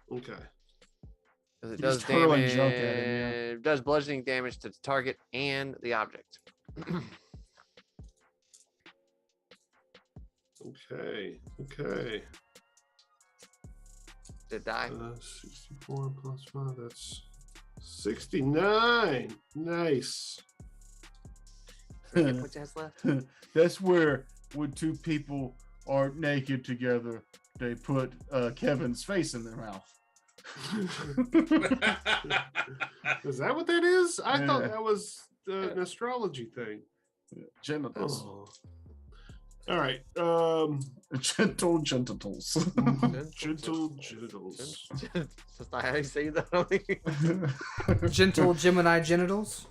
Okay. Because it You're does just hurling damage. junk at him, yeah. It does bludgeoning damage to the target and the object. Okay. Okay. Did it die? 64 plus 5. That's 69. Nice. Hit points it has left. That's where when two people are naked together, they put Kevin's face in their mouth. Is that what that is? I thought Yeah. that was an astrology thing. Genitals. Oh. All right. Gentle genitals. Gentle genitals. That's not how you say that. Gentle Gemini genitals.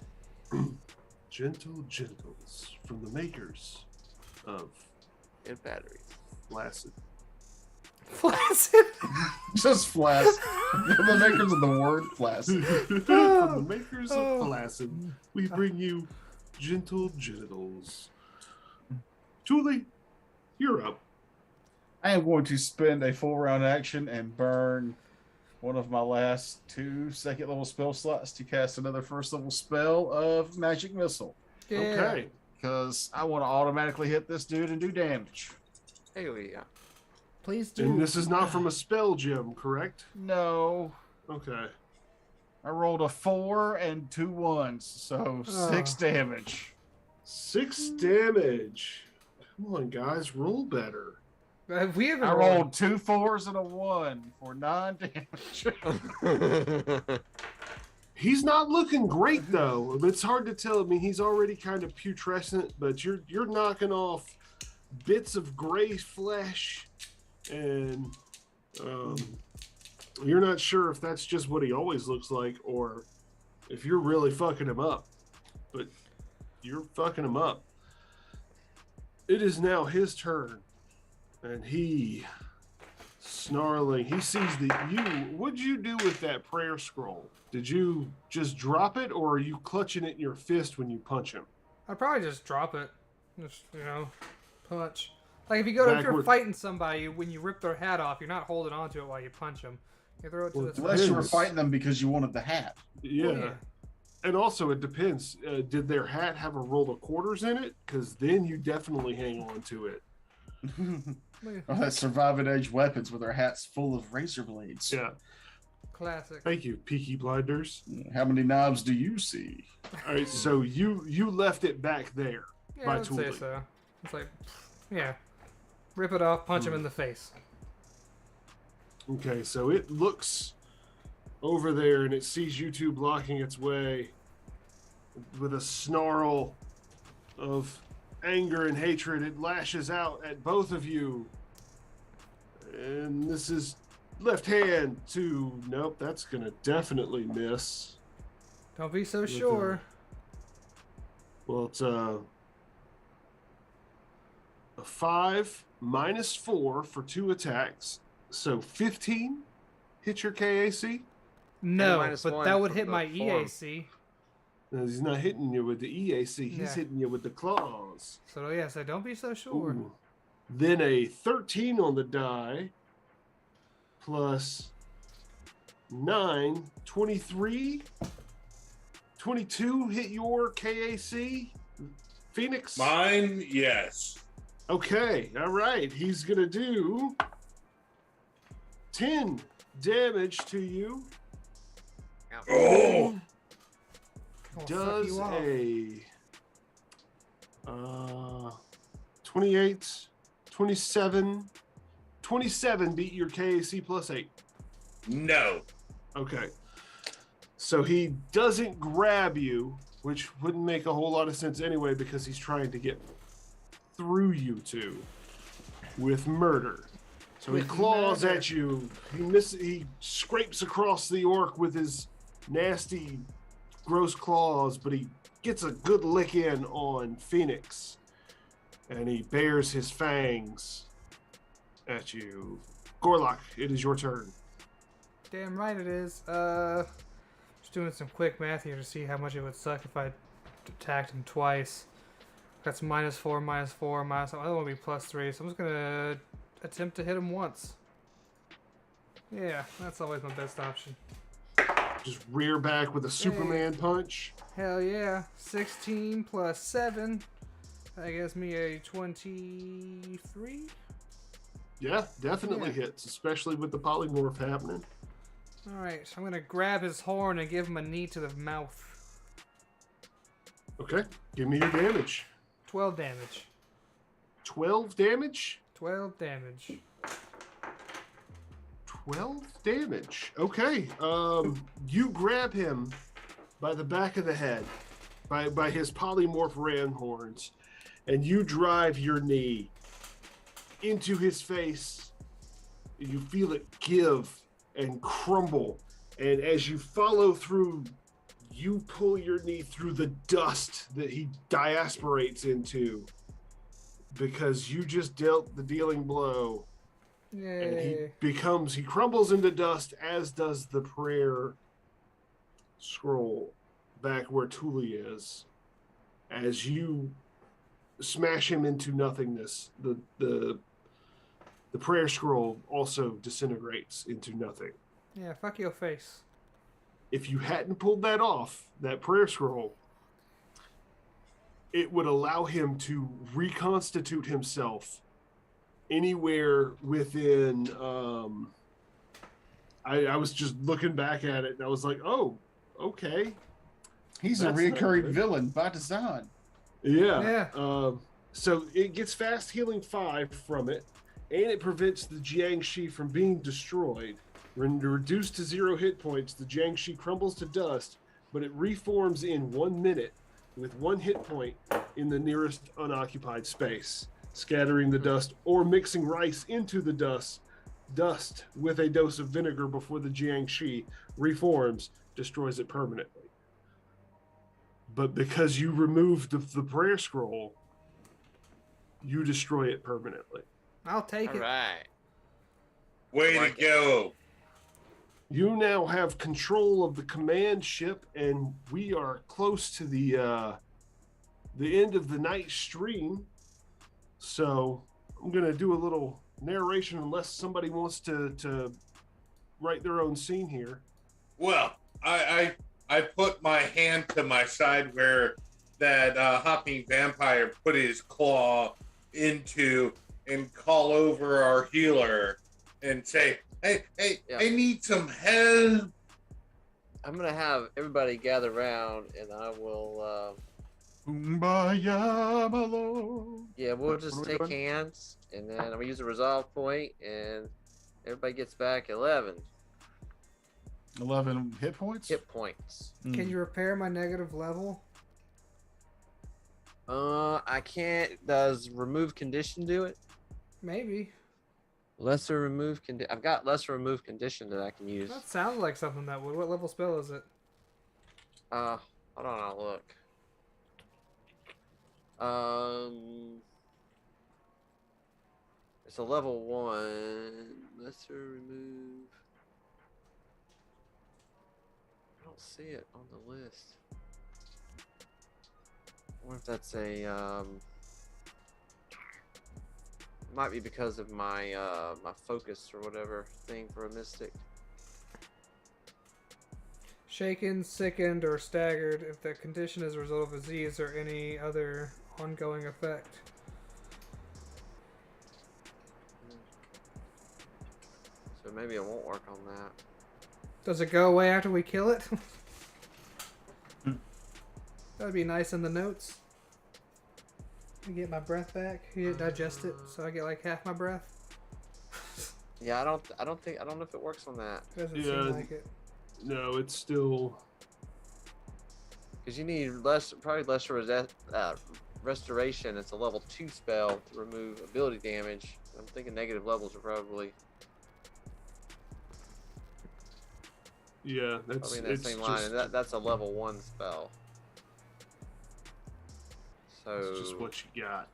Gentle genitals from the makers of In batteries. Flaccid. Flaccid. Just flaccid. The makers of the word flaccid. From the makers of Flaccid, we bring you gentle genitals. Thule, you're up. I am going to spend a full round action and burn one of my last 2 second level spell slots to cast another first level spell of Magic Missile. Yeah. Okay. Because I want to automatically hit this dude and do damage. Hey, yeah. Please do. And this is not from a spell gem, correct? No. Okay. I rolled a 4 and 2 1s, so 6 damage. 6 damage. Come on, guys, roll better. We haven't I rolled 2 4s and a 1 for 9 damage. He's not looking great though. It's hard to tell. I mean, he's already kind of putrescent, but you're knocking off bits of gray flesh, and you're not sure if that's just what he always looks like or if you're really fucking him up. But you're fucking him up. It is now his turn, and he snarling. He sees that you. What'd you do with that prayer scroll? Did you just drop it, or are you clutching it in your fist when you punch him? I'd probably just drop it. Just, punch. Like if you're Backward. fighting somebody, when you rip their hat off, you're not holding on to it while you punch them. You throw it to the Unless you were Depends. fighting them because you wanted the hat. Yeah. Oh, yeah. And also, it depends. Did their hat have a roll of quarters in it? Because then you definitely hang on to it. Oh, that surviving age weapons with their hats full of razor blades. Yeah. Classic. Thank you, Peaky Blinders. How many knobs do you see? All right, so you left it back there. Yeah, by I'd say Thule. so. It's like, yeah. Rip it off, punch him in the face. Okay, so it looks over there and it sees you two blocking its way with a snarl of anger and hatred. It lashes out at both of you. And this is left hand to, nope, that's going to definitely miss. Don't be so With sure. Well, it's a 5 -4 for 2 attacks. So 15 hit your KAC. No, minus but one that would from hit the my form. EAC. No, he's not hitting you with the EAC. He's Yeah. hitting you with the claws. So yeah, so don't be so sure. Ooh. Then a 13 on the die plus 9, 23. 22 hit your KAC, Phoenix? Mine, yes. Okay, all right. He's going to do 10 damage to you. Oh, I'll fuck Does you off. a 28, 27, 27 beat your KAC plus 8. no. Okay. So he doesn't grab you, which wouldn't make a whole lot of sense anyway because he's trying to get through you two with murder. So he With claws murder. at you. He scrapes across the orc with his nasty, gross claws, but he gets a good lick in on Phoenix. And he bares his fangs at you. Gorlock, it is your turn. Damn right it is. Just doing some quick math here to see how much it would suck if I attacked him twice. That's -4, -4, minus. I don't want to be +3, so I'm just gonna attempt to hit him once. Yeah, that's always my best option. Just rear back with a Superman punch. Hell yeah. 16 plus 7. That gives me a 23. Yeah, definitely Yeah. hits, especially with the polymorph happening. Alright, I'm gonna grab his horn and give him a knee to the mouth. Okay, give me your damage. 12 damage. 12 damage? 12 damage. 12 damage. Okay. You grab him by the back of the head, by his polymorph ram horns, and you drive your knee into his face. You feel it give and crumble, and as you follow through, you pull your knee through the dust that he diaspораtes into because you just dealt the dealing blow. And Yay. he crumbles into dust, as does the prayer scroll back where Thule is. As you smash him into nothingness, the prayer scroll also disintegrates into nothing. Yeah, fuck your face. If you hadn't pulled that off, that prayer scroll, it would allow him to reconstitute himself anywhere within I was just looking back at it and I was like, oh, okay. He's That's a not reoccurring good. villain by design. Yeah. Yeah. So it gets fast healing 5 from it, and it prevents the Jiangshi from being destroyed. When reduced to 0 hit points, the Jiangshi crumbles to dust, but it reforms in 1 minute with 1 hit point in the nearest unoccupied space, scattering the dust or mixing rice into the dust with a dose of vinegar before the Jiangshi reforms, destroys it permanently. But because you removed the prayer scroll, you destroy it permanently. I'll take All it. right. Way Like to go. You now have control of the command ship, and we are close to the end of the night stream. So I'm gonna do a little narration, unless somebody wants to write their own scene here. Well, I put my hand to my side where that hopping vampire put his claw into and call over our healer and say, hey, Yeah. I need some help. I'm gonna have everybody gather around, and I will. Kumbaya, my lord. Yeah, we'll What just are we take doing? hands, and then I'm gonna use a resolve point, and everybody gets back 11 11 hit points. hit points. Can you repair my negative level? I can't. Does remove condition do it? Maybe. Lesser remove condition. I've got lesser remove condition that I can use. That sounds like something that would. What level spell is it? Hold on, I'll look. It's a level 1. Lesser remove. I don't see it on the list. I wonder if that's a might be because of my my focus or whatever thing for a mystic. Shaken, sickened, or staggered if the condition is a result of disease or any other ongoing effect. So maybe it won't work on that. Does it go away after we kill it? That'd be nice in the notes. I get my breath back. You digest it, so I get like half my breath. Yeah, I don't know if it works on that. Doesn't Yeah. seem like it. No, it's still. Because you need probably lesser restoration. It's a level 2 spell to remove ability damage. I'm thinking negative levels are probably That's in that it's same line, just, and that's a level 1 spell. So it's just what you got.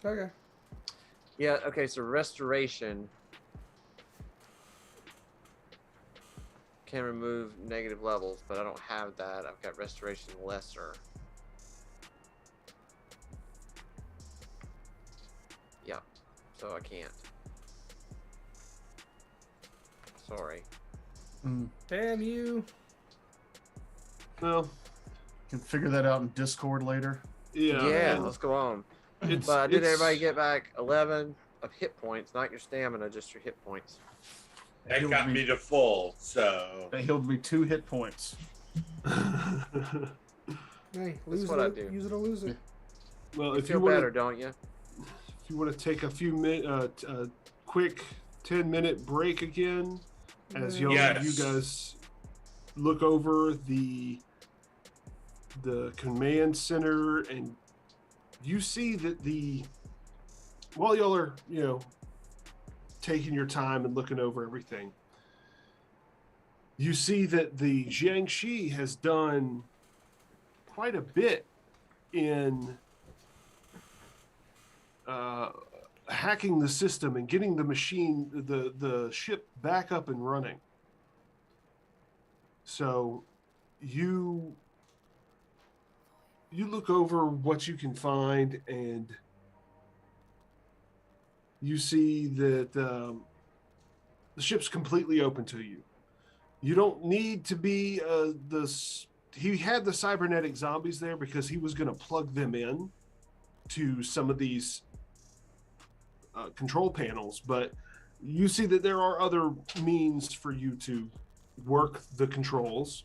Okay. yeah, okay. So restoration can remove negative levels, but I don't have that. I've got restoration lesser. Yeah, so I can't. Sorry. Damn you. Well, Can figure that out in Discord later. Yeah, let's go on. It's, But did it's- everybody get back 11 of hit points? Not your stamina, just your hit points. That Healed got me to full, so That healed me 2 hit points. Hey, lose what I it, do. use it or lose it. Well, You if feel you want better, to, don't you? if you want to take a quick 10-minute break again, as you Yes. guys look over the command center, and you see that while y'all are taking your time and looking over everything, you see that the Jiangxi has done quite a bit in hacking the system and getting the ship back up and running. So you look over what you can find, and you see that the ship's completely open to you. You don't need to be he had the cybernetic zombies there because he was going to plug them in to some of these control panels, but you see that there are other means for you to work the controls,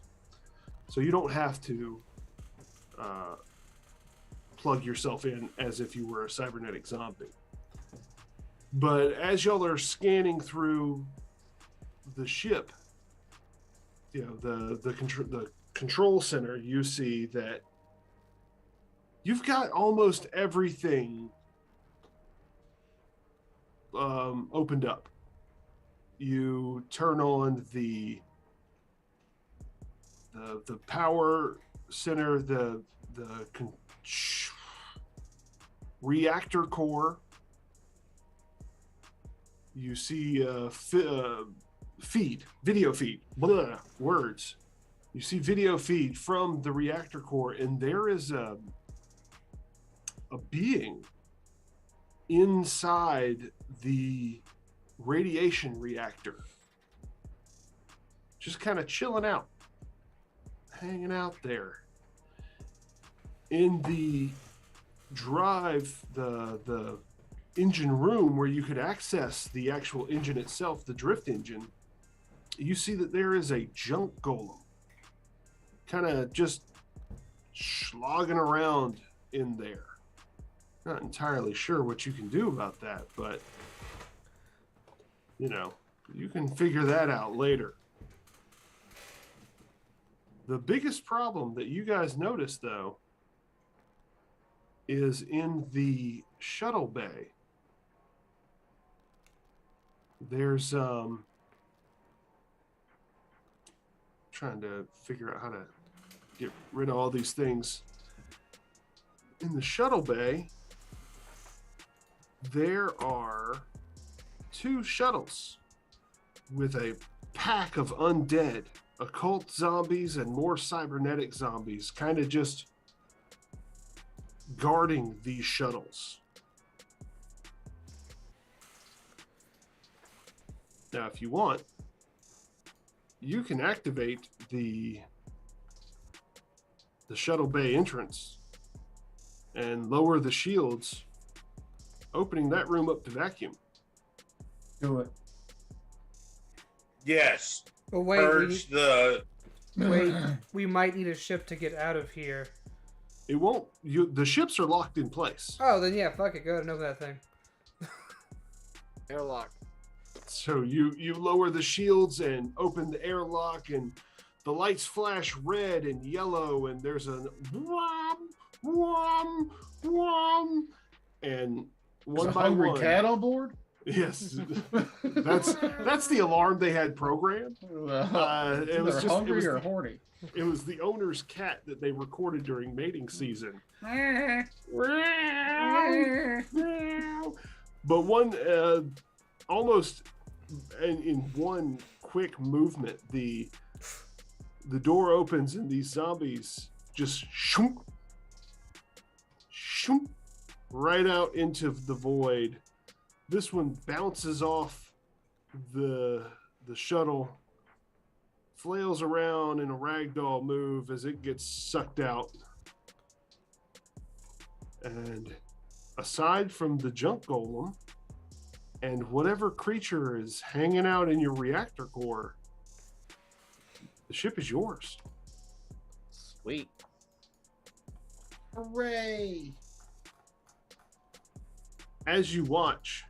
so you don't have to plug yourself in as if you were a cybernetic zombie. But as y'all are scanning through the ship, the control center, you see that you've got almost everything opened up. You turn on the power center, the reactor core. You see video feed, words. You see video feed from the reactor core, and there is a being inside the radiation reactor, just kind of chilling out, hanging out there. In the drive, the engine room where you could access the actual engine itself, the drift engine, you see that there is a junk golem kind of just slogging around in there. Not entirely sure what you can do about that, but you can figure that out later. The biggest problem that you guys notice, though, is in the shuttle bay. There's trying to figure out how to get rid of all these things. in the shuttle bay, there are 2 shuttles with a pack of undead, occult zombies, and more cybernetic zombies, kind of just guarding these shuttles. Now, if you want, you can activate the shuttle bay entrance and lower the shields, opening that room up to vacuum. Do it. Yes. But wait, Purge the. we might need a ship to get out of here. It won't. The ships are locked in place. Oh, then yeah, fuck it. Go ahead and open that thing. Airlock. So you lower the shields and open the airlock, and the lights flash red and yellow, and there's a whom, whom, whom, and one There's a by hungry one. cat on board. Yes, that's the alarm they had programmed. It was just hungry or horny. It was the owner's cat that they recorded during mating season. But one almost in one quick movement, the door opens and these zombies just shoom, shoom, right out into the void. This one bounces off the shuttle, flails around in a ragdoll move as it gets sucked out. And aside from the junk golem and whatever creature is hanging out in your reactor core, the ship is yours. Sweet. Hooray! As you watch,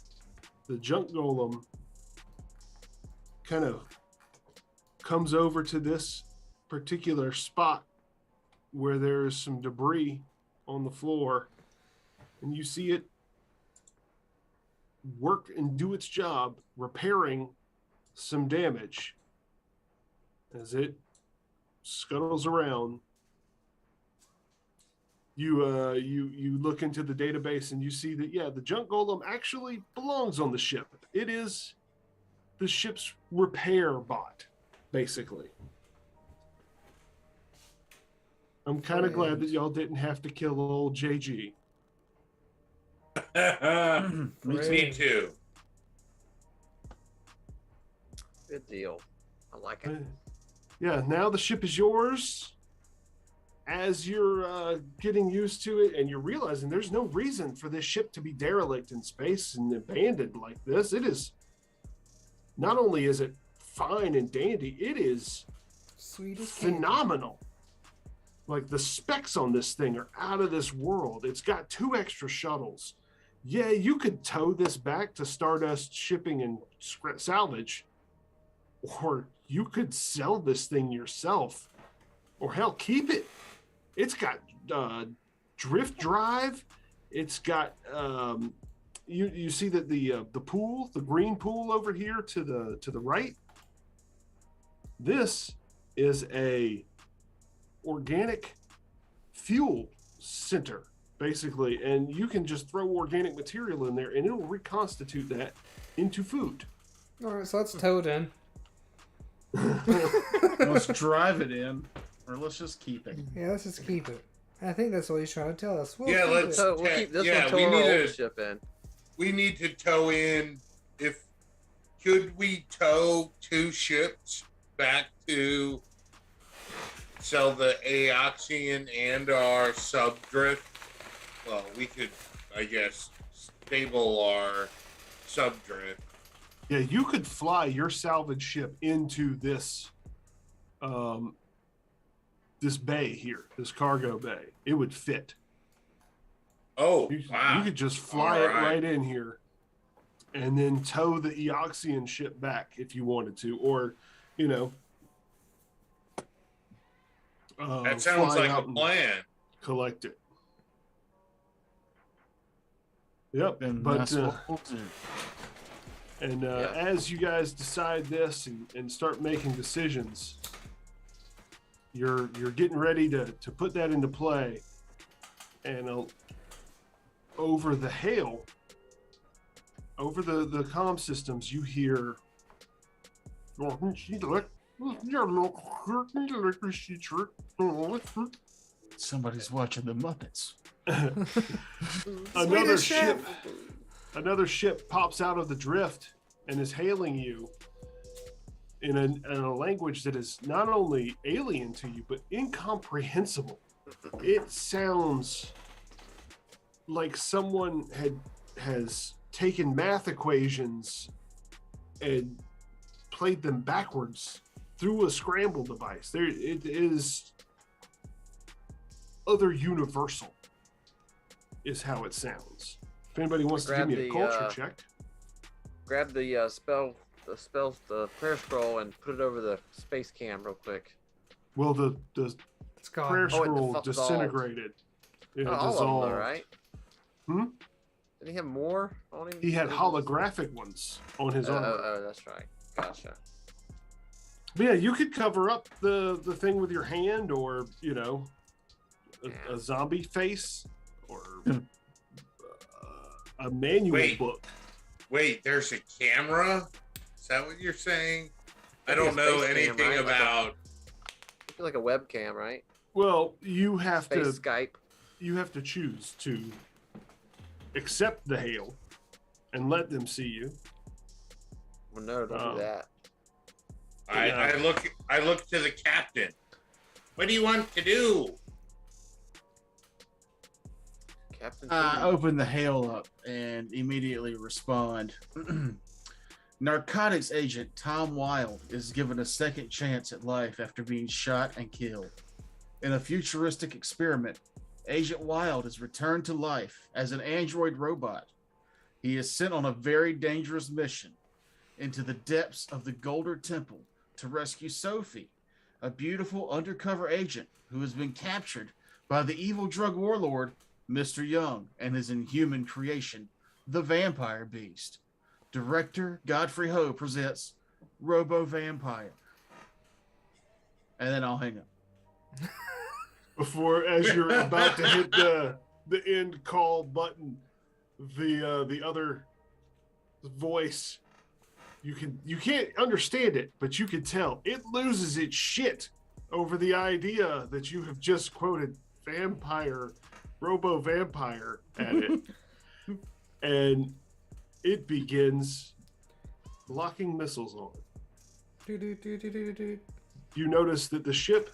the junk golem kind of comes over to this particular spot where there's some debris on the floor, and you see it work and do its job repairing some damage as it scuttles around. You look into the database and you see that, yeah, the junk golem actually belongs on the ship. It is the ship's repair bot, basically. I'm kind of glad that y'all didn't have to kill old JG. Me too. Good deal. I like it. Yeah, now the ship is yours. As you're getting used to it and you're realizing there's no reason for this ship to be derelict in space and abandoned like this. It is, not only is it fine and dandy, it is Sweet as candy. phenomenal. Like, the specs on this thing are out of this world. It's got 2 extra shuttles. Yeah, you could tow this back to Stardust Shipping and Salvage, or you could sell this thing yourself, or hell, keep it. It's got drift drive. It's got you see that the pool, the green pool over here to the right. This is a organic fuel center, basically, and you can just throw organic material in there and it'll reconstitute that into food. All right, so let's tow it in. Let's drive it in, or let's just keep it. Yeah, let's just keep it. I think that's what he's trying to tell us. We'll Yeah, keep let's- it. So we'll keep this Yeah, one we to our need old to- ship in. We need to tow in. Could we tow 2 ships back to sell the Aoxian and our subdrift? Well, we could, I guess, stable our subdrift. Yeah, you could fly your salvage ship into this this bay here, this cargo bay. It would fit. Oh, You wow. could just fly All it right. right in here and then tow the Eoxian ship back if you wanted to, or, you know, That sounds fly like out a and plan. collect it. Yep, Then but that's what we'll do. and Yeah. as you guys decide this and start making decisions, you're getting ready to put that into play. and over the hail, over the comm systems, you hear. Somebody's watching the Muppets. Another ship pops out of the drift and is hailing you in a language that is not only alien to you but incomprehensible. It sounds like someone has taken math equations and played them backwards through a scramble device. It is other universal is how it sounds. If anybody wants to give me a culture check. Grab the the prayer scroll and put it over the space cam real quick. Well, the It's gone. prayer it scroll dissolved. disintegrated. It All of them, dissolved. though, right? Hmm? Did he have more on him? He had holographic ones on his armor. Oh, that's right. Gotcha. But yeah, you could cover up the thing with your hand, or a zombie face, or a manual book. Wait, there's a camera? Is that what you're saying? I Maybe don't a know space cam, anything right? about. Like a webcam, right? Well, you have Space to Skype. you have to choose to accept the hail and let them see you. Well, no, don't do that. I look to the captain. What do you want to do? Captain. I open the hail up and immediately respond. Narcotics agent Tom Wilde is given a second chance at life after being shot and killed. In a futuristic experiment, Agent Wilde is returned to life as an android robot. He is sent on a very dangerous mission into the depths of the Golder Temple to rescue Sophie, a beautiful undercover agent who has been captured by the evil drug warlord Mr. Young and his inhuman creation, the Vampire Beast. Director Godfrey Ho presents Robo Vampire. And then I'll hang up. Before, as you're about to hit the end call button, the other voice, you can't understand it, but you can tell it loses its shit over the idea that you have just quoted vampire, robo vampire at it. And it begins locking missiles on. You notice that the ship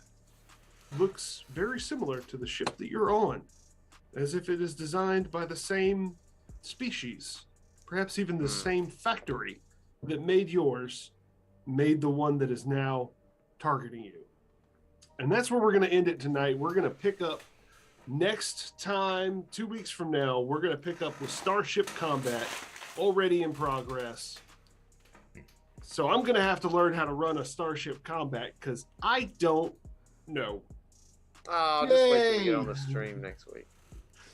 looks very similar to the ship that you're on, as if it is designed by the same species, perhaps even the same factory that made yours, made the one that is now targeting you. And that's where we're going to end it tonight. We're going to pick up next time, 2 weeks from now. We're going to pick up with Starship Combat, already in progress. So I'm going to have to learn how to run a Starship Combat because I don't know. Oh, just wait till we get on the stream next week.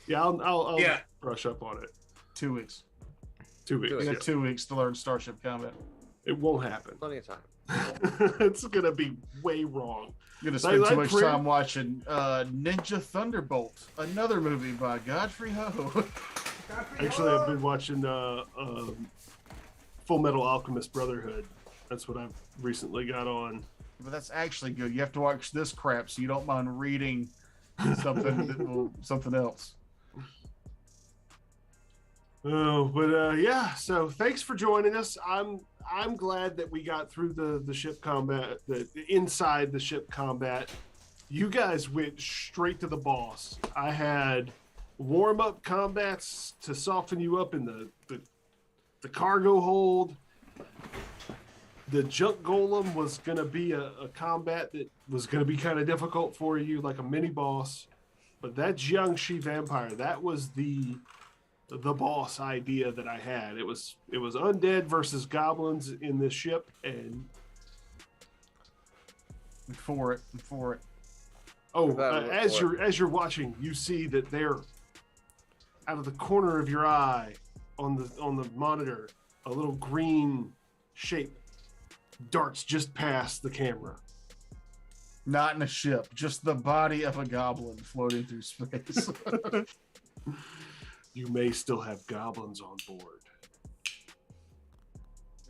Yeah, I'll brush up on it. 2 weeks. 2 weeks. We got 2 weeks to learn Starship Combat. It won't happen. Plenty of time. It's going to be way wrong. You're going to spend too much time watching Ninja Thunderbolt, another movie by Godfrey Ho. Actually, I've been watching Full Metal Alchemist Brotherhood. That's what I've recently got on. But that's actually good. You have to watch this crap so you don't mind reading something else. Oh, but yeah. So thanks for joining us. I'm glad that we got through the ship combat, the inside the ship combat. You guys went straight to the boss. I had warm up combats to soften you up in the cargo hold. The junk golem was going to be a combat that was going to be kind of difficult for you, like a mini boss. But that Jiangshi vampire, that was the boss idea that I had. It was undead versus goblins in this ship, and I'm for it. Oh, as you're watching, you see that they're out of the corner of your eye on the monitor, a little green shape darts just past the camera. Not in a ship, just the body of a goblin floating through space. You may still have goblins on board.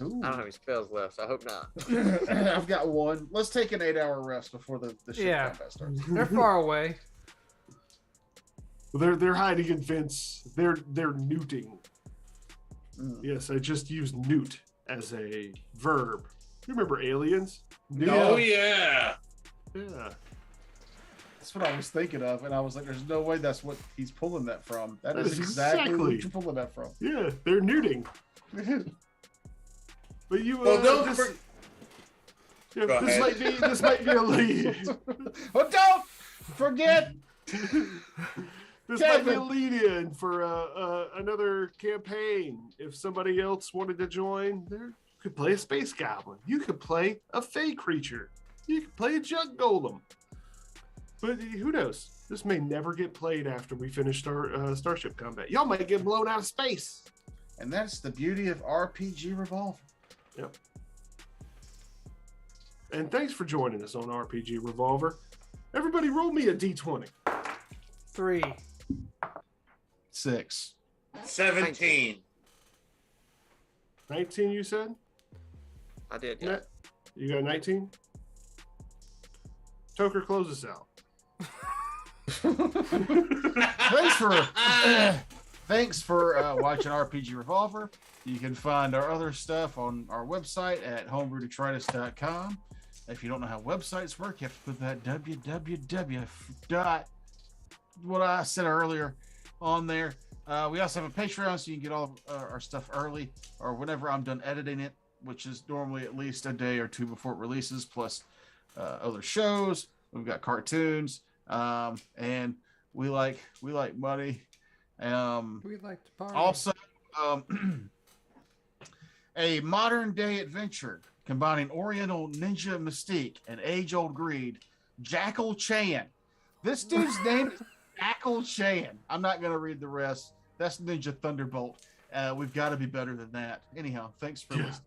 Ooh. I don't have any spells left, so I hope not. I've got one. Let's take an 8-hour rest before the ship Yeah. combat starts. They're far away. They're hiding in vents. They're neuting. Mm. Yes, I just used newt as a verb. You remember aliens? Newt? Oh yeah. Yeah. That's what I was thinking of, and I was like, "There's no way that's what he's pulling that from." That is That's exactly exactly. what you're pulling that from. Yeah, they're neuting. But you Well, don't this, for- yeah, Go this ahead. might be a lead. But don't forget. This might be a Kevin. lead in for another campaign. If somebody else wanted to join, you could play a space goblin. You could play a fey creature. You could play a jug golem. But who knows? This may never get played after we finish our Starship Combat. Y'all might get blown out of space. And that's the beauty of RPG Revolver. Yep. And thanks for joining us on RPG Revolver. Everybody roll me a d20. 3. 6. 17. 19, you said? I did, yeah. Matt, you got 19? Toker, close us out. Thanks for watching RPG Revolver. You can find our other stuff on our website at homebrewdetritus.com. If you don't know how websites work, you have to put that www dot what I said earlier on there. We also have a Patreon, so you can get all of our stuff early or whenever I'm done editing it, which is normally at least a day or two before it releases, plus other shows. We've got cartoons, and we like money. We like to party. Also, a modern day adventure combining Oriental ninja mystique and age-old greed. Jackal Chan. This dude's name is Jackal Chan. I'm not going to read the rest. That's Ninja Thunderbolt. We've got to be better than that. Anyhow, thanks for listening.